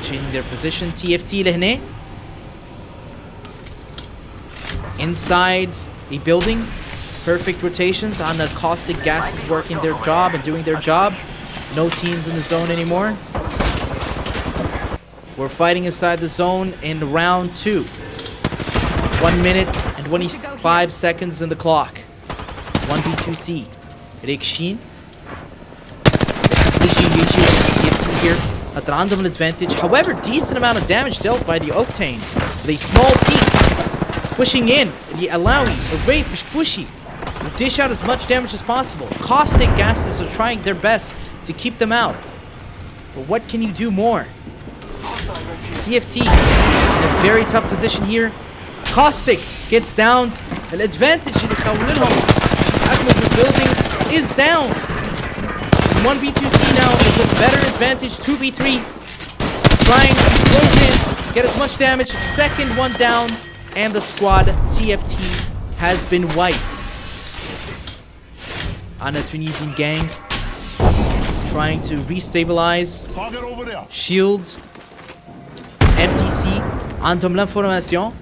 changing their position. TFT لهنا inside a building. Perfect rotations on the caustic gases working their job and doing their job. No teams in the zone anymore. We're fighting inside the zone in round 2. 1 minute and 25 seconds in the clock. 1v2c. Rikshin. Here at random advantage. However, decent amount of damage dealt by the Octane. With a small peak. Pushing in. The allowing a Wraith is pushy. Dish out as much damage as possible. Caustic gases are trying their best to keep them out. But what can you do more? TFT in a very tough position here. Caustic gets downed. The advantage اللي خولنهم أغلب the building is down. 1v2c now is a better advantage. 2v3 trying to close in, get as much damage. Second one down, and the squad TFT has been wiped. On a Tunisian gang trying to restabilize. Shield. MTC. عندهم l'information.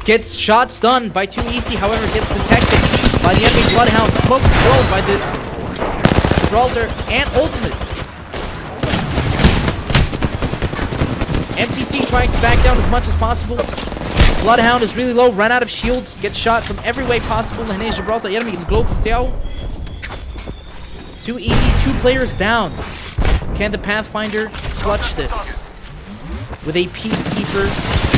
Gets shots done by Too Easy, however gets detected by the enemy Bloodhound. Smokes thrown by the Gibraltar and Ultimate. MTC trying to back down as much as possible. Bloodhound is really low, ran out of shields, gets shot from every way possible. هنا Gibraltar enemy الجلوب بتاعه. Too Easy, 2 players down. Can the Pathfinder clutch this? With a Peacekeeper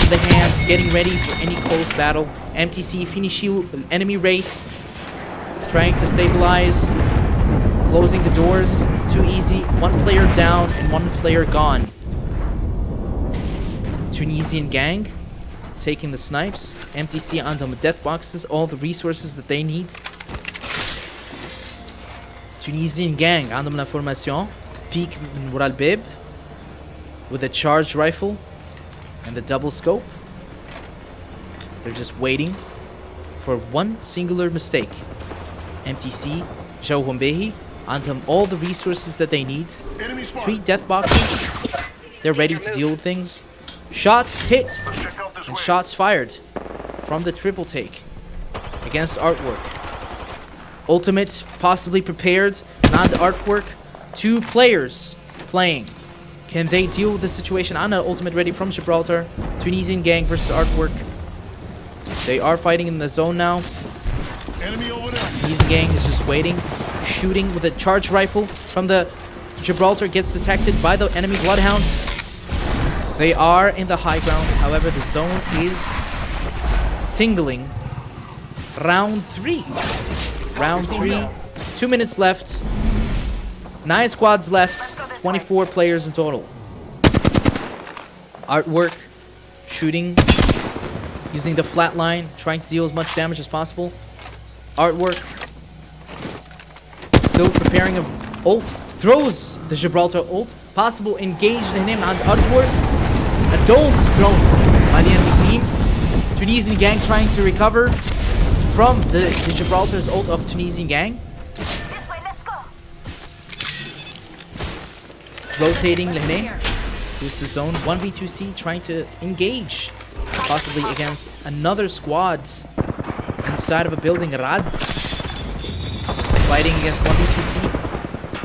in the hand, getting ready for any close battle. MTC finishing enemy Wraith. Trying to stabilize. Closing the doors. Too Easy, 1 player down and 1 player gone. Tunisian gang taking the snipes. MTC on the death boxes, all the resources that they need. Tunisian gang عندهم la formation. Peek من ورا الباب with a charged rifle and the double scope. They're just waiting for one singular mistake. MTC جوهم باهي عندهم all the resources that they need. 3 death boxes. They're ready to deal with things. Shots hit and shots fired from the triple take against Artwork. Ultimate possibly prepared, not the Artwork. 2 players playing. Can they deal with the situation? Anna Ultimate ready from Gibraltar. Tunisian gang versus Artwork. They are fighting in the zone now. Tunisian gang is just waiting, shooting with a charged rifle from the Gibraltar. Gets detected by the enemy Bloodhounds. They are in the high ground, however the zone is tingling. Round 3. Round 3. 2 minutes left. 9 squads left. 24 players in total. Artwork shooting, using the flat line, trying to deal as much damage as possible. Artwork still preparing a ult. Throws the Gibraltar ult. Possible engage in him on Artwork. A dome thrown by the enemy team. Tunisian gang trying to recover from the Gibraltar's ult of Tunisian gang. Rotating Lehne. Here's the zone. 1v2c trying to engage. Possibly against another squad inside of a building. Rad. Fighting against 1v2c.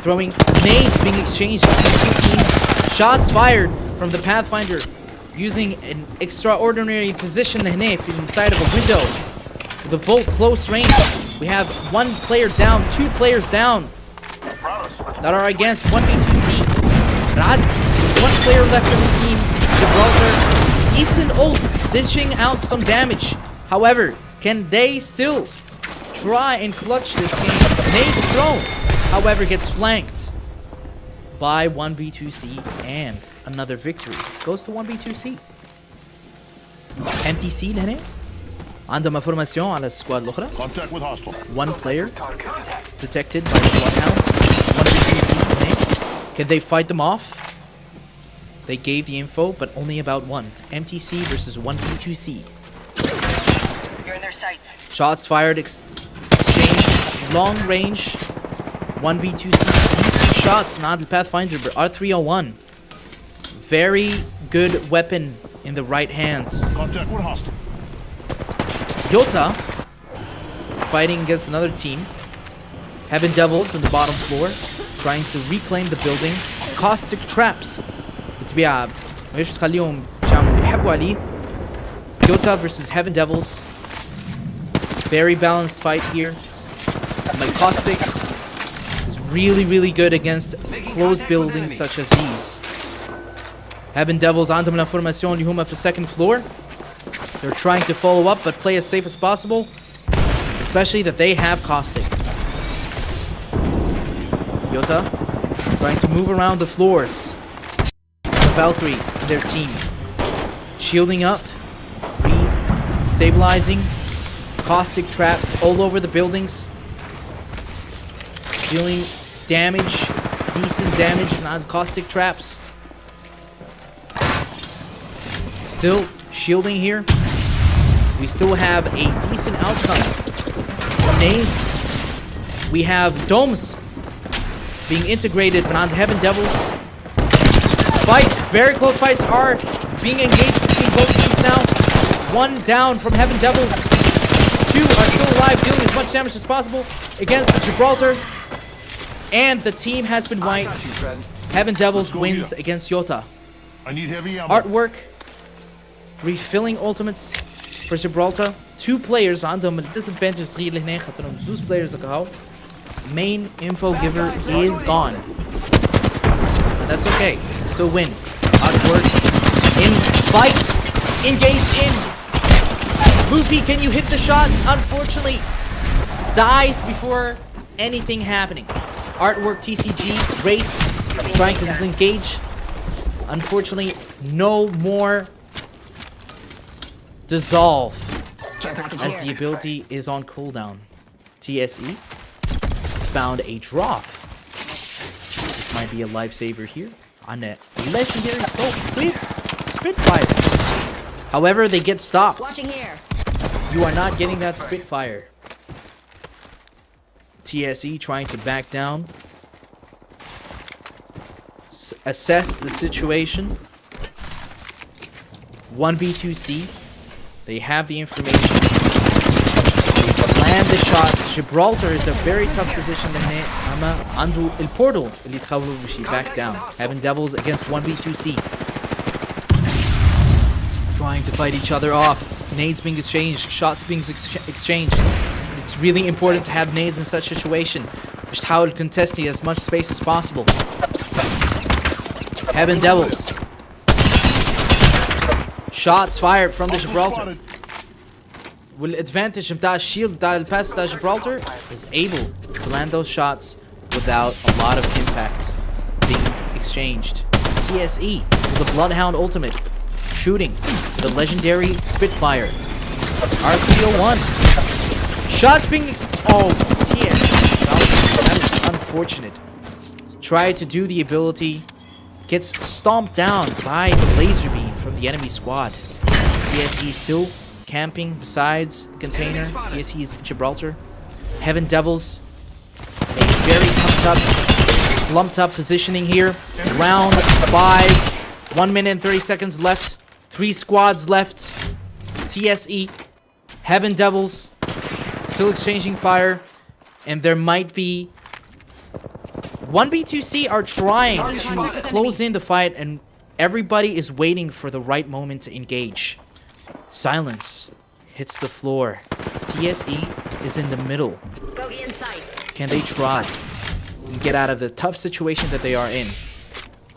Throwing nades being exchanged between 2 teams. Shots fired from the Pathfinder. Using an extraordinary position inside of a window. The Volt close range. We have 1 player down, 2 players down. That are against 1v2c. Rad, 1 player left on the team. Gibraltar, decent ult, dishing out some damage. However, can they still try and clutch this game? Nade thrown, however, gets flanked by 1v2c, and another victory goes to 1v2c. MTC هنا عندهم information على السكواد الأخرى. 1 player detected by the Bloodhounds. 1v2c هنا. Can they fight them off? They gave the info, but only about 1. MTC versus 1v2c. You're in their sights. Shots fired, exchange, long range. 1v2c. Decent shots, not the Pathfinder, but R301. Very good weapon in the right hands. Yota fighting against another team. Heaven Devils on the bottom floor, trying to reclaim the building. Caustic traps. بالطبيعة مش تخليهم يحبوا عليه. Yota versus Heaven Devils. Very balanced fight here. Like Caustic is really good against closed buildings such as these. Heaven Devils عندهم l'information اللي هما في second floor. They're trying to follow up but play as safe as possible, especially that they have Caustic. Yota trying to move around the floors. Valkyrie and their team. Shielding up, re-stabilizing, caustic traps all over the buildings. Dealing damage, decent damage on caustic traps. Still shielding here. We still have a decent outcome. Nades. We have domes being integrated on Heaven Devils. Fight, very close fights are being engaged between both teams now. One down from Heaven Devils. Two are still alive, dealing as much damage as possible against the Gibraltar. And the team has been wiped. Heaven Devils wins against Yota. I need heavy ammo. Artwork. Refilling ultimates for Gibraltar. 2 players عندهم الديسادفانتج الصغير اللي هنا خاطرهم زوز players كهو. Main info giver is gone. But that's okay. Still win. Artwork. In fight. Engaged in. Luffy, can you hit the shots? Unfortunately, dies before anything happening. Artwork TCG. Wraith trying to disengage. Unfortunately, no more dissolve as the ability is on cooldown. TSE found a drop. This might be a lifesaver here on a legendary scope with Spitfire. However, they get stopped. You are not getting that Spitfire. TSE trying to back down. Assess the situation. 1B2C. They have the information. They land the shots. Gibraltar is a very tough position لهنا. أما عنده البورتال اللي تخولوا بشي. Back down. Heaven Devils against 1B2C. Trying to fight each other off. Nades being exchanged. Shots being exchanged. It's really important to have nades in such a situation. Just how to contest as much space as possible. Heaven Devils. Shots fired from the Gibraltar. Will advantage of that shield that pass that Gibraltar is able to land those shots without a lot of impact being exchanged. TSE with the Bloodhound ultimate shooting the legendary Spitfire. R301. Shots being oh TSE. That is unfortunate. Tried to do the ability. Gets stomped down by the laser beam from the enemy squad. TSE still camping besides the container. TSE's Gibraltar. Heaven Devils. A very lumped up positioning here. Round 5. 1 minute and 30 seconds left. 3 squads left. TSE. Heaven Devils. Still exchanging fire. And there might be 1B2C are trying to close in the fight, and everybody is waiting for the right moment to engage. Silence hits the floor. TSE is in the middle. Can they try and get out of the tough situation that they are in?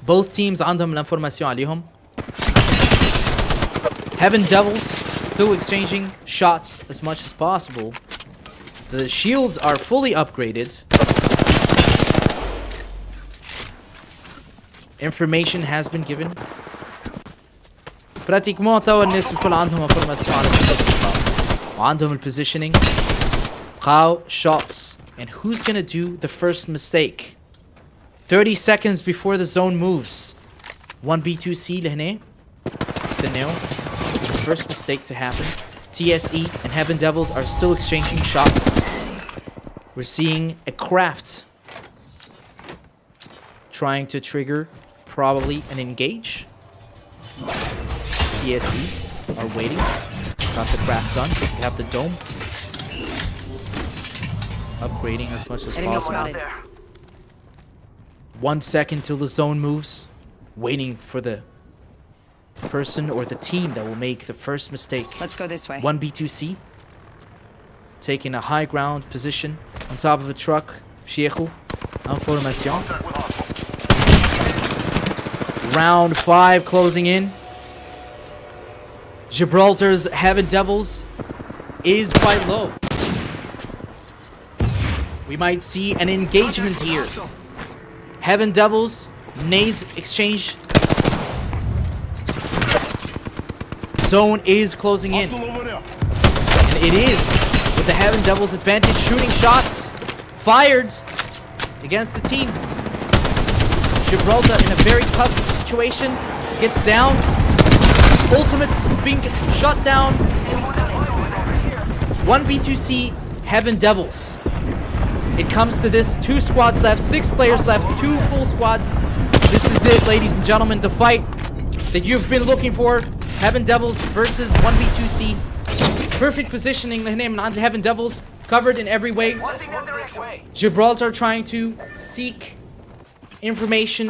Both teams عندهم الانفورماسيون عليهم. Heaven Devils still exchanging shots as much as possible. The shields are fully upgraded. Information has been given. براتيكمون توا الناس الكل عندهم انفورماسيون على الخطة وعندهم البوزيشنينج. بقاو shots. And who's gonna do the first mistake? 30 seconds before the zone moves. 1B2C لهنا. استناو the first mistake to happen. TSE and Heaven Devils are still exchanging shots. We're seeing a craft trying to trigger probably an engage. TSE are waiting. Got the craft done. We have the dome. Upgrading as much as possible. 1 second till the zone moves. Waiting for the person or the team that will make the first mistake. Let's go this way. 1B2C. Taking a high ground position on top of a truck. Sheikhu. Information. Round 5 closing in. Gibraltar's Heaven Devils is quite low. We might see an engagement here. Heaven Devils, nades exchange. zone is closing in. And it is with the Heaven Devils advantage, shooting shots fired against the team. Gibraltar in a very tough situation, gets downed. Ultimates being shot down. 1v2c Heaven Devils. It comes to this, 2 squads left, 6 players left, 2 full squads. This is it, ladies and gentlemen, the fight that you've been looking for. Heaven Devils versus 1v2c. Perfect positioning in Heaven Devils, covered in every way. Gibraltar trying to seek information.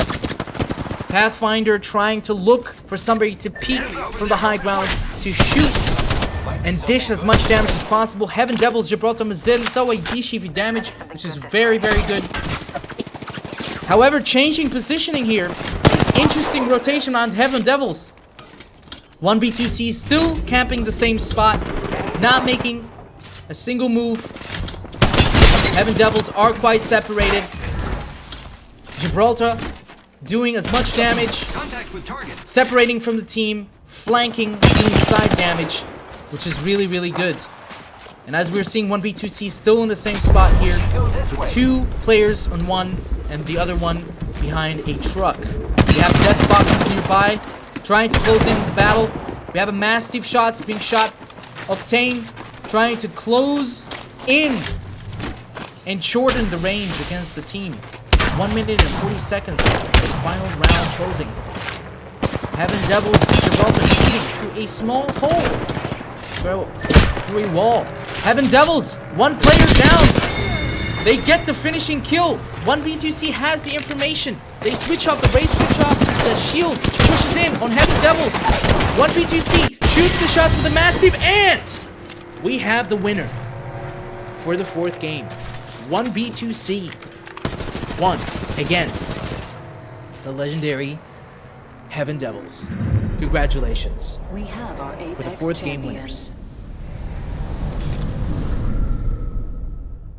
Pathfinder trying to look for somebody to peek from the high ground, to shoot and dish as much damage as possible. Heaven Devils, Gibraltar Mazel, dish damage, which is very, very good. However, changing positioning here. Interesting rotation on Heaven Devils. 1v2c still camping the same spot, not making a single move. Heaven Devils are quite separated. Gibraltar doing as much damage, separating from the team, flanking, doing side damage, which is really, really good. And as we're seeing, 1v2c still in the same spot here, with 2 players on one and the other one behind a truck. We have death boxes nearby, trying to close in the battle. We have a massive shots being shot. Octane trying to close in and shorten the range against the team. 1 minute and 40 seconds. The final round closing. Heaven Devils, Gibraltar shooting through a small hole. Through a wall. Heaven Devils, 1 player down. They get the finishing kill. 1v2c has the information. They switch off the raid, switch off the shield, pushes in on Heaven Devils. 1v2c shoots the shots with a massive, and we have the winner for the 4th game. 1v2c won against the legendary Heaven Devils. Congratulations We have our for the Apex 4th game champions. winners.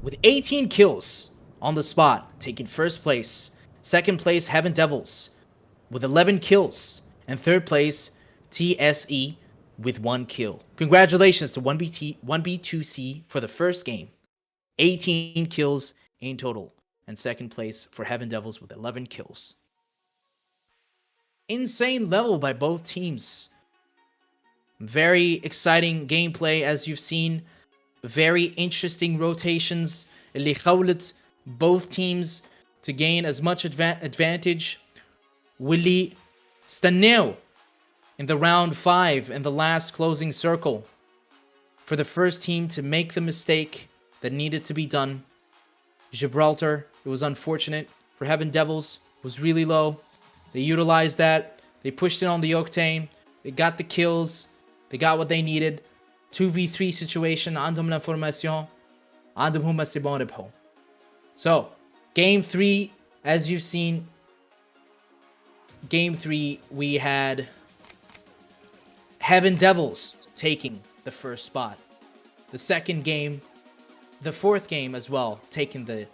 With 18 kills on the spot, taking 1st place. 2nd place, Heaven Devils with 11 kills. And 3rd place, TSE with 1 kill. Congratulations to 1v2c for the 1st game. 18 kills in total. And 2nd place for Heaven Devils with 11 kills. Insane level by both teams. Very exciting gameplay, as you've seen. Very interesting rotations. اللي خولت both teams to gain as much advantage. واللي استناو in the round 5 in the last closing circle for the first team to make the mistake that needed to be done. Gibraltar, it was unfortunate for Heaven Devils, was really low. They utilized that. They pushed it on the Octane. They got the kills. They got what they needed. 2v3 situation. عندهم l'information. عندهم هم السبون ربحوا. So, game 3, as you've seen, game 3, we had Heaven Devils taking the 1st spot. The 2nd game, the 4th game as well, taking the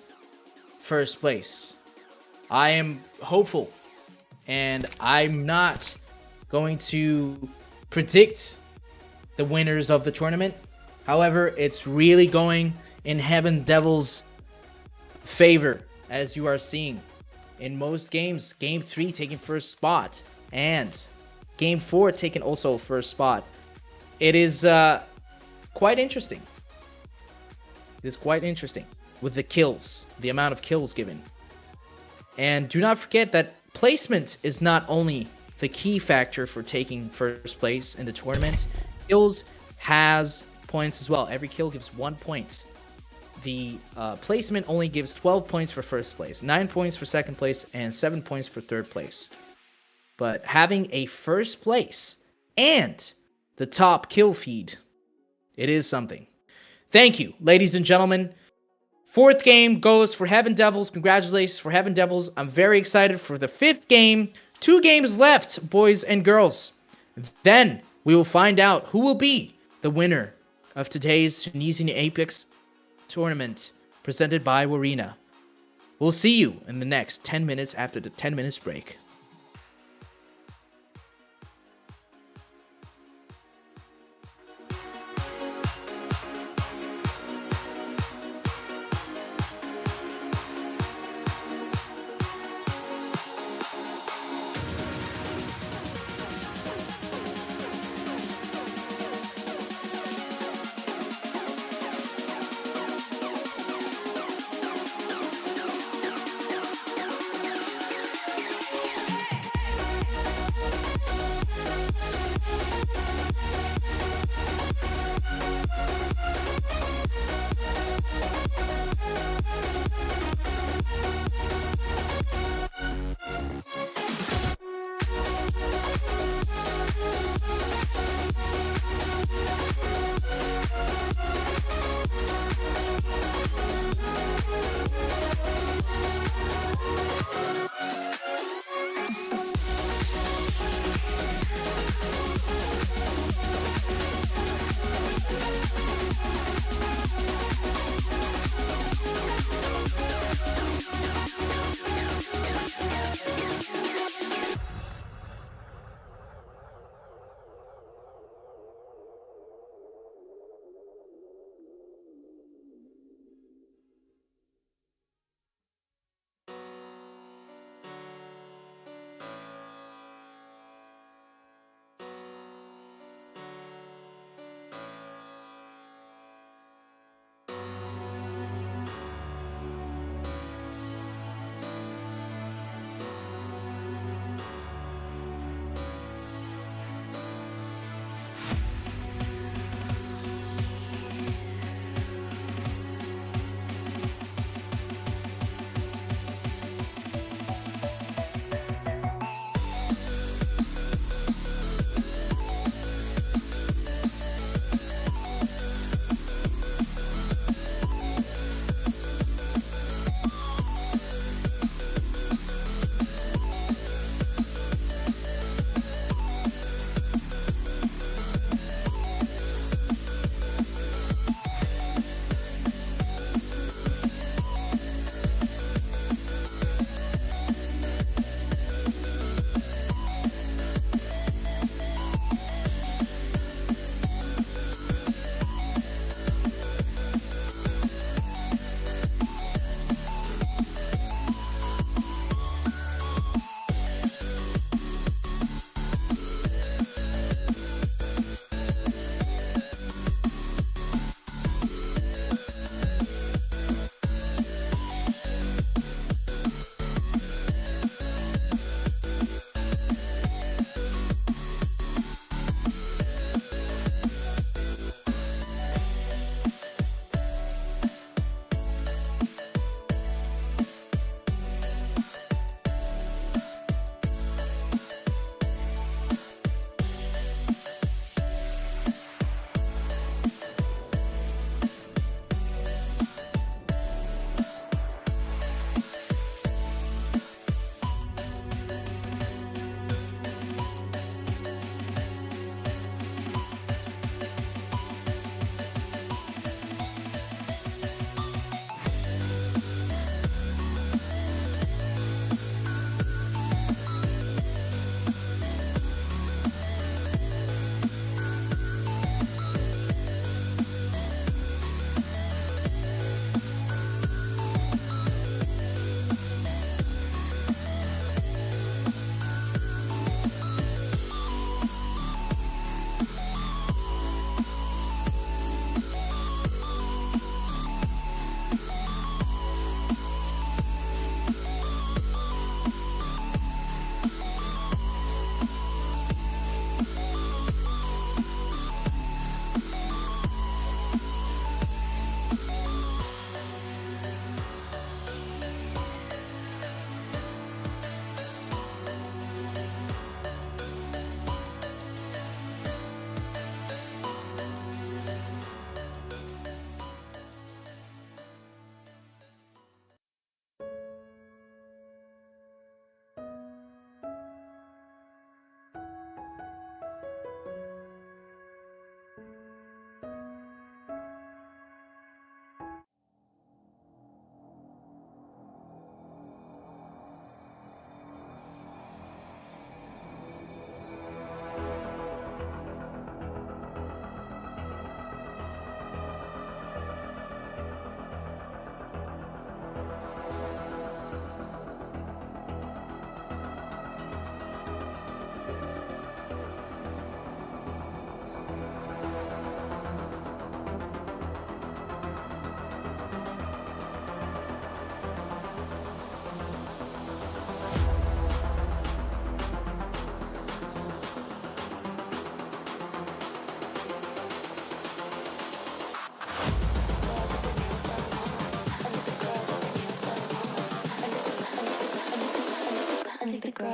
1st place. I am hopeful, and I'm not going to predict the winners of the tournament. However, it's really going in Heaven Devils' favor, as you are seeing in most games. Game 3 taking 1st spot, and game 4 taking also 1st spot. It is quite interesting. It is quite interesting with the kills, the amount of kills given. And do not forget that placement is not only the key factor for taking 1st place in the tournament. Kills has points as well. Every kill gives 1 point. The placement only gives 12 points for 1st place, 9 points for 2nd place, and 7 points for 3rd place. But having a 1st place and the top kill feed, it is something. Thank you, ladies and gentlemen. 4th game goes for Heaven Devils. Congratulations for Heaven Devils. I'm very excited for the 5th game. 2 games left, boys and girls. Then we will find out who will be the winner of today's Tunisian APEX tournament presented by Warena. We'll see you in the next 10 minutes after the 10 minutes break.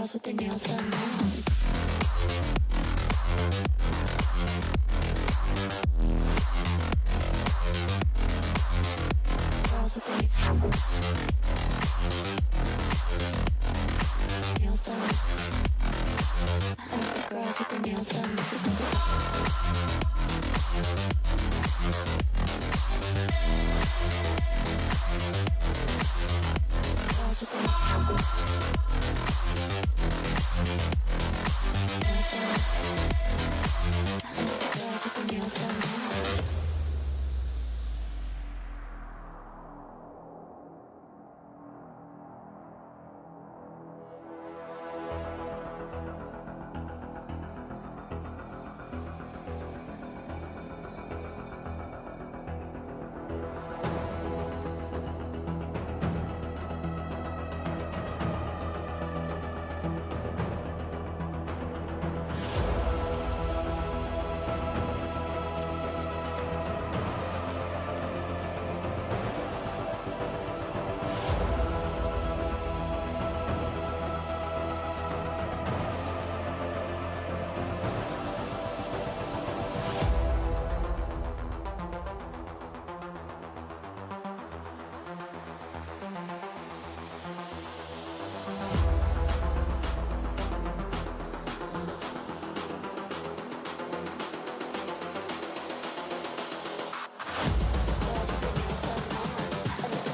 girls with their nails done now. Girls with their nails done. I like the girls with their nails done.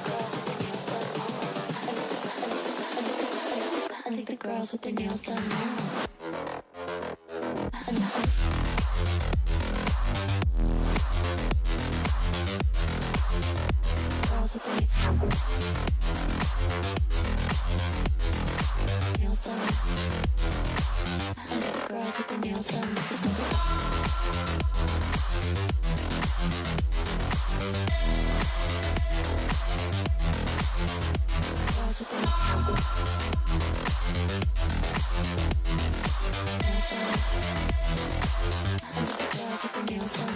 Girls with their nails done. I think the girls with their nails done now. Girls with their nails done. I think the girls with their nails done. Girls with their nails done.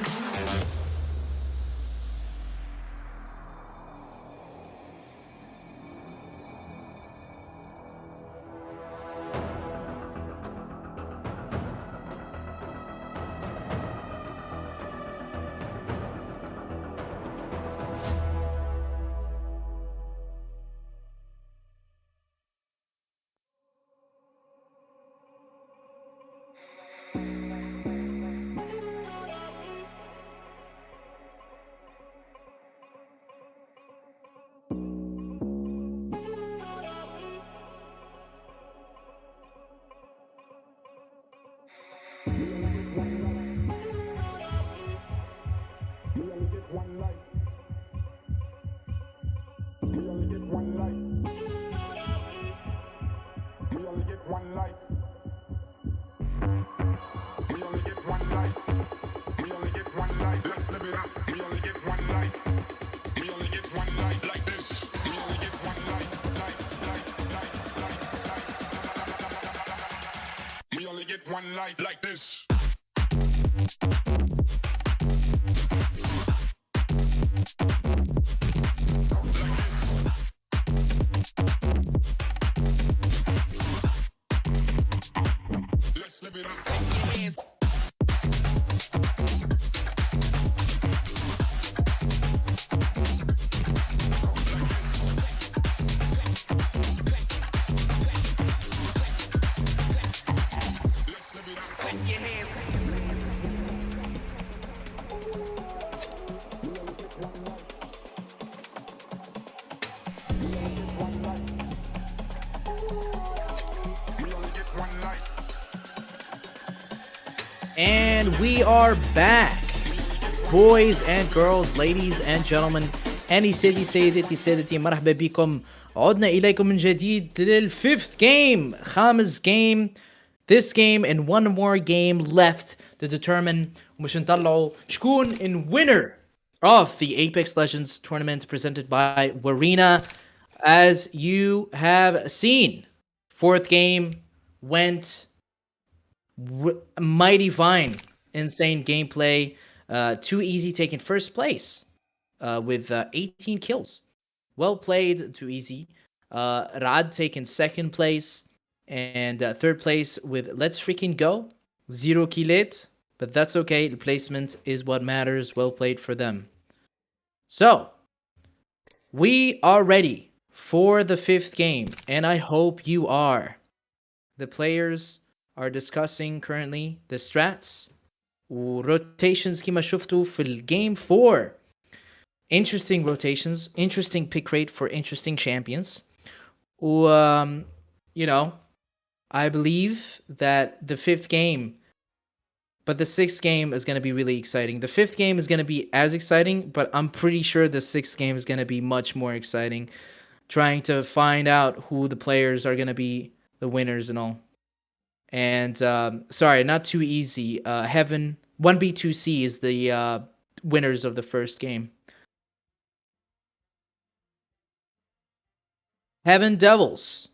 Like this. Let's live it up. And we are back, boys and girls, ladies and gentlemen. أني سيدتي سادتي مرحبا بكم. عدنا إليكم من جديد للfifth game, خامس game. This game and one more game left to determine ومش نطلعوا شكون in winner of the Apex Legends tournament presented by Warena. As you have seen, fourth game went mighty fine. Insane gameplay. Too Easy taking first place with 18 kills. Well played, Too Easy. Rad taking second place And third place with Let's Freaking Go, 0 killet, but that's okay. The placement is what matters. Well played for them. So, we are ready for the 5th game, and I hope you are. The players are discussing currently the strats rotations كما شفتوا في الجيم 4. Interesting rotations, interesting pick rate for interesting champions. You know, I believe that the 5th game, but the 6th game is going to be really exciting. The 5th game is going to be as exciting, but I'm pretty sure the 6th game is going to be much more exciting. Trying to find out who the players are going to be the winners and all. And sorry, not too easy. Heaven 1B2C is the winners of the first game. Heaven Devils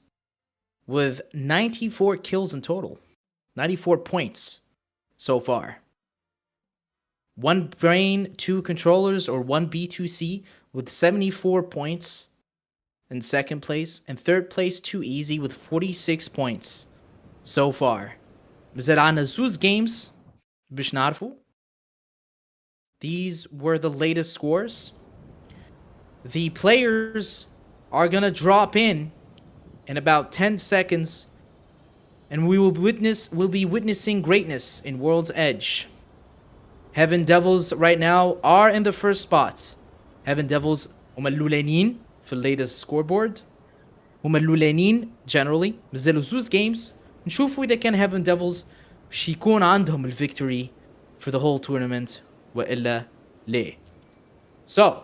with 94 kills in total, 94 points so far. 1 brain, 2 controllers, or 1B2C with 74 points in second place, and third place 2 easy with 46 points so far. بزاد عنا زوز games باش نعرفوا. These were the latest scores. The players are gonna drop in about 10 seconds, and we'll be witnessing greatness in World's Edge. Heaven Devils right now are in the first spot. Heaven Devils هم اللولانين في latest scoreboard. هم اللولانين generally. مازالوا زوز games. نشوفوا إذا كان Heaven Devils باش يكون عندهم victory for the whole tournament وإلا ليه. So,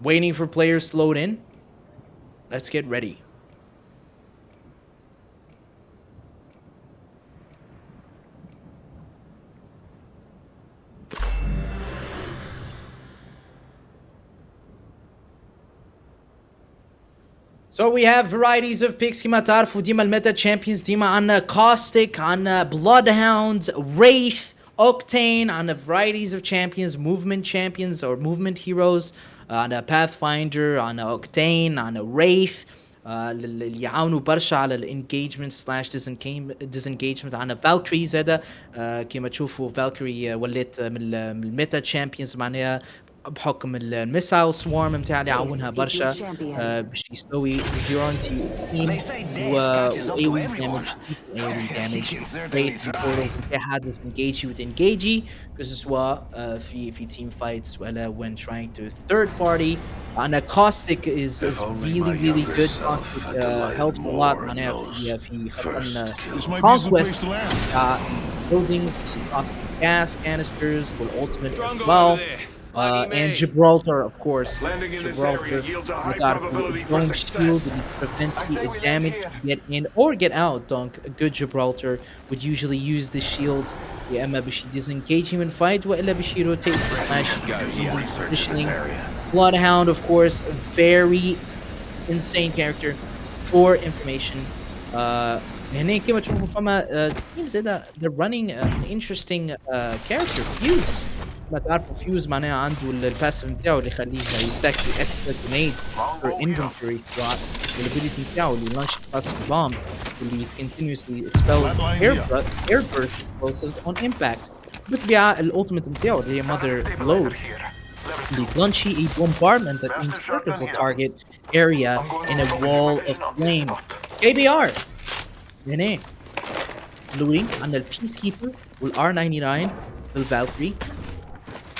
waiting for players to load in. Let's get ready. So we have varieties of picks كما تعرفوا ديما الميتا champions ديما عنا Caustic, عنا Bloodhound, Wraith, Octane, عنا varieties of champions, movement champions or movement heroes, عنا Pathfinder, عنا Octane, عنا Wraith, اللي يعاونوا برشا على الانجيجمنت سلاش disengagement. عنا Valkyrie زادا كما تشوفوا Valkyrie ولات من الميتا champions معناها بحكم الميسايل سوارم نتاعها اللي يعاونها برشا باش يسوي زيرونتي تيم واي دامج ريت بورتالز نتاعها disengage وتنجيجي سواء في team fights ولا when trying to third party. عندنا Caustic is really good. Caustic helps a lot معناها في خاصة conquest buildings, Caustic gas canisters والultimate as well. And Gibraltar, of course. Gibraltar, dome shield would prevent the damage to get in or get out. Dunk, a good Gibraltar would usually use the shield. يا اما باش disengage him in fight وإلا باش rotate the slash positioning. Bloodhound, of course, very insane character. For information, هنا كما تشوفوا فما teams زادا they're running an interesting character, Fuse. ما تعرفوا فيوز معناها عنده الباسف نتاعو اللي يخليه يستاك اكسترا جرينيد for inventory throughout والابيليتي نتاعو اللي launch plastic bombs واللي continuously expels air burst explosives on impact. بالطبيعة الالتيميت نتاعو اللي هي mother load اللي launch a bombardment that means circles a target area in a wall of flame. KBR هنا لوين عندنا البيسكيبر والR99 والفالكري.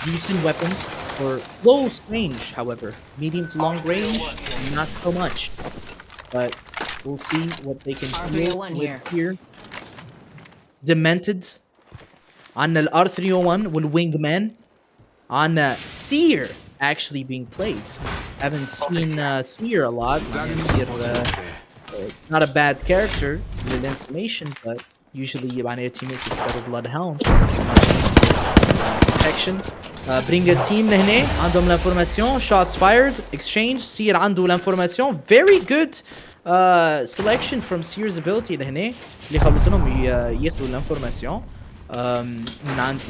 Decent weapons for close range, however. Medium to long range, not so much. But we'll see what they can do with here. Demented. On the R301 with Wingman. On Seer actually being played. Haven't seen Seer a lot. Seer, not a bad character with information, but usually your teammates with better Bloodhound. Protection. Bring a team لهنا عندهم l'information. Shots fired. Exchange. Seer عنده l'information. Very good selection from Seer's ability لهنا اللي خلتهم ياخذوا l'information من عند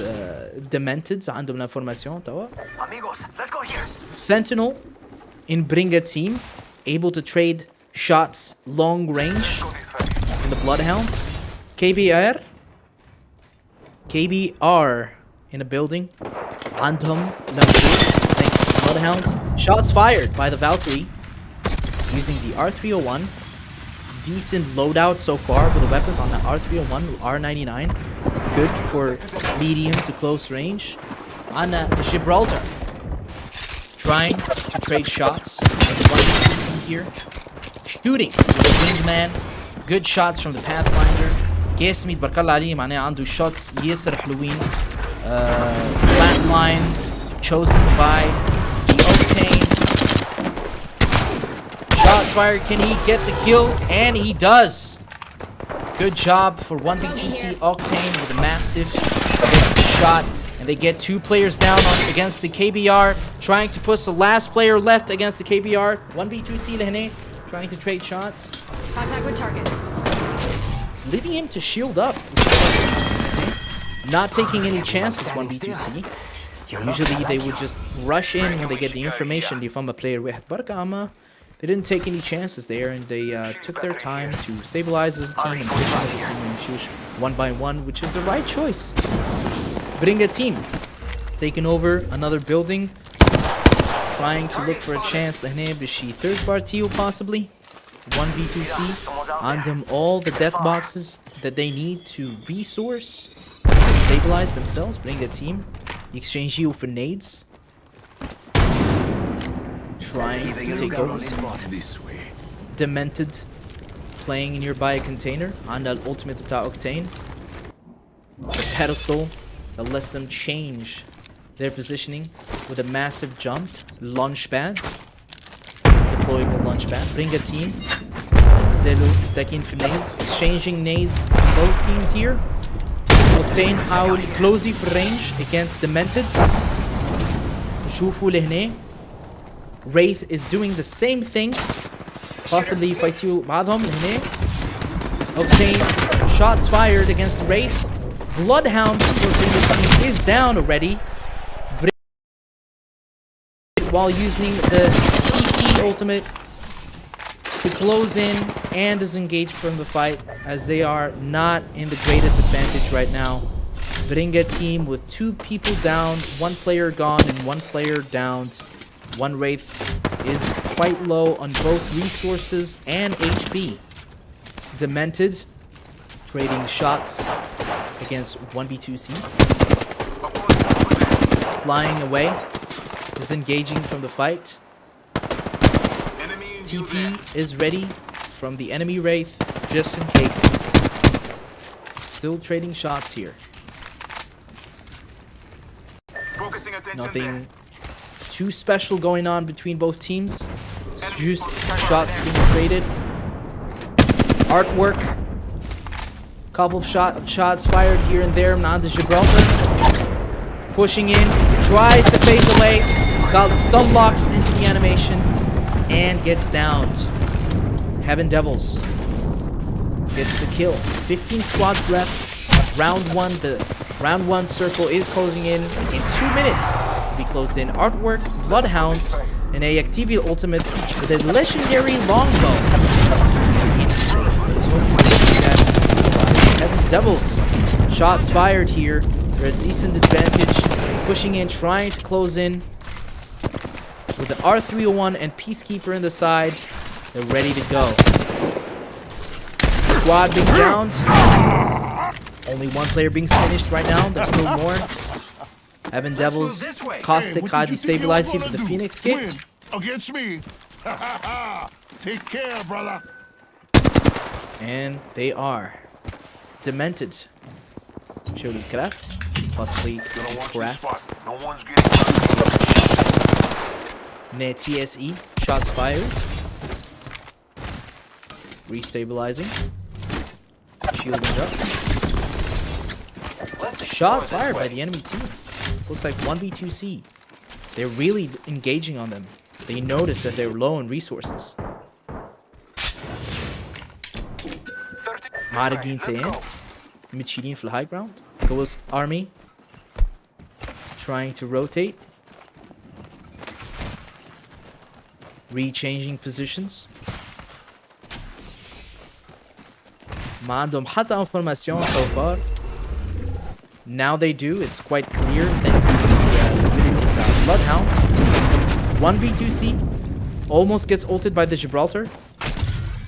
Demented عندهم l'information توا. Sentinel in bring a team able to trade shots long range the Bloodhound. KBR in a building. عندهم thanks to Bloodhound. Shots fired by the Valkyrie using the R301. Decent loadout so far with the weapons on the R301, R99. Good for medium to close range. On Gibraltar, trying to trade shots with the 1v2C here. Shooting with the wingman. Good shots from the Pathfinder. قاسمي تبارك الله عليه معناه عنده shots ياسر حلوين. Flatline chosen by the Octane. Shots fired. Can he get the kill? And he does. Good job for 1v2C Octane with the Mastiff. Gets the shot. And they get 2 players down against the KBR. Trying to push the last player left against the KBR. 1v2C Lehne. Trying to trade shots. Contact with target. Leaving him to shield up. Not taking any chances 1v2C. Usually they would just rush in when they get the information from a player. They didn't take any chances there, and they took their time to stabilize as a team and push as a team and shoot 1 by 1, which is the right choice. Bring a team. Taking over another building. Trying to look for a chance. Lehne Bishi third party possibly. 1v2C. On them all the death boxes that they need to resource. Stabilize themselves. Bring a team. Exchange you for nades. Trying to take over. Demented playing nearby a container. On the ultimate of Octane. The pedestal that lets them change their positioning with a massive jump. Launch pad. Deployable launch pad. Bring a team. Zelu stacking for nades. Exchanging nades from both teams here. Octane حاول closey for range against Demented. شوفوا لهنا. Wraith is doing the same thing. Possibly يفايتوا بعضهم لهنا. Octane shots fired against Wraith. Bloodhound is down already. While using the TP ultimate to close in and disengage from the fight, as they are not in the greatest advantage right now. Bringa team with 2 people down, 1 player gone and 1 player downed. 1 Wraith is quite low on both resources and HP. Demented trading shots against 1v2C. Flying away. Disengaging from the fight. TP is ready from the enemy Wraith, just in case. Still trading shots here. Nothing too special going on between both teams. Just shots being traded. Artwork. Couple of shots fired here and there. Nanda Gibraltar. Pushing in. Tries to phase away. Got stun locked into the animation. And gets downed. Heaven Devils gets the kill. 15 squads left. Round 1. The round 1 circle is closing in 2 minutes. To be closed in. Artwork, Bloodhounds, and a Activia ultimate with a legendary longbow. Let's hope we see that. Heaven Devils. Shots fired here. They're at a decent advantage. Pushing in, trying to close in. With the R301 and Peacekeeper in the side, they're ready to go. Squad being downed. Only 1 player being finished right now. There's still more. Heaven Devils, Caustic got destabilized here with the Phoenix kit. Against me. Take care, brother. And they are Demented. Show the craft. Possibly craft. TSE, shots fired. Restabilizing. Shielding up. Shots fired by the enemy team. Looks like 1v2C. They're really engaging on them. They notice that they're low on resources. Maragin Tayan. Michidin for the high ground. Ghost Army. Trying to rotate. Rechanging positions. ما عندهم حتى information so far. Now they do. It's quite clear thanks to the ability of the Bloodhound. 1v2C almost gets ulted by the Gibraltar.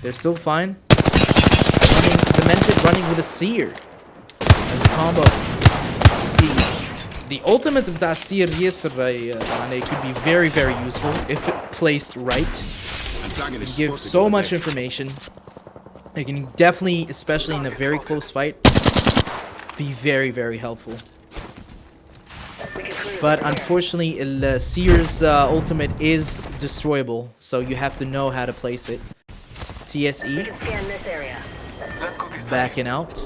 They're still fine. Running, Demented running with a Seer as a combo. You see, the ultimate of that Seer could be very, very useful if placed right. It gives so much information. It can definitely, especially in a very close fight, be very, very helpful. But unfortunately, Seer's ultimate is destroyable, so you have to know how to place it. TSE backing out,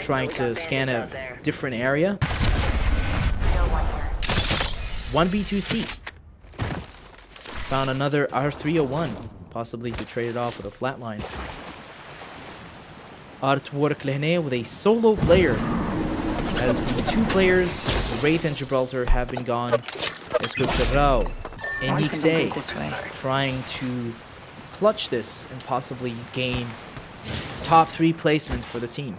trying to scan a different area. 1v2C found another R301, possibly to trade it off with a flatline. Artwork لهنا with a solo player, as the two players, Wraith and Gibraltar, have been gone. Escutero and Nixe trying to clutch this and possibly gain top 3 placement for the team.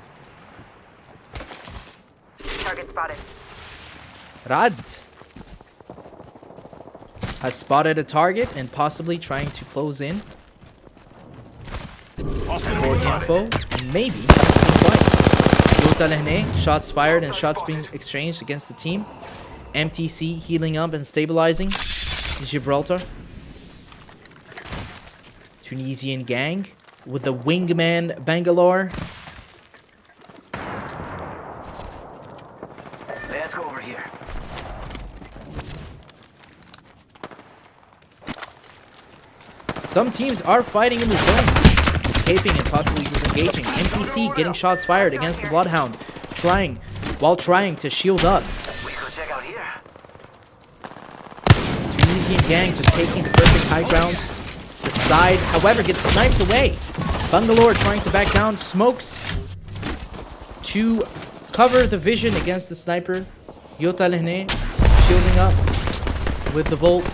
Target spotted. Rad has spotted a target and possibly trying to close in. More info and maybe fight. Yota Lehne, shots fired and shots being exchanged against the team. MTC healing up and stabilizing Gibraltar. Tunisian gang with the wingman Bangalore. Let's go over here. Some teams are fighting in the zone, escaping and possibly disengaging. MTC getting shots fired against the Bloodhound, while trying to shield up. We could check out here. Tunisian gang just taking the perfect high ground. The side, however, gets sniped away. Bangalore trying to back down, smokes to cover the vision against the sniper. Yota Lehne shielding up with the Volt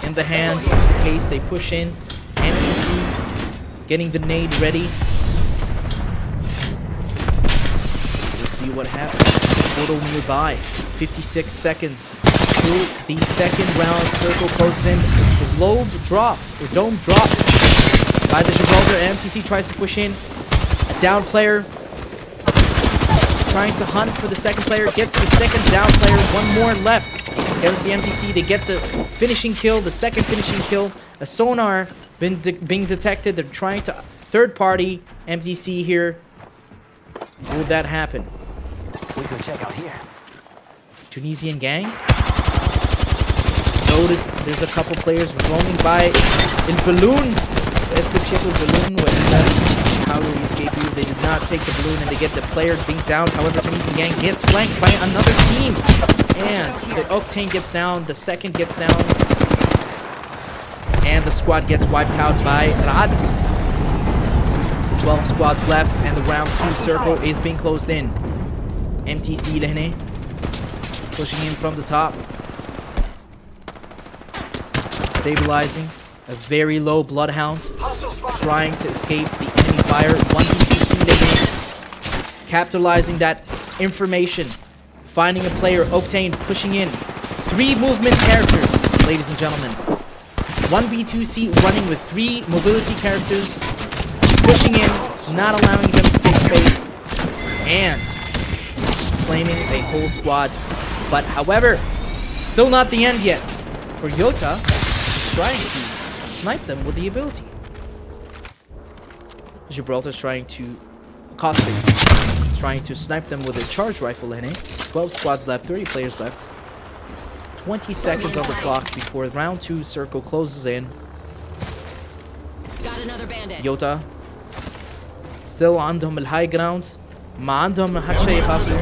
in the hand in case they push in. MTC getting the nade ready. We'll see what happens. Portal nearby. 56 seconds to the second round. Circle closes in. The globe dropped, or dome dropped by the Gibraltar. MTC tries to push in. Down player trying to hunt for the second player. Gets the second down player. One more left against the MTC. They get the finishing kill, the second finishing kill. A sonar being detected. They're trying to third party MTC here. Will that happen? We could check out here. Tunisian gang. Notice there's a couple players roaming by in balloon. Balloon how will he escape you? They did not take the balloon and they get the players being down. However, Tunisian gang gets flanked by another team. And the Octane gets down, the second gets down. And the squad gets wiped out by Rad. 12 squads left and the round 2 circle is being closed in. MTC Lehne pushing in from the top. Stabilizing. A very low Bloodhound trying to escape the enemy fire. 1v2C Lehne capitalizing that information. Finding a player. Octane pushing in. 3 movement characters, ladies and gentlemen. 1v2C running with 3 mobility characters. Pushing in, not allowing them to take space. And claiming a whole squad. But however, still not the end yet. For Yota, trying to snipe them with the ability. Gibraltar's trying to caustic, trying to snipe them with a charge rifle in it. 12 squads left, 30 players left. 20 seconds on the clock before round 2 circle closes in. Got another bandit. Yota still عندهم الهاي ground. ما عندهم حد شيء يخافوا.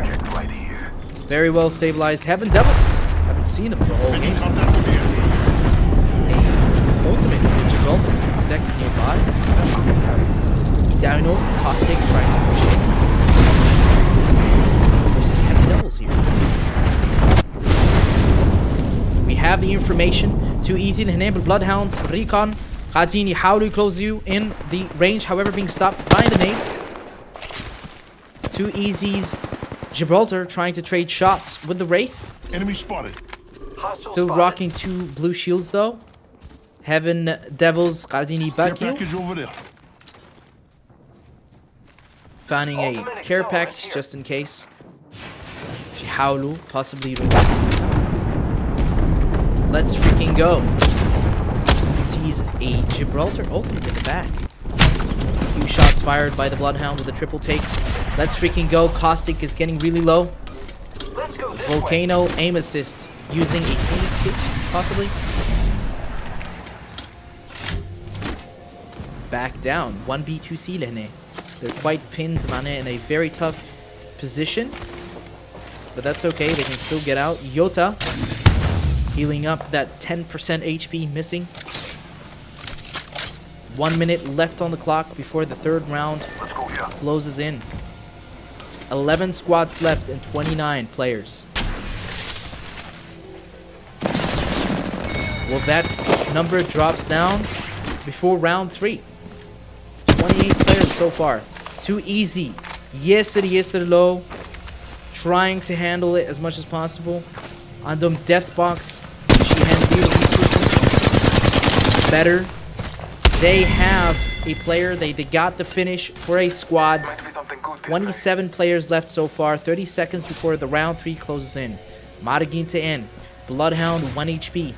Very well stabilized. Heaven Devils. Haven't seen them for the whole game. Ultimate Gibraltar is detected nearby. Dino, Caustic trying to push in. Versus Heaven Devils here. We have the information. Too easy to enable Bloodhound. Recon. قاعدين يحاولوا يclose you in the range, however being stopped by the nade. Too Easy's Gibraltar trying to trade shots with the Wraith. Enemy spotted. Still rocking 2 blue shields though. Heaven Devils قاعدين Care يباكيو. package over there. Finding a care package just in case. يحاولوا possibly يروحوا. Let's freaking go. Sees a Gibraltar ultimate in the back. A few shots fired by the Bloodhound with a triple take. Let's freaking go. Caustic is getting really low. Volcano aim assist using a Phoenix kit, possibly. Back down. 1B2C لهنا. They're quite pinned in a very tough position. But that's okay. They can still get out. Yota healing up that 10% HP missing. 1 minute left on the clock before the third round closes in. 11 squads left and 29 players. Well, that number drops down before round 3. 28 players so far. Too Easy. Yesir low. Trying to handle it as much as possible. عندهم death box. She handled resources better. They have a player. They got the finish for a squad. 27 players left so far. 30 seconds before the round 3 closes in. Maragin to end. Bloodhound 1 HP.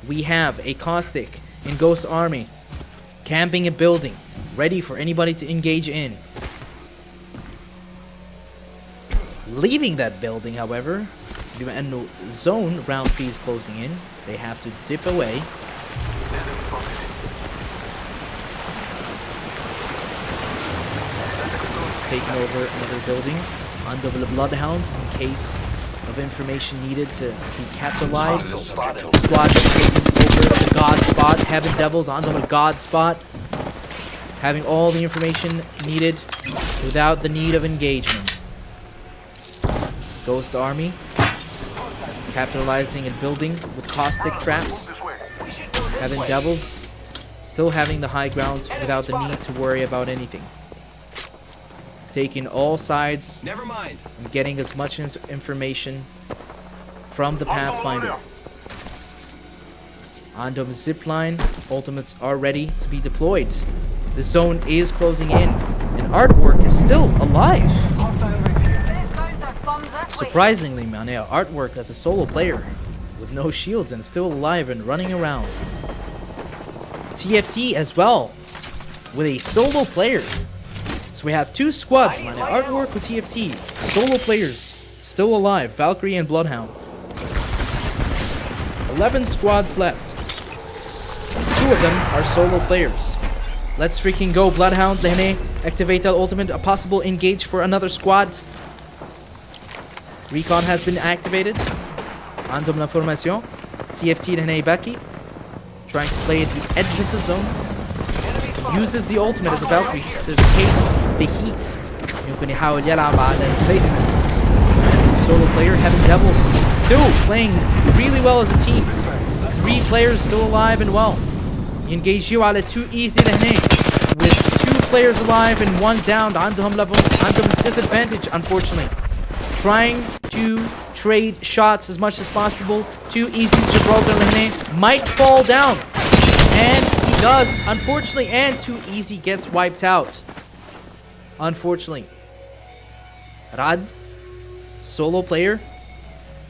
We have a Caustic in Ghost Army. Camping a building. Ready for anybody to engage in. Leaving that building, however, بما انه zone round 3 is closing in, they have to dip away. Taking over another building under the Bloodhound in case of information needed to be capitalized. Squad taking over the God spot. Heaven Devils onto the God spot. Having all the information needed without the need of engagement. Ghost Army capitalizing and building with caustic traps. Heaven Devils still having the high ground without the need to worry about anything. Taking all sides and getting as much information from the Pathfinder. Andom zipline ultimates are ready to be deployed. The zone is closing in and Artwork is still alive. Surprisingly, man, yeah, Artwork as a solo player with no shields and still alive and running around. TFT as well with a solo player. So we have 2 squads, man. Artwork with TFT. Solo players still alive. Valkyrie and Bloodhound. 11 squads left. 2 of them are solo players. Let's freaking go. Bloodhound, Lehne. Activate that ultimate. A possible engage for another squad. Recon has been activated. Andom la formation. TFT Lehne Baki. Trying to play at the edge of the zone. Uses the ultimate as a Valkyrie to escape the heat. يمكن يحاول يلعب على placement. And solo player Heaven Devils still playing really well as a team. 3 players still alive and well. Engage you على Too Easy لهنا with 2 players alive and 1 downed. عندهم disadvantage, unfortunately. Trying to trade shots as much as possible. Too Easy's Gibraltar لهنا might fall down. And he does, unfortunately, and Too Easy gets wiped out. Unfortunately. Rad, solo player,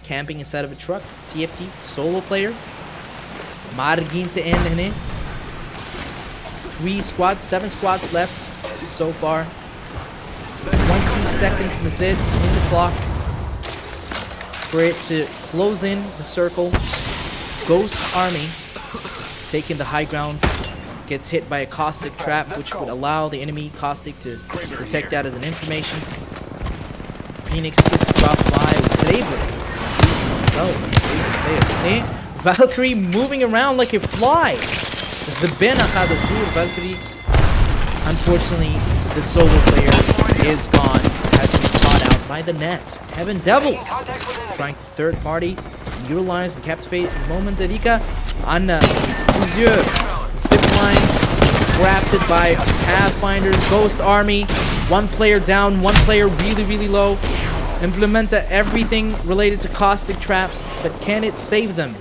camping inside of a truck. TFT, solo player. Margin to end in it. 3 squads, 7 squads left so far. 20 seconds Mazid in the clock for it to close in the circle. Ghost Army taking the high ground, gets hit by a caustic trap, which would allow the enemy caustic to detect that as an information. Phoenix gets dropped by Valkyrie moving around like a fly. The Valkyrie. Unfortunately, the solo player is gone, has been caught out by the net. Heaven Devils trying to third party, utilize and captivate the moment. Erika on plusieurs zip lines crafted by Pathfinder's Ghost Army. One player down, one player really low. Implementa everything related to caustic traps, but can it save them?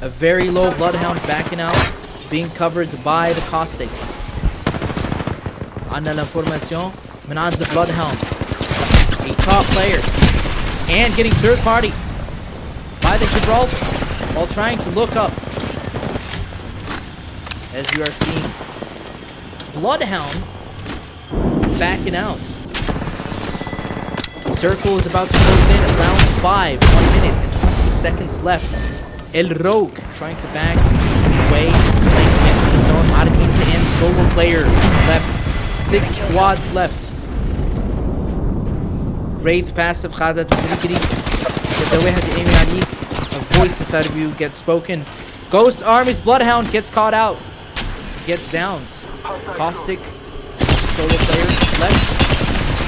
A very low Bloodhound backing out, being covered by the caustic. عندنا l'information من عند the Bloodhound. A top player. And getting third party by the Gibraltar while trying to look up. As you are seeing, Bloodhound backing out. Circle is about to close in at round 5. 1 minute and 20 seconds left. El Rogue trying to back away, playing into the zone. Maradin to end, solo player left. 6 squads left. Wraith passive خادت تجري كده واحد يأمي عليك. A voice inside of you gets spoken. Ghost Army's Bloodhound gets caught out. Gets downed. Caustic, solo player left.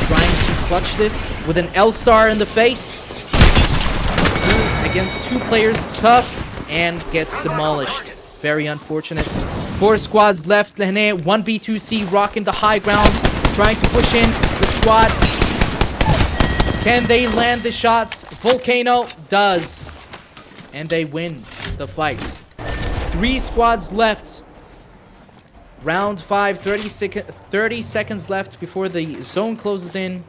Trying to clutch this with an L-star in the face. Against 2 players, it's tough, and gets demolished. Very unfortunate. 4 squads left. Lehne, 1B2C rocking the high ground, trying to push in the squad. Can they land the shots? Volcano does. And they win the fight. 3 squads left. Round 5, 30 seconds left before the zone closes in.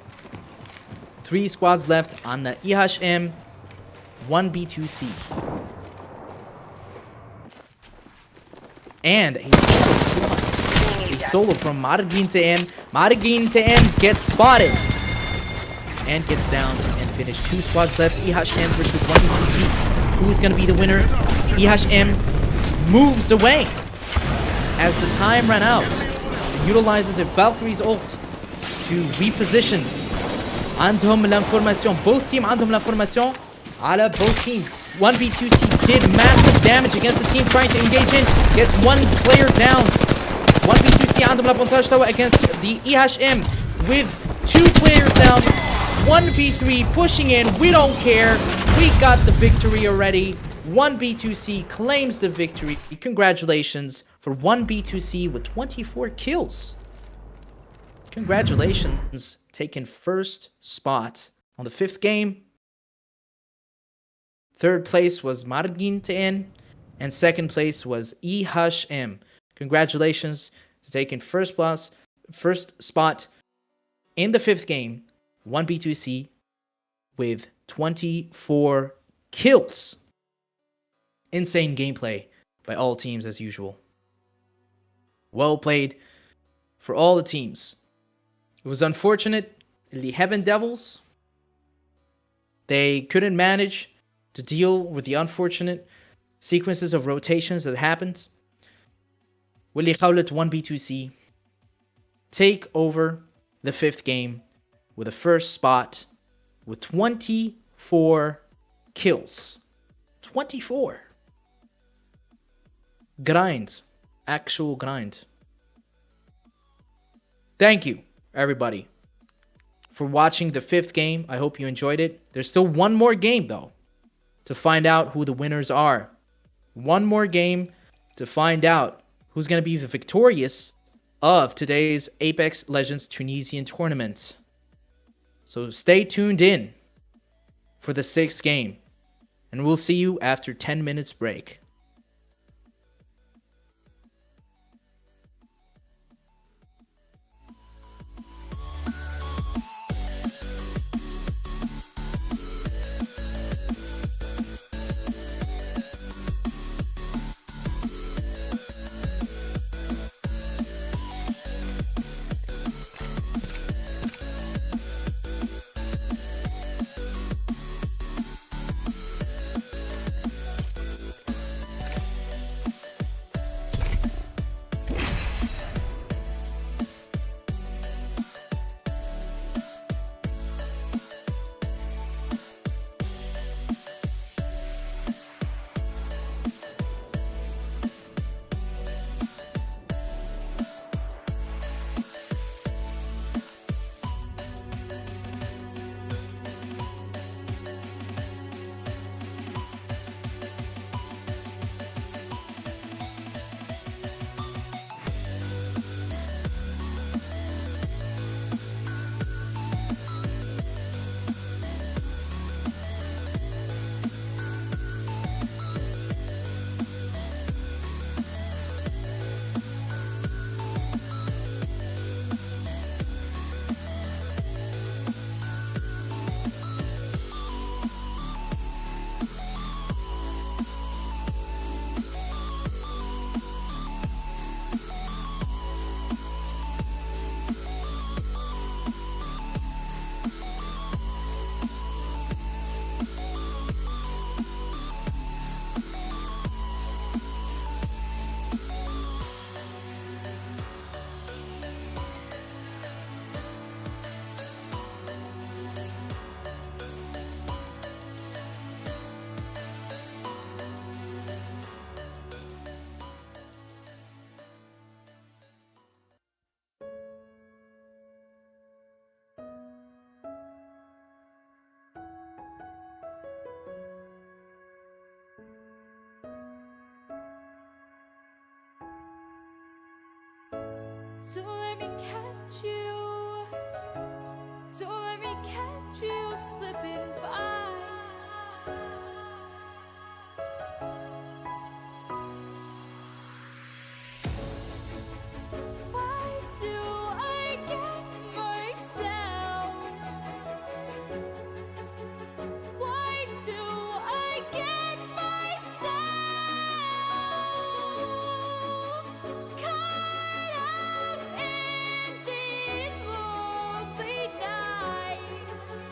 3 squads left on the IHM 1B2C. And a solo squad. A solo from Margin to N. Margin to N gets spotted. And gets down and finished. 2 squads left. IHM versus 1B2C. Who's going to be the winner? IHM moves away. As the time ran out, it utilizes a Valkyrie's ult to reposition. عندهم l'information. Both teams عندهم l'information على both teams. 1B2C did massive damage against the team trying to engage in. Gets 1 player down. 1B2C عندهم l'avantage توا against the EHM with 2 players down. 1B3 pushing in. We don't care. We got the victory already. 1B2C claims the victory. Congratulations for 1B2C with 24 kills. Congratulations, taking first spot on the 5th game. 3rd place was Margin TN, and 2nd place was EHM. Congratulations to taking first spot in the 5th game. 1B2C with 24 kills. Insane gameplay by all teams as usual. Well played for all the teams. It was unfortunate. The Heaven Devils, they couldn't manage to deal with the unfortunate sequences of rotations that happened. واللي خولت 1B2C take over the 5th game with a first spot with 24 kills. 24. Grind. Actual grind. Thank you, everybody, for watching the 5th game. I hope you enjoyed it. There's still 1 more game, though, to find out who the winners are. 1 more game to find out who's going to be the victorious of today's Apex Legends Tunisian tournament. So stay tuned in for the 6th game, and we'll see you after 10 minutes break. So let me catch you. So let me catch you slipping by. Why do I get myself? Why do I get myself caught up in these lonely nights?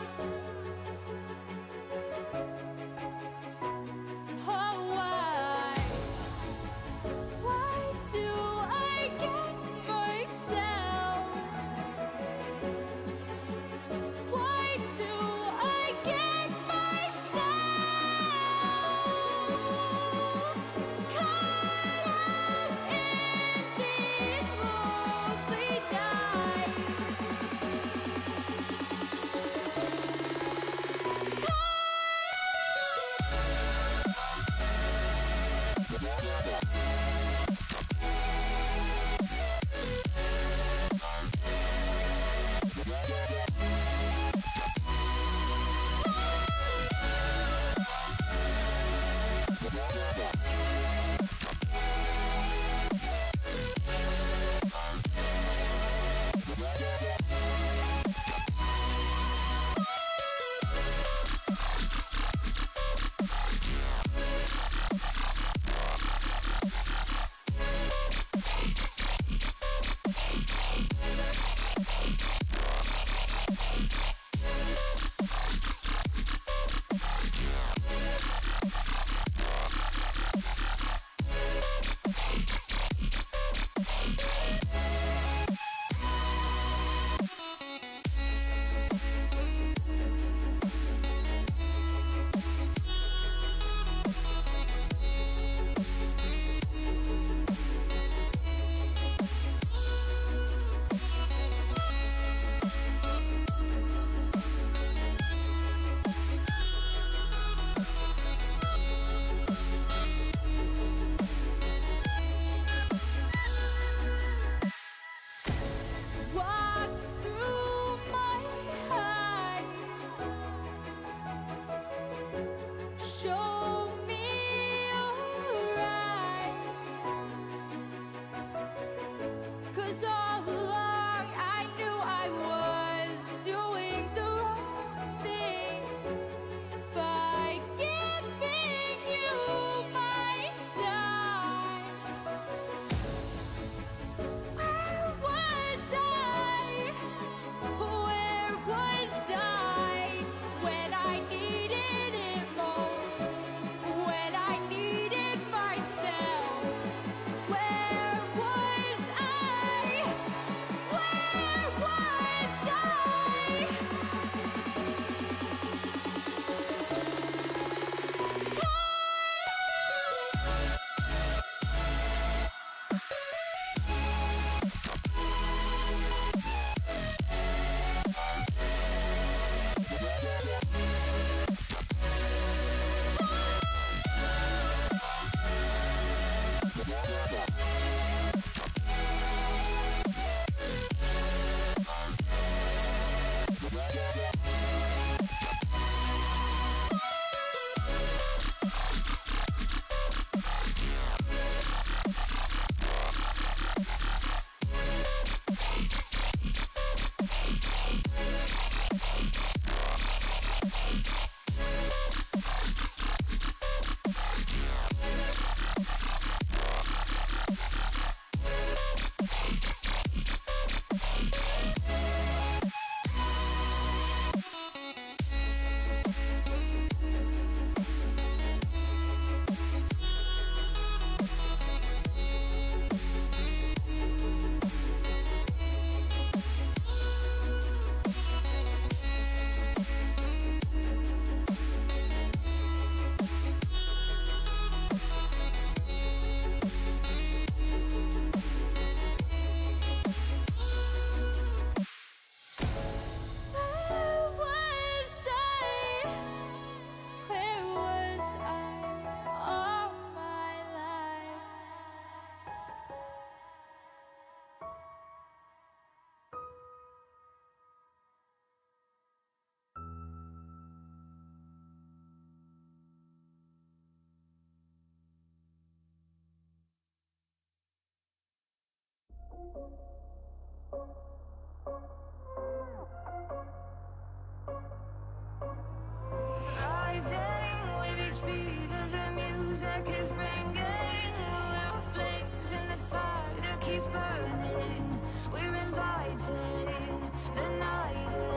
Rising with each beat of the music is bringing little flames in the fire that keeps burning. We're inviting the night in.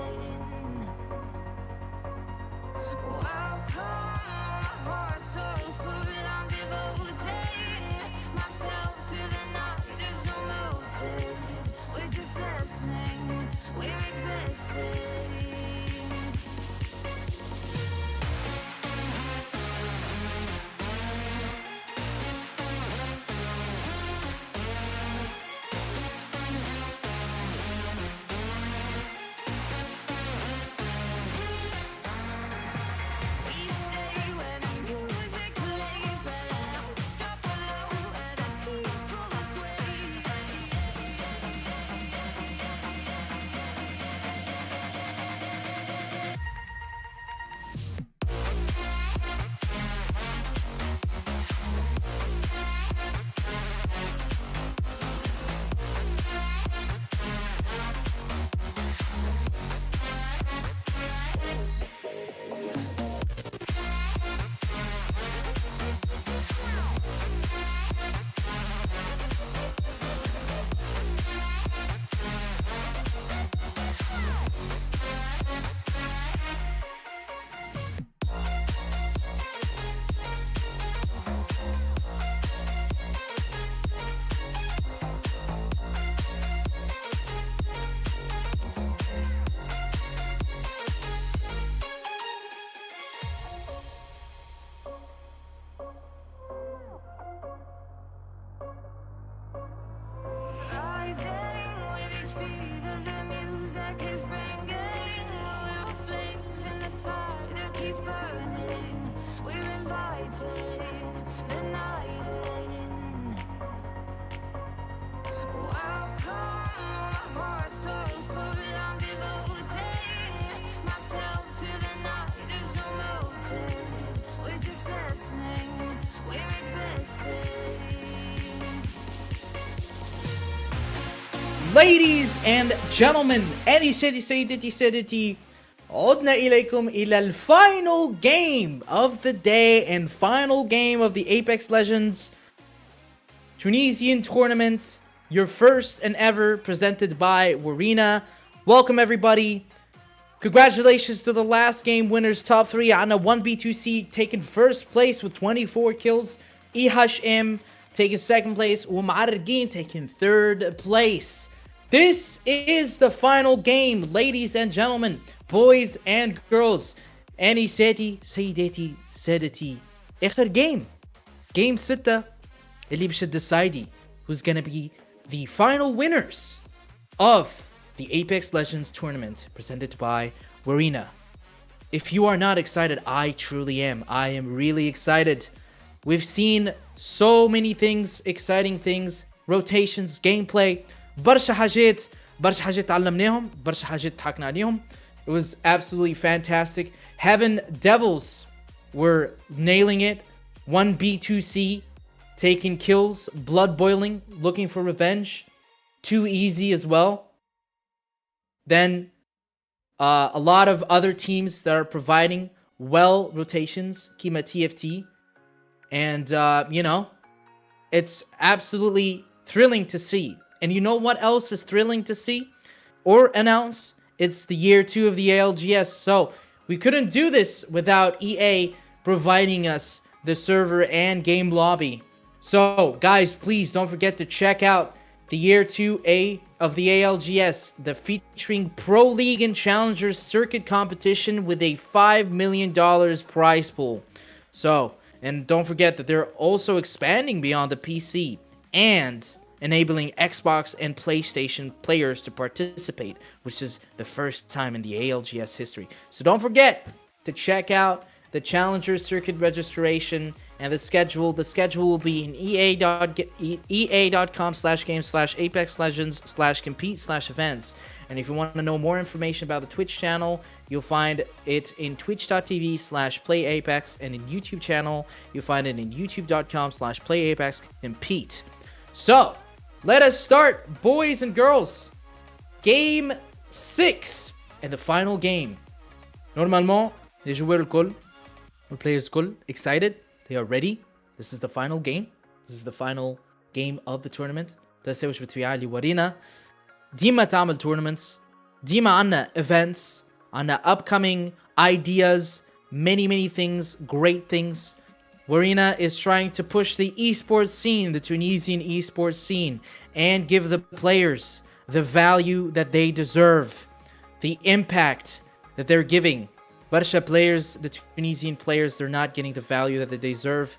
Welcome, my heart so full, I'm devoting myself to the night. There's no motive, we're just listening, we're existing. We stay where the music plays, let us drop below where the people sway. Rising with each beat of the music is bringing little flames in the fire that keeps burning. We're inviting the night in. Welcome, my heart so full, I'm devoting myself to the night. There's no motive, we're just listening, we're existing. Ladies and gentlemen, أنساتي سيدتي سادتي, عدنا إليكم إلى الفاينل game of the day and final game of the Apex Legends Tunisian tournament, your first and ever, presented by Warena. Welcome everybody. Congratulations to the last game winners, top 3 on a 1B2C, taking first place with 24 kills. EHM taking second place, ومعرقين taking third place. This is the final game, ladies and gentlemen, boys and girls. أنساتي سيداتي سادتي, آخر game. Game 6 اللي باش decide who's gonna be the final winners of the Apex Legends tournament presented by Warena. If you are not excited, I truly am. I am really excited. We've seen so many things, exciting things, rotations, gameplay, برشا حاجات تعلمناهم, برشا حاجات ضحكنا عليهم. It was absolutely fantastic. Heaven Devils were nailing it. 1B2C, taking kills, blood boiling, looking for revenge. Too easy as well. Then a lot of other teams that are providing well rotations, Kima TFT. And, you know, it's absolutely thrilling to see. And you know what else is thrilling to see or announce? It's the year 2 of the ALGS. So we couldn't do this without EA providing us the server and game lobby. So guys, please don't forget to check out the year 2A of the ALGS, the featuring Pro League and Challengers circuit competition with a $5 million prize pool. So, and don't forget that they're also expanding beyond the PC and enabling Xbox and PlayStation players to participate, which is the first time in the ALGS history. So don't forget to check out the Challenger Circuit registration and the schedule. The schedule will be in ea.com/game/ApexLegends/compete/events. And if you want to know more information about the Twitch channel, you'll find it in twitch.tv/playapex, and in YouTube channel, you'll find it in youtube.com/playapex compete. So, Let us start, boys and girls. Game 6 and the final game. Normalement, les joueurs الكل, the players الكل, excited. They are ready. This is the final game. This is the final game of the tournament. تسويش بتويا لي ورينا. ديما تعمل tournaments. ديما عنا events. عنا upcoming ideas. Many things. Great things. Warena is trying to push the esports scene, the Tunisian esports scene, and give the players the value that they deserve, the impact that they're giving. Barsha players, the Tunisian players, they're not getting the value that they deserve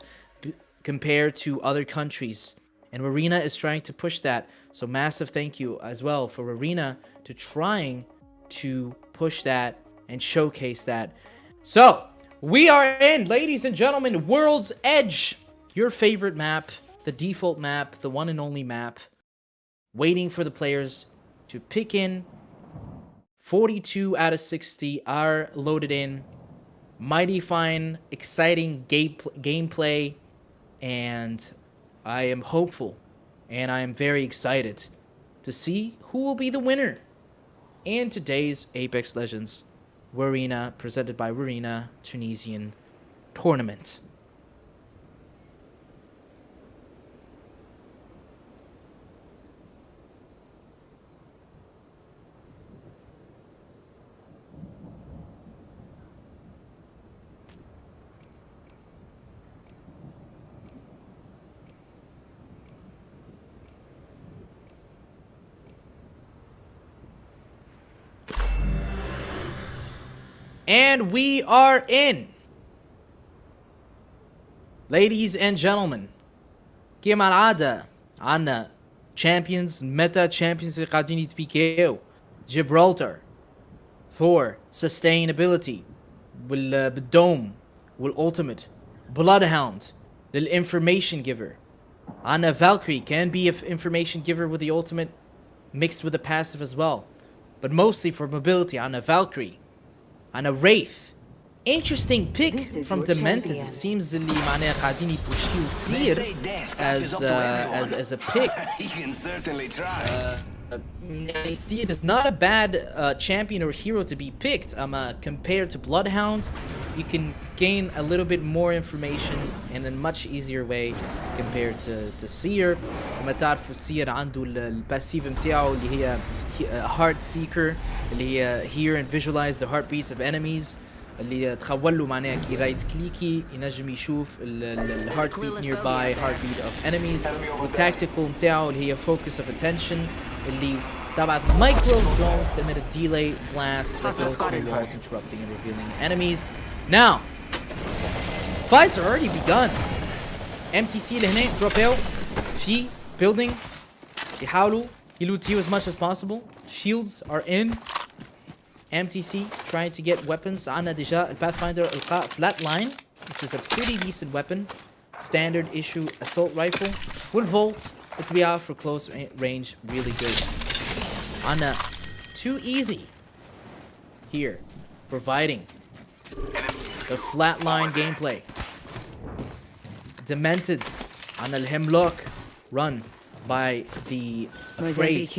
compared to other countries. And Warena is trying to push that. So massive thank you as well for Warena to trying to push that and showcase that. So, we are in, ladies and gentlemen, World's Edge. Your favorite map, the default map, the one and only map. Waiting for the players to pick in. 42 out of 60 are loaded in. Mighty fine, exciting gameplay. And I am hopeful and I am very excited to see who will be the winner in today's Apex Legends Warena, presented by Warena Tunisian tournament. And we are in. Ladies and gentlemen, كما العادة عنا champions, meta champions اللي قاعدين يتبيكيو. Gibraltar for sustainability بالدوم والultimate. Bloodhound للinformation giver. عنا Valkyrie can be an information giver with the ultimate mixed with the passive as well. But mostly for mobility عنا Valkyrie. And a Wraith. Interesting pick from Demented. It seems اللي معناها قاعدين يبوشيو سير as a pick. He can certainly try. I see it as not a bad champion or hero to be picked. Compared to Bloodhound, you can gain a little bit more information in a much easier way compared to Seer. كما تعرفوا Seer عنده الباسيف متاعه اللي هي Heart Seeker اللي هي hear and visualize the heartbeats of enemies. اللي تخولوا معناها كي رايت كليكي ينجم يشوف ال heartbeat nearby heartbeat of enemies. والتactical متاعه اللي هي focus of attention اللي تبعت micro drones emit a delay blast that goes through walls, interrupting and revealing enemies. Now, fights are already begun. MTC لهنا drop out في building يحاولوا يلوتيو as much as possible. Shields are in. MTC trying to get weapons. عنا ديجا الباثفايندر القاء flatline, which is a pretty decent weapon. Standard issue assault rifle. والفولت بالطبيعة for close range, really good. عنا too easy here, providing the flatline gameplay. Demented عنا الهملوك run by the afraid.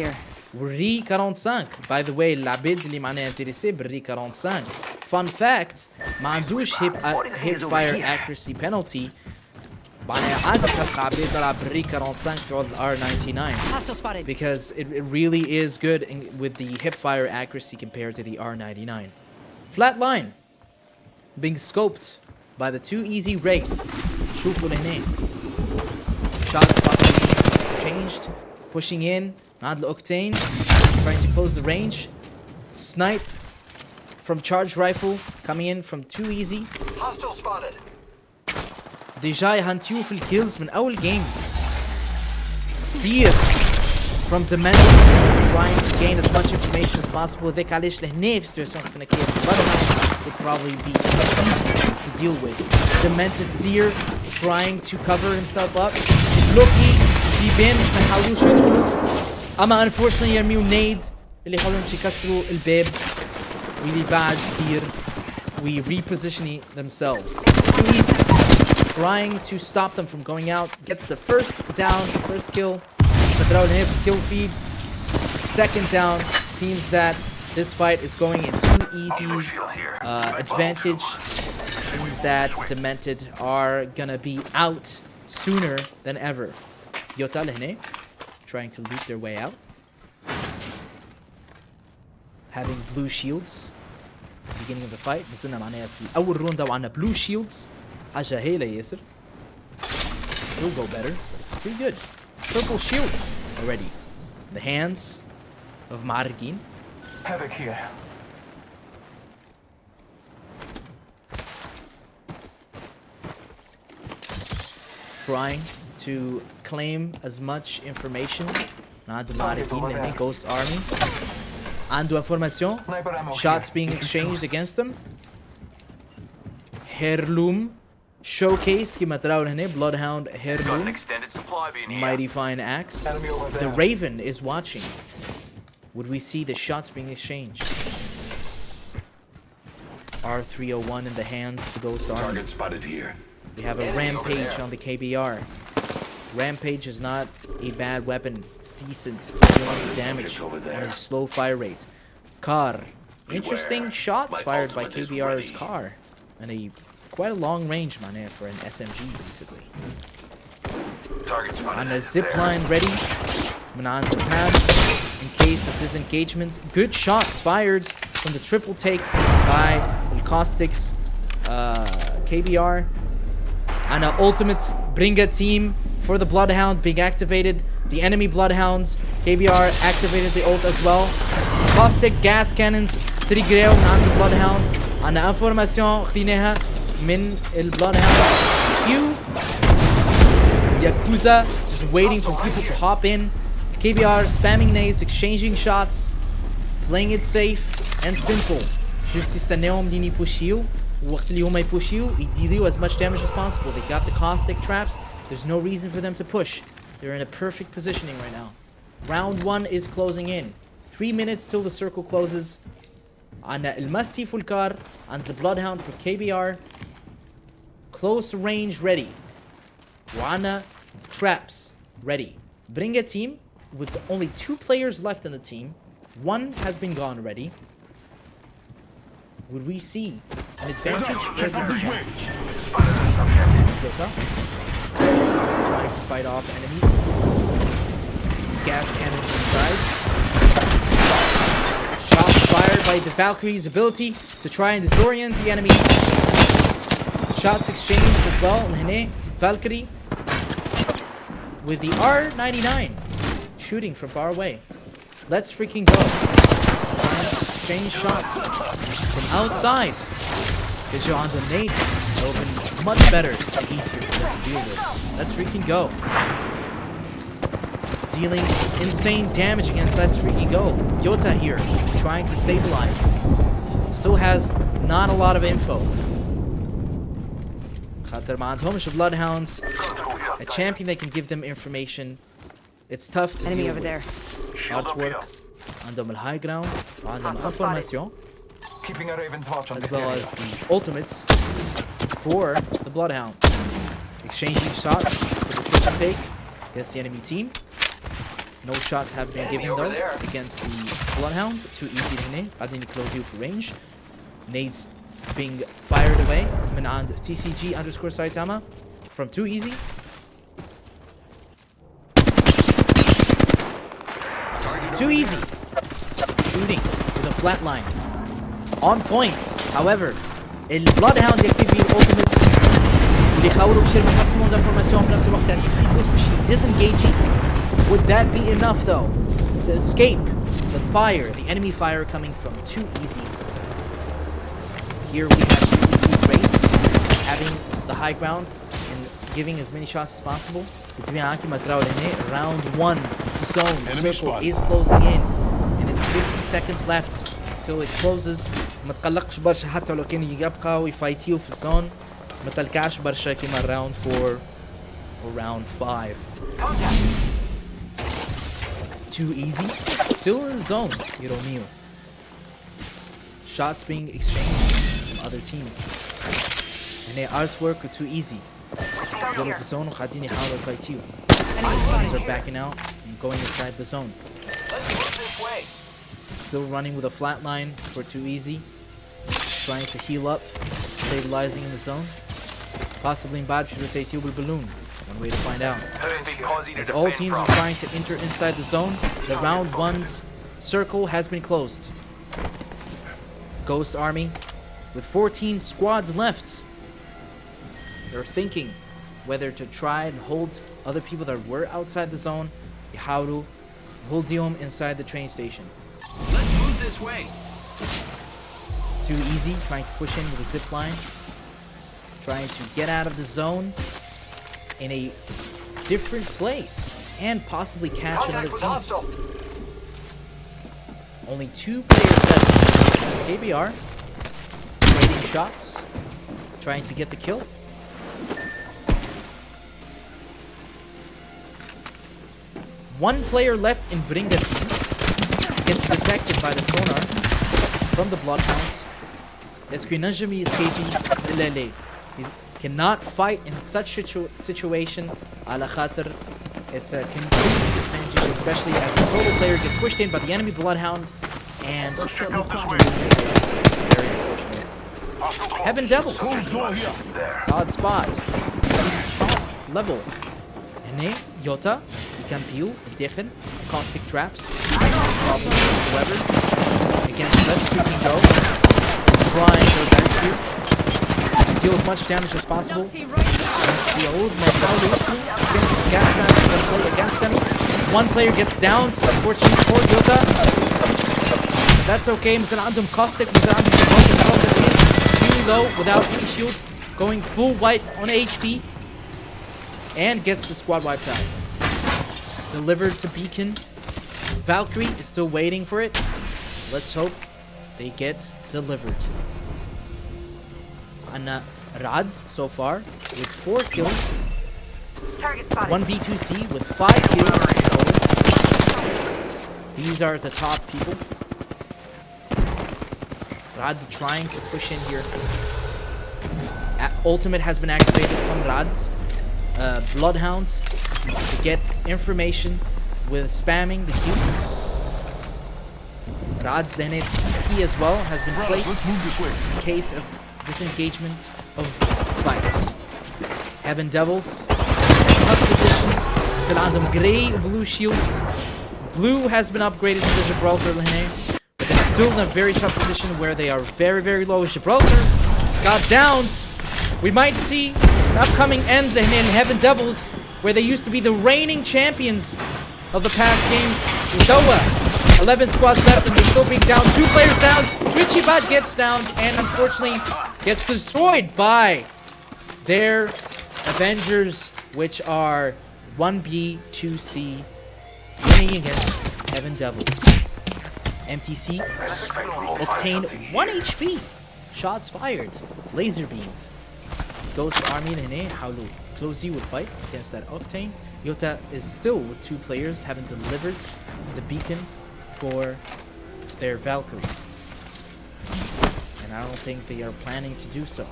Ri 45. By the way, العبيد اللي معناها انتريسي بالري 45. Fun fact, ما عندوش hip fire accuracy penalty. معناها عادة تلقى عبيد بلعب بالري 45 في عوض R99. Because it really is good with the hip fire accuracy compared to the R99. Flatline being scoped by the too easy Wraith. شوفوا لهنا. Shot spot changed. Pushing in. Nadl Octane trying to close the range. Snipe from charge rifle coming in from too easy. Hostile spotted. ديجا يهنتيو في الكيلز من أول game. Seer from Demented trying to gain as much information as possible. ذاك علاش لهنا في سيتواسيون فينا كيف Bloodhound would probably be easy to deal with. Demented Seer trying to cover himself up. Loki بيبان مش حيحاولوش يدخلوا. اما unfortunately يرميو نيد اللي يحاولون يكسروا الباب واللي بعد سير we repositioning themselves. Too easy. Trying to stop them from going out. Gets the first down, first kill. But متراول هنا في kill feed. Second down. Seems that this fight is going in 2Easy's advantage. Seems that Demented are gonna be out sooner than ever. Yota لهنا trying to loot their way out. Having blue shields. Beginning of the fight. نزلنا معناها في أول روندا وعنا blue shields. حاجة هايلة ياسر. Still go better, but it's pretty good. Purple shields already. The hands of Margin. Havoc here. Trying to claim as much information. Not the Margin and Ghost Army. عنده information. Shots being exchanged against them. Heirloom showcase كما تراون هنا. Bloodhound Heirloom. Mighty fine axe. The Raven is watching. Would we see the shots being exchanged? R301 in the hands of the Ghost Army. Target spotted here. We have a Rampage on the KBR. Rampage is not a bad weapon. It's decent. Dealing damage and a slow fire rate. Car. Interesting shots fired by KBR's car. And a quite a long range, man, for an SMG, basically. And a zipline ready. Manan pad in case of disengagement. Good shots fired from the triple take by Caustic's KBR. And an ultimate Bringa team for the Bloodhound being activated. The enemy Bloodhounds. KBR activated the ult as well. Caustic gas cannons تريجريو من عند البلادهاوندز. عندنا انفورماسيون خديناها من البلادهاوندز. Yakuza just waiting for people to hop in. KBR spamming nades, exchanging shots, playing it safe and simple. Just يستناهم لين يبوشيو. وقت اللي هما يبوشيو يديلوا as much damage as possible. They got the caustic traps. There's no reason for them to push. They're in a perfect positioning right now. Round 1 is closing in. 3 minutes till the circle closes. عندنا المستي فولكار and the Bloodhound for KBR. Close range ready. وعندنا traps ready. Bring a team with only 2 players left in the team. 1 has been gone already. Would we see an advantage or disadvantage? Yota trying to fight off enemies. Gas cannons inside. Shots fired by the Valkyrie's ability to try and disorient the enemy. Shots exchanged as well. Lhene, Valkyrie with the R99 shooting from far away. Let's freaking go. Exchange shots from outside. Because you're on the nades. That would have been much better and easier for them to deal with. Let's freaking go. Dealing insane damage against Let's freaking go. Yota here, trying to stabilize. Still has not a lot of info. خاطر ما عندهمش Bloodhounds. A champion that can give them information. It's tough to Enemy deal over with. there. Artwork. عندهم الهاي جراوند. عندهم information. Keeping a Raven's watch on As this well area. as the ultimates for the Bloodhound. Exchanging shots for the triple take against the enemy team. No shots have been given though against the Bloodhound. Too easy to name. I didn't close you for range. Nades being fired away. من عند TCG_Saitama from Too Easy. Too Easy. Shooting with a flat line. On point. However, البلادهاوند يكتفي الالتيميت واللي يحاولوا بشير من ماكسيموم دانفورماسيون في نفس الوقت تعطيه سبيد بوست باش disengaging. Would that be enough though to escape the fire, the enemy fire coming from Too Easy? Here we have Too Easy's rate, having the high ground and giving as many shots as possible. Round 1 zone. The circle is closing in and it's 50 seconds left till it closes. ما تقلقش برشا حتى لو كان يبقى ويفايتيو في الزون. ما تلكعش برشا كيما round 4 or round 5. Too Easy. Still in the zone, Hiromio. Shots being exchanged from other teams. And their artwork are Too Easy. زلوا في الزون وقاعدين يحاولوا يفايتيو. Teams are backing out and going inside the zone. Let's move this way. Still running with a flat line for Too Easy. Trying to heal up, stabilizing in the zone. Possibly in bad should rotate with balloon. One way to find out. As all teams are trying to enter inside the zone, the round 1's circle has been closed. Ghost Army with 14 squads left. They're thinking whether to try and hold other people that were outside the zone. يحاولوا هولديهم inside the train station. Let's move this way. Too Easy trying to push in with a zip line. Trying to get out of the zone in a different place and possibly catch another team. Only 2 players left. KBR trading shots, trying to get the kill. One player left in Bringa team gets detected by the sonar from the Bloodhound. Esquinajami escaping Lele. He cannot fight in such a situation. Ala khater. It's a complete disadvantage, especially as the solo player gets pushed in by the enemy Bloodhound. And very unfortunate. Heaven Devils. Odd spot. Top level. هنا يوتا يكمبيو الداخل. Caustic traps. No problem whatsoever. Against Let's Freaking Go. Trying their best here. Deal as much damage as possible. The old against them. One player gets down, unfortunately for Yota. But that's okay. مثل عندهم Caustic, مثل عندهم really low without any shields, going full white on HP, and gets the squad wiped out. Delivered to Beacon. Valkyrie is still waiting for it. Let's hope they get delivered. Anna Rad so far with 4 kills. Target spotted. 1 B2C with 5 kills. These are the top people. Rad trying to push in here. Ultimate has been activated from Rad. Bloodhound to get information with spamming the Q. Rad then its TP as well has been placed in case of disengagement of fights. Heaven Devils, tough position. Still random gray blue shields. Blue has been upgraded to the Gibraltar lane, but they're still in a very tough position where they are very, very low. Gibraltar got downs. We might see an upcoming end in Heaven Devils, where they used to be the reigning champions of the past games. Zoa, 11 squads left and they're still being down. 2 players down. TwitchyBot gets down and unfortunately gets destroyed by their Avengers, which are 1B, 2C, winning against Heaven Devils. MTC obtained 1 HP. Shots fired. Laser beams. Ghost Army and Haulu closely would fight against that Octane. Yota is still with 2 players, having delivered the beacon for their Valkyrie. And I don't think they are planning to do so.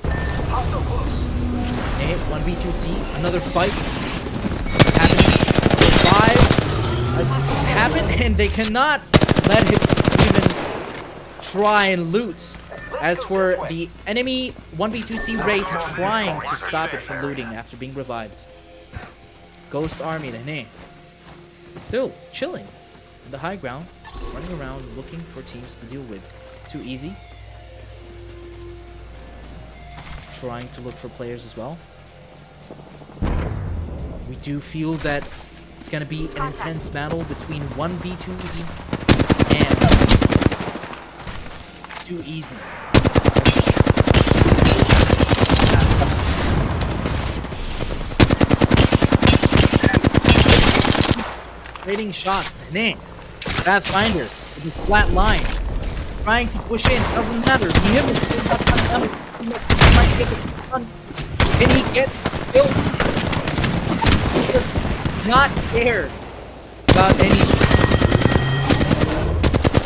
Hostile close. 1v2C, another fight happening. 5 has happened, and they cannot let him even try and loot. As for the enemy 1v2C Wraith trying to stop it from looting after being revived. Ghost Army, the still chilling on the high ground, running around looking for teams to deal with. Too Easy. Trying to look for players as well. We do feel that it's going to be an intense battle between 1v2E and Too Easy. Trading shots. Pathfinder with a flat line. Trying to push in. Doesn't matter. Him might get the stun. Can he get killed? He does not care about anything.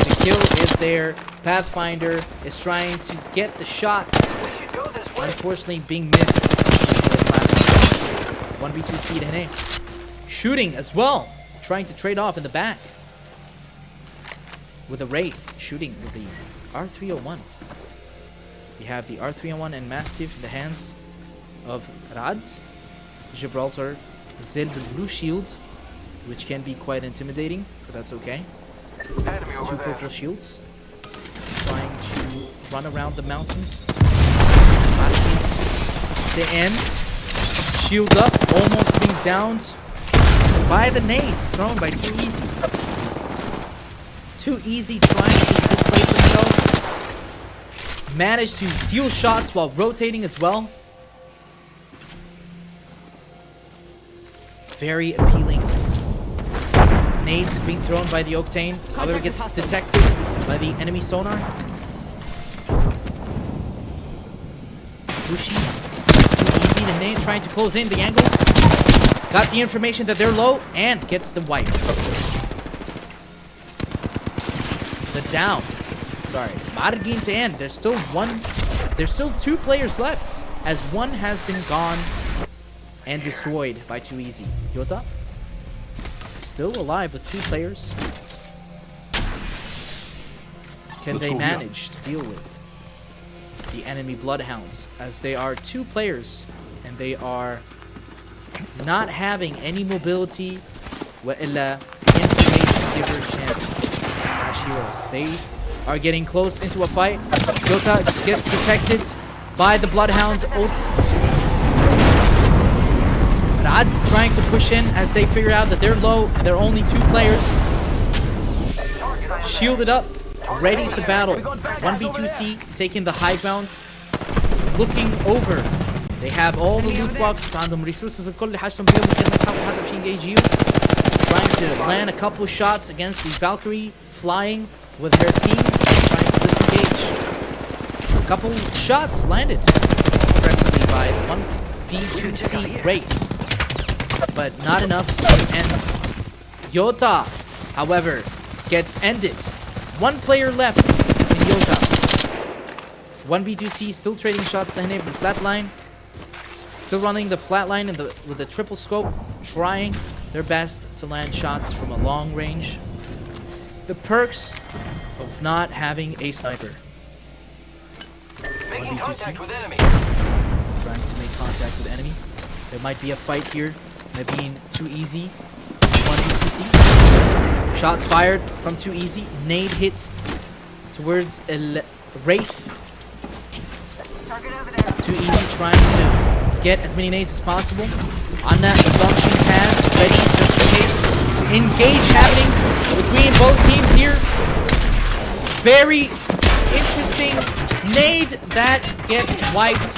The kill is there. Pathfinder is trying to get the shots. Unfortunately being missed. 1v2C to shooting as well, trying to trade off in the back. With a Wraith shooting with the R301. We have the R301 and Mastiff in the hands of Rad. Gibraltar, Zil with blue shield, which can be quite intimidating, but that's okay. Two purple shields. Trying to run around the mountains. The end. Shield up, almost being downed by the nade thrown by Too Easy. Too Easy trying to displace themselves. Managed to deal shots while rotating as well. Very appealing. Nades being thrown by the Octane. However, gets detected by the enemy sonar. Bushi. Too Easy to nade, trying to close in the angle. Got the information that they're low and gets the wipe. The down. Sorry. Margin to end. There's still two players left, as one has been gone and destroyed by Too Easy. Yota still alive with two players. Can they manage to deal with the enemy Bloodhounds, as they are two players and they are not having any mobility وإلا information giver chance slash heroes. They are getting close into a fight. Yota gets detected by the Bloodhounds ult. Rad trying to push in as they figure out that they're low and they're only two players. Shielded up, ready to battle. 1v2C taking the high ground, looking over. They have all the loot boxes on them, resources الكل اللي حاجتهم فيهم ممكن يسحبوا حتى باش ينجيجيو. Trying to land a couple shots against the Valkyrie flying with her team, trying to disengage. A couple shots landed impressively by 1v2C Wraith, but not enough to end. Yota, however, gets ended. One player left in Yota. 1v2C still trading shots to Hene with the flatline. Still running the flatline with the triple scope, trying their best to land shots from a long range. The perks of not having a sniper. Making contact with enemy. Trying to make contact with enemy. There might be a fight here. Might being Too Easy. 1v2C. Shots fired from Too Easy. Nade hit towards El Wraith. Too Easy trying to get as many nades as possible. Anna, the launching pad, ready just in case. Engage happening between both teams here. Very interesting nade that gets wiped.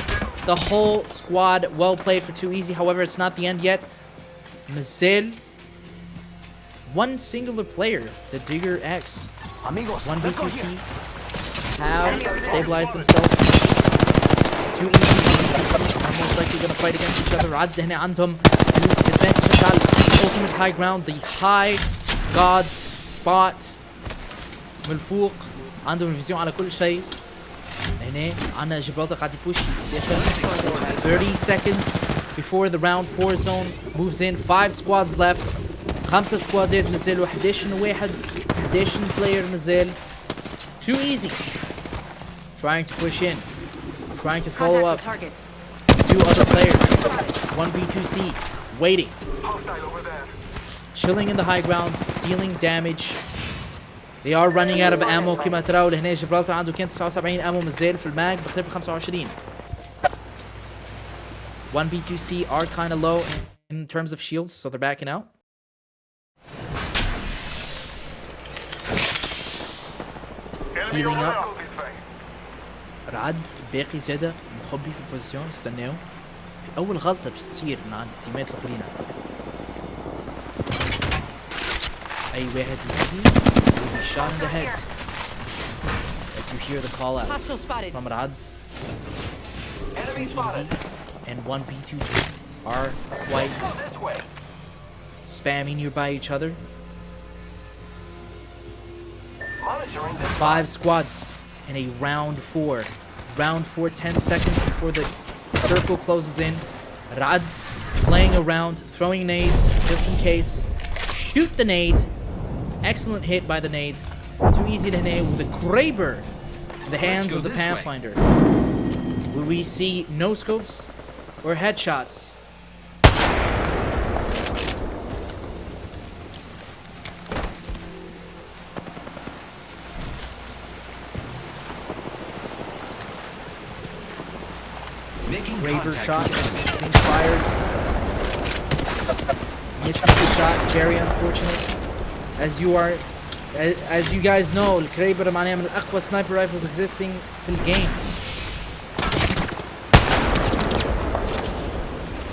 The whole squad. Well played for Too Easy. However, it's not the end yet. Mazel. One singular player, the Digger X. 1v2C have stabilized themselves. Too Easy are most likely going to fight against each other. عاد هنا عندهم advantage على ultimate high ground, the high gods spot من الفوق. عندهم فيزيون على كل شيء. هنا عندنا جبرالتر قاعد يبوش 30 seconds before the round 4 zone moves in. 5 squads left. 5 سكوادات نزلوا 11 واحد 11 player نزل. Too Easy trying to push in, trying to follow up. 2 other players. 1v2C waiting, chilling in the high ground, dealing damage. They are running out of ammo. كما تراو لهنا جبرالتر عنده كان 79 ammo مازال في الماج بخلاف 25. 1v2C are kind of low in terms of shields, so they're backing out. Healing up. رعد باقي زيادة متخبي في البوزيشن استناو. في أول غلطة باش تصير من عند التيمات الآخرين. أي واحد يجي will be shot in the head as you hear the call out from Rad. Too Easy and 1v2C are quite spammy nearby each other. 5 squads in a round 4. Round 4, 10 seconds before the circle closes in. Rad playing around, throwing nades just in case. Shoot the nade. Excellent hit by the nade. Too easy to hit with the Kraber in the hands of the Pathfinder. Will we see no scopes or headshots? Kraber shot being fired. Misses the shot, very unfortunate. As you guys know, الكريبر معناها من أقوى sniper rifles existing في الجيم.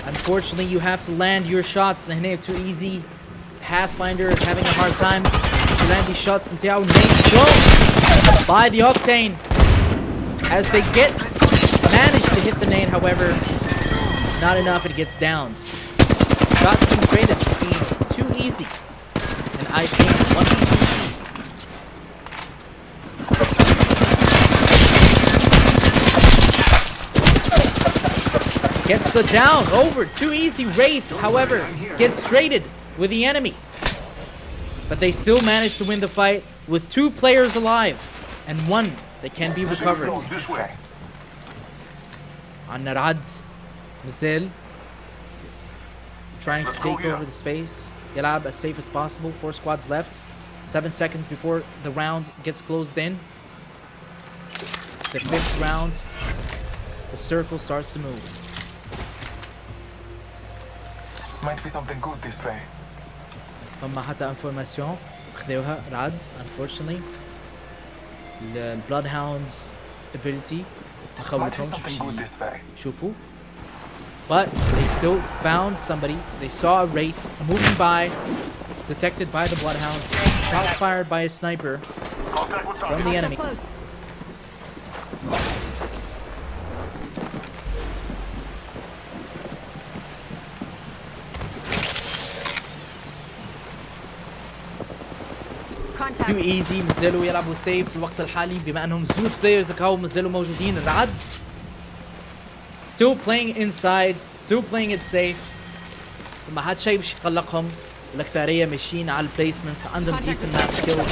Unfortunately, you have to land your shots. لهنا too easy. Pathfinder is having a hard time to land these shots. نتاعو nades go by the Octane as they manage to hit the nade. However, not enough. It gets downed. Shots being traded between too easy and IPM 1v2C. Gets the down over too easy. Wraith, however, gets traded with the enemy, but they still manage to win the fight with 2 players alive and 1 that can be recovered. عنا رعد مازال trying to take over the space. يلعب as safe as possible. 4 squads left. 7 seconds before the round gets closed in. The 5th round. The circle starts to move. Might be something good this way. فما حتى information خذوها رعد unfortunately. The Bloodhound's ability شوفوا. But they still found somebody. They saw a Wraith moving by, detected by the Bloodhounds. Shots fired by a sniper from the enemy. Too easy. مازالوا يلعبوا سيف في الوقت الحالي بما انهم زوز players كاو مازالوا موجودين. رعد still playing inside, still playing it safe. ما حد شيء باش يقلقهم. الأكثرية ماشيين على البليسمنتس عندهم decent map skills.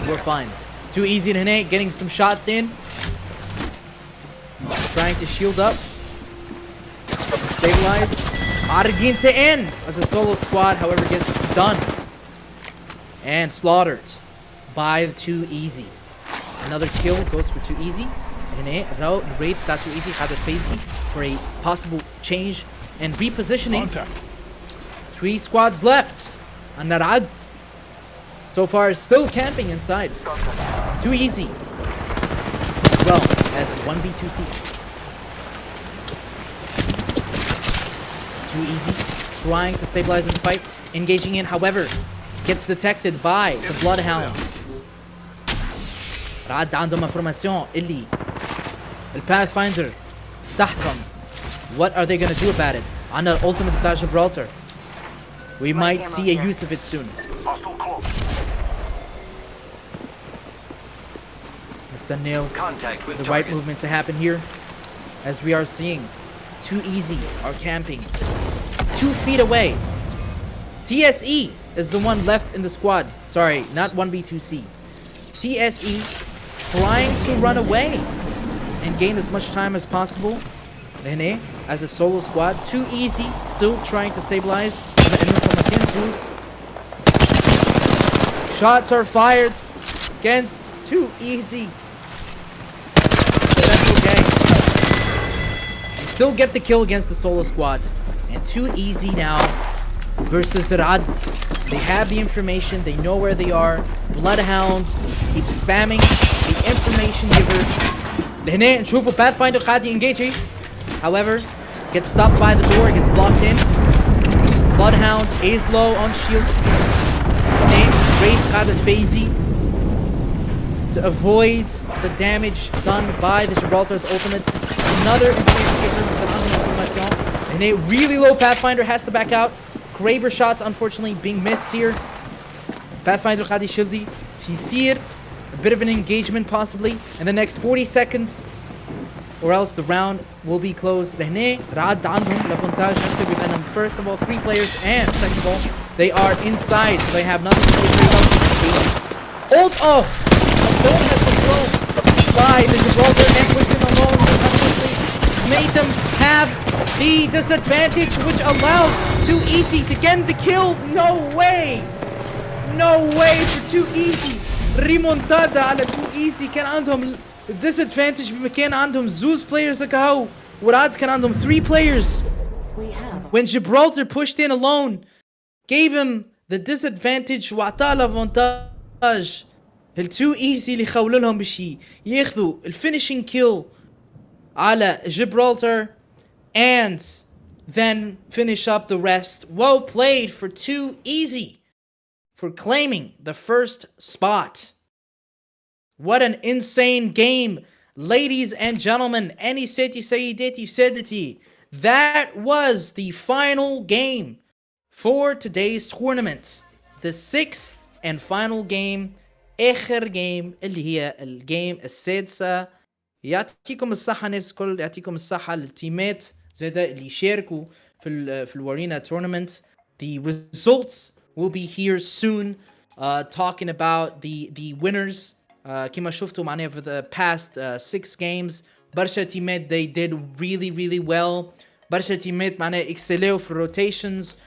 We're fine. Too easy هنا, getting some shots in. Trying to shield up. Stabilize. عارقين to end as a solo squad, however, gets done and slaughtered by Too Easy. Another kill goes for Too Easy. هنا Wraith got Too Easy, had a phasey for a possible change and repositioning. 3 squads left. And Narad so far is still camping inside. Too Easy as well as 1v2C. Too Easy trying to stabilize in the fight, engaging in, however, gets detected by the Bloodhound. رعد عندهم information اللي الباثفايندر تحتهم. What are they gonna do about it? عنا الالتيميت بتاع Gibraltar. We might see a use of it soon. نستناو the right movement to happen here, as we are seeing Too Easy are camping 2 feet away. TSE is the one left in the squad. Sorry, not 1v2C. TSE trying to run away and gain as much time as possible. Rene as a solo squad. Too Easy still trying to stabilize. Shots are fired against Too Easy. But that's okay. They still get the kill against the solo squad. And Too Easy now versus Rad. They have the information, they know where they are. Bloodhound keeps spamming the information giver. لهنا نشوفوا Pathfinder قاعد engage. However, gets stopped by the door, gets blocked in. Bloodhound is low on shields. Wraith قاعدة phasey to avoid the damage done by the Gibraltar's ultimate. Another information giver. And a really low Pathfinder has to back out. Kraber shots unfortunately being missed here. Pathfinder Khadi Shildi. Fisir. A bit of an engagement possibly in the next 40 seconds. or else the round will be closed. لهنا رعد عندهم لافونتاج نكتب بأنهم first of all 3 players, and second of all they are inside, so they have nothing to worry about. Ult off! Don't have control by the Gibraltar and puts him alone, unfortunately made them have the disadvantage, which allows Too Easy to get the kill. No way! No way for Too Easy. ريمونتادا على Too Easy. كان عندهم disadvantage بمكان عندهم زوز players هكاهو، وراد كان عندهم 3 players. When Gibraltar pushed in alone, gave him the disadvantage وعطاه الافونتاج. Too Easy اللي خولوا لهم بشي ياخذوا الفينيشينج كيل على Gibraltar and then finish up the rest. Well played for Too Easy for claiming the first spot. What an insane game, ladies and gentlemen. Any seti sayidati sedati. That was the final game for today's tournament. The 6th and final game. آخر جيم اللي هي الجيم السادسة. يعطيكم الصحة ناس الكل، يعطيكم الصحة للتيمات زيدا اللي يشاركوا في الورينا tournament. The results will be here soon. Talking about the winners. كما شفتوا معناها for the past 6 games. برشا تيمات they did really well. برشا تيمات معناها اكسلوا في rotations.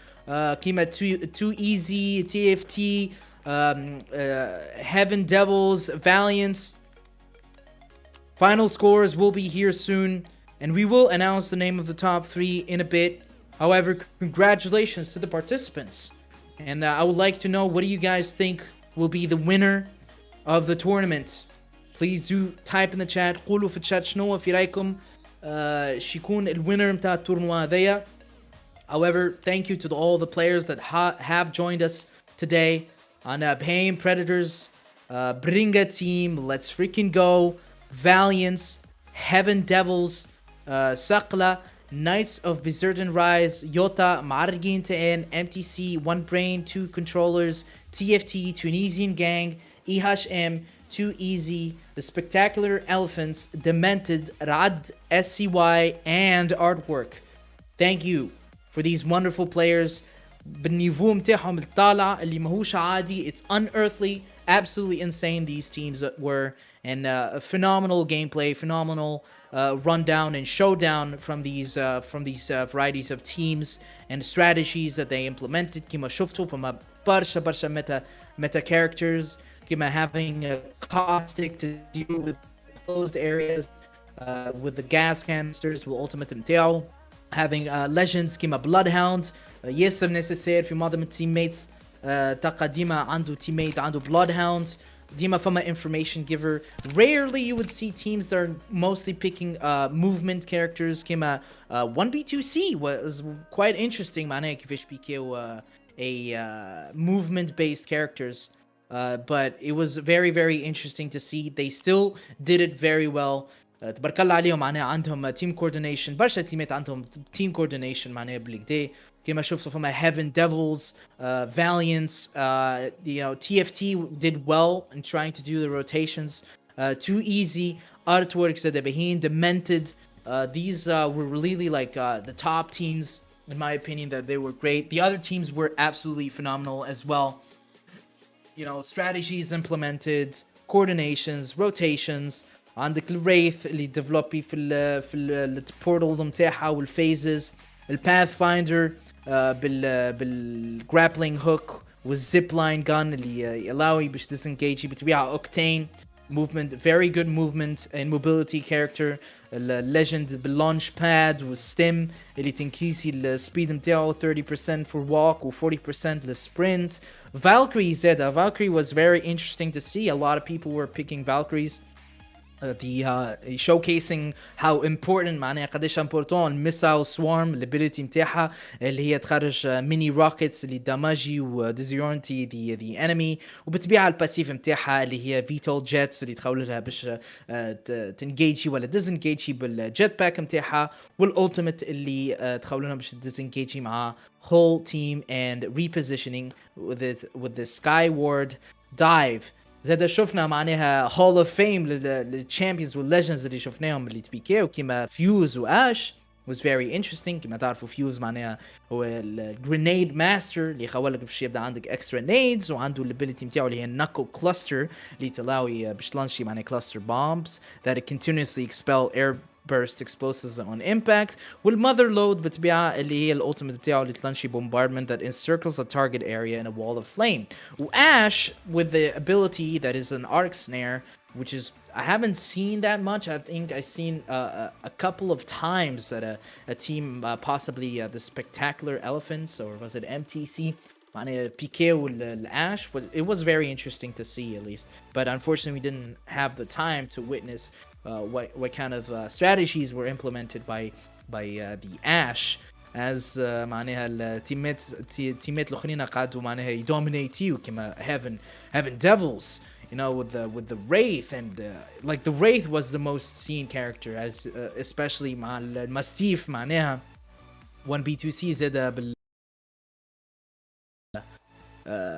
كما Too Easy, TFT, Heaven Devils, Valiance. Final scores will be here soon, and we will announce the name of the top 3 in a bit. However, congratulations to the participants. And I would like to know, what do you guys think will be the winner of the tournament? Please do type in the chat. قولوا في الشات شنو في رايكم شيكون الوينر متاع التورنوا هذيا. However, thank you to all the players that have joined us today on Pain Predators, Bringa Team, Let's Freaking Go, Valiance, Heaven Devils, Sakla, Knights of Bizertan Rise, Yota, Margin Ta'en, MTC, One Brain, 2 Controllers, TFT, Tunisian Gang, EHM, Too Easy, The Spectacular Elephants, Demented, Rad, SCY, and Artwork. Thank you for these wonderful players. بالنيفو متاعهم الطالع اللي ماهوش عادي. It's unearthly, absolutely insane these teams were, and phenomenal gameplay, phenomenal rundown and showdown from these varieties of teams and strategies that they implemented. كما شفتوا فما برشا meta characters, كما having a caustic to deal with closed areas with the gas canisters والultimate متاعو, having legends كما Bloodhound. ياسر necessary في معظم التيميتس. تلقى ديما عنده teammate عنده Bloodhound. ديما فما information giver. Rarely you would see teams that are mostly picking movement characters. كما 1B2C was quite interesting معناها كيفاش بيكيو a movement based characters. But it was very interesting to see. They still did it very well. تبارك الله عليهم معناها عندهم team coordination. برشا تيمات عندهم team coordination معناها بالكدا. كما شفتوا فما Heaven Devils, Valiance, TFT did well in trying to do the rotations. Too Easy, Artwork, Zadabahin, Demented. These were really like the top teams, in my opinion, that they were great. The other teams were absolutely phenomenal as well. Strategies implemented, coordinations, rotations. عندك الريث اللي ديفلوبي في البورتال نتاعها والفيزز. الباثفايندر بالجرابلينج هوك والزيبلاين جان اللي يلاوي باش disengage بتبيع اوكتين movement, very good movement and mobility character. الليجند باللونش باد والستيم اللي تنكريسي السبيد نتاعو 30% for walk و 40% للسبرنت. Valkyrie زادا. Valkyrie was very interesting to see. A lot of people were picking Valkyries. Showcasing how important معناها قديش important missile swarm الability نتاعها اللي هي تخرج mini rockets اللي داماجي و disorienty the enemy, وبتبيع الباسيف نتاعها اللي هي VTOL jets اللي تخول لها باش تنجيجي ولا disengage بالjet pack نتاعها, والultimate اللي تخول لها باش disengage مع whole team and repositioning with the skyward dive. زاد شفنا معناها هول اوف فيم للتشامبيونز والليجندز اللي شفناهم اللي تبيكاو كيما فيوز واش was very interesting. كما تعرفوا فيوز معناها هو الجرينيد ماستر اللي يخولك باش يبدا عندك اكسترا نيدز وعنده الابيليتي نتاعو اللي هي النكل كلاستر اللي تلاوي باش تلانشي معناها كلاستر بومبس that it continuously expel air burst explosives on impact والمother load بتبيعها اللي هي الالتيميت بتاعه اللي تلانشي bombardment that encircles a target area in a wall of flame. Ash with the ability that is an arc snare, which is I haven't seen that much. I think I've seen a couple of times that a team, possibly the Spectacular Elephants, or was it MTC? PK Ash, but it was very interesting to see at least. But unfortunately, we didn't have the time to witness what kind of strategies were implemented by the Ash. As معناها التيمات الأخرين قعدوا معناها يدومينيتيو كما Heaven Devils. You know, with the Wraith, and like the Wraith was the most seen character, as especially مع الماستيف معناها 1B2C زاد بال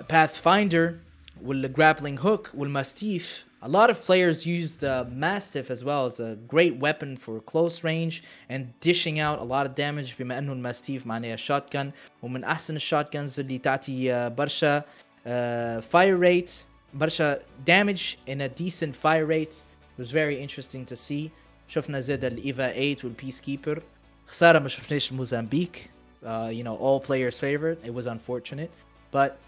Pathfinder والgrappling hook والmastiff. A lot of players used Mastiff as well as a great weapon for close range and dishing out a lot of damage بما انه الماستيف معناها shotgun ومن احسن الشotguns اللي تعطي برشا fire rate برشا damage in a decent fire rate. It was very interesting to see. شفنا زاد الإيفا 8 والبيسكيبر. خسارة ما شفناش موزامبيك. You know, all players' favorite. It was unfortunate, but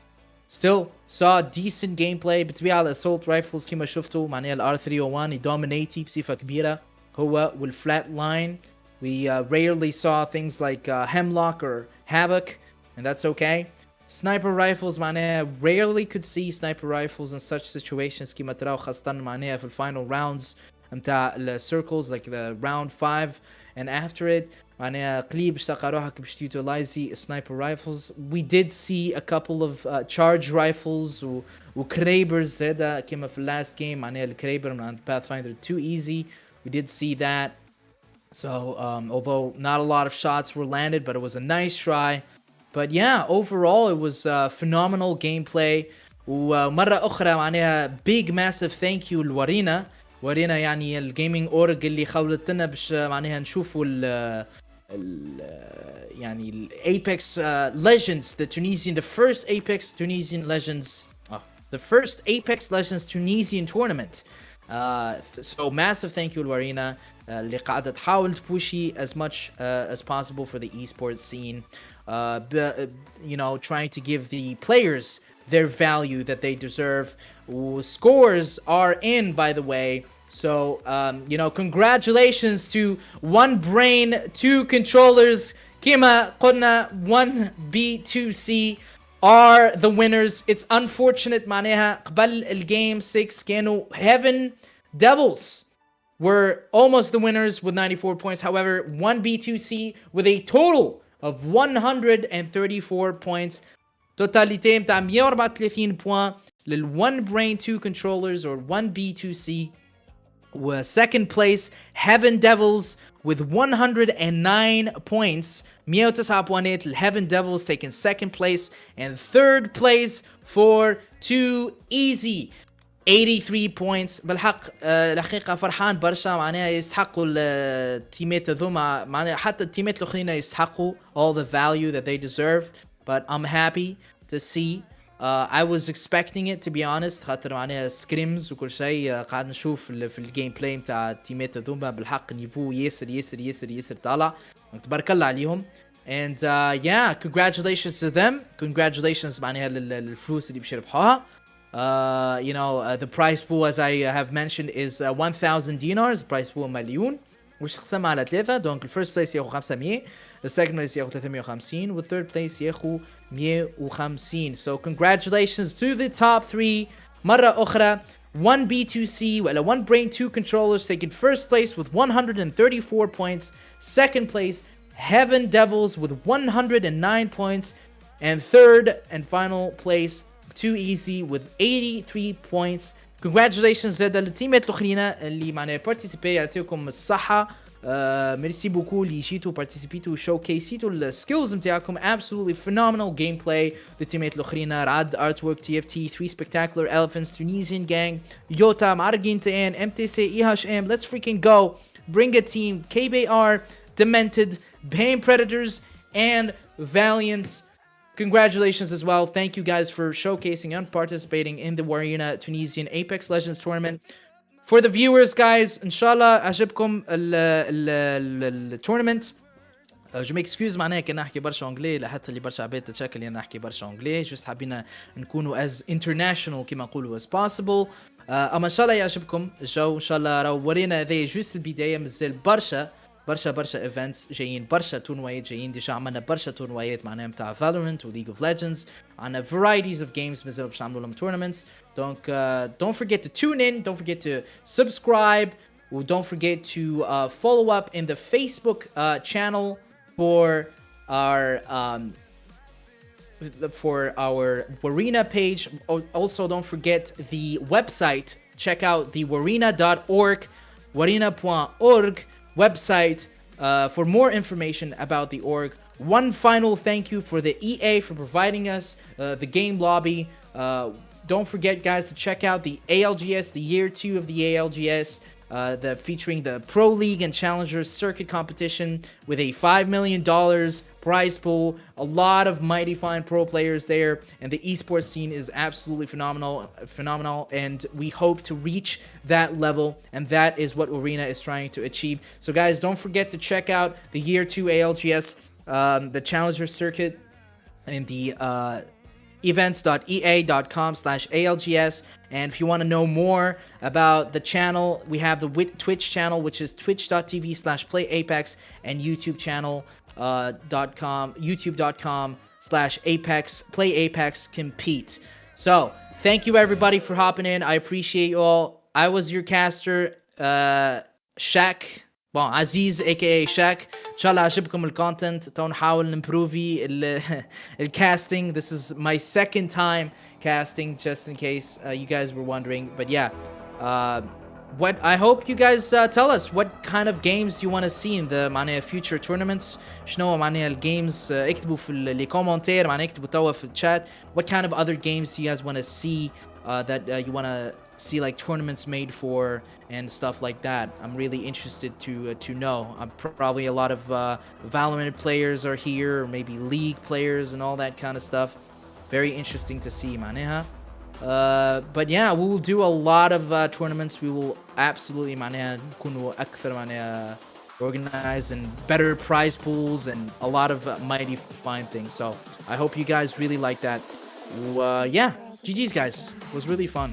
still saw decent gameplay. بتبيع على assault rifles كما شفتوا معناها ال R301 يدومينيتي بصفة كبيرة هو والflat line. We rarely saw things like Hemlock or Havoc, and that's okay. Sniper rifles معناها rarely could see sniper rifles in such situations كما تراو خاصة معناها في final rounds متاع ال circles like the round 5 and after it معناها قليل باش تلقى روحك باش تيوتيلايزي sniper rifles. We did see a couple of charge rifles و Krabers زادا كما في last game معناها الكريبر من Pathfinder 2 easy. We did see that. So although not a lot of shots were landed, but it was a nice try. But yeah, overall it was phenomenal gameplay. ومرة أخرى معناها big massive thank you لورينا يعني الجيمنج اورج اللي خولتنا باش معناها نشوفوا يعني ال Apex Legends, the first Apex Tunisian Legends, the first Apex Legends Tunisian tournament. So massive thank you لورينا اللي قاعدة تحاول تبوشي as much as possible for the esports scene. You know, trying to give the players their value that they deserve. Scores are in, by the way. So, you know, congratulations to One Brain, 2 controllers. Kima Qonna 1B2C are the winners. It's unfortunate, maneha, قبل الجيم 6 كانوا Heaven Devils were almost the winners with 94 points. However, 1B2C with a total of 134 points. Totalité متاع 134 points لل One Brain 2 controllers or 1B2C. Second place, Heaven Devils with 109 points. 109 Heaven Devils taking second place. And third place for 2 Easy. 83 points. بالحق الحقيقة فرحان برشا معناها يستحقوا التيمات هذوما معناها حتى التيمات الأخرين يستحقوا all the value that they deserve. But I'm happy to see. I was expecting it to be honest خاطر معناها سكريمز وكل شيء قاعد نشوف في الجيم بلاي نتاع التيمات هذوما بالحق نيفو ياسر طالع تبارك الله عليهم. And yeah, congratulations to them. Congratulations معناها للفلوس اللي باش يربحوها. You know, the prize pool as I have mentioned is 1000 dinars. Prize pool مليون وش تقسمها على 3. دونك الفيرست بليس ياخو 500, the second place ياخو 350 والثيرد بليس ياخو 150. So congratulations to the top 3 مرة أخرى. 1B2C ولا One Brain 2 controllers taking first place with 134 points. Second place, Heaven Devils with 109 points. And third and final place, 2 Easy with 83 points. Congratulations زاد للتيمات الأخرين اللي معنا participate. يعطيكم الصحة ميرسي بوكو اللي جيتوا بارتيسيبيتوا شوكيسيتوا السكيلز نتاعكم. absolutely phenomenal gameplay. للتيمات الاخرين رعد artwork TFT 3 spectacular elephants Tunisian gang يوتا معرقين تان MTC EHM. let's freaking go. bring a team. KBR Demented Pain Predators and Valiance. Congratulations as well. Thank you guys for showcasing and participating in the Warena Tunisian Apex Legends tournament. For the viewers, guys, inshallah عجبكم التورنمنت. جو ميكسكيوز معناها كي نحكي برشا انجلي لحتى اللي برشا عباد تتشكل اني نحكي برشا انجلي. جوست حابين نكونوا as international كما نقولوا as possible. اما ان شاء الله يعجبكم الجو. ان شاء الله راهو ورينا هذايا جوست البدايه. مازال برشا ايفنتس جايين. برشا تورنوايات جايين. ديجا عملنا برشا تورنوايات معناها نتاع Valorant و League of Legends. عندنا varieties of games مازال باش نعملوا لهم tournaments. Don't forget to tune in. Don't forget to subscribe. Don't forget to follow up in the Facebook channel for our Warena page. Also, don't forget the website. Check out the warena.org, warena.org website for more information about the org. One final thank you for the EA for providing us the game lobby. Don't forget, guys, to check out the ALGS, the year 2 of the ALGS. Featuring the Pro League and Challengers Circuit competition with a $5 million prize pool. A lot of mighty fine pro players there, and the esports scene is absolutely phenomenal, and we hope to reach that level, and that is what Warena is trying to achieve. So guys, don't forget to check out the year 2 ALGS, the Challengers Circuit, and the events.ea.com/ALGS. And if you want to know more about the channel, we have the Twitch channel, which is twitch.tv/playapex, and YouTube channel youtube.com/apex playapex compete. So thank you everybody for hopping in. I appreciate you all. I was your caster, Shaq. Bon, Aziz aka Shaq. ان شاء الله عجبكم الكونتنت. تو نحاول نمبروفي الكاستنج. This is my second time casting, just in case you guys were wondering. But yeah, what I hope you guys tell us what kind of games you want to see in the معناها future tournaments. شنو معناها الجيمز. اكتبوا في لي كومنتير معناها اكتبوا توا في الشات what kind of other games you guys want to see that you want to see like tournaments made for and stuff like that. I'm really interested to know. Probably a lot of Valorant players are here, or maybe League players and all that kind of stuff. Very interesting to see, maneha. But yeah, we will do a lot of tournaments. We will absolutely maneha nkunu akthar maneha organized and better prize pools and a lot of mighty fine things. So I hope you guys really like that. Yeah, GG's guys. It was really fun.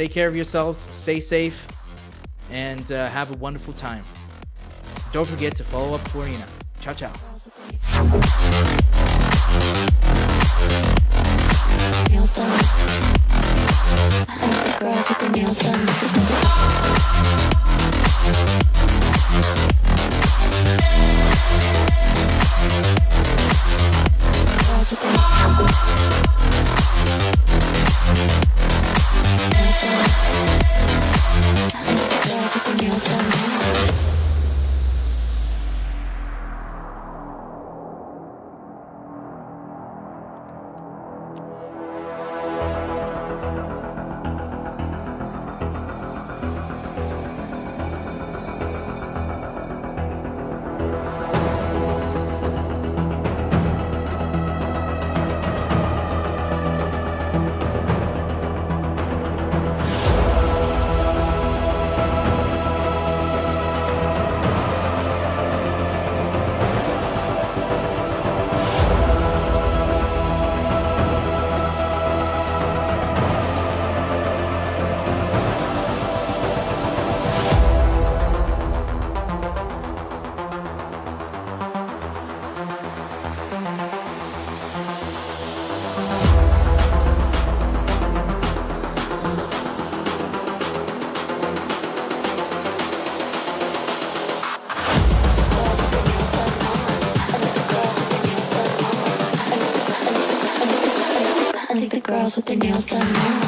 Take care of yourselves, stay safe, and have a wonderful time. Don't forget to follow up Warena. Ciao, ciao. Nails done. I like the girls with their nails done. Girls with their nails done. Girls with their nails done now.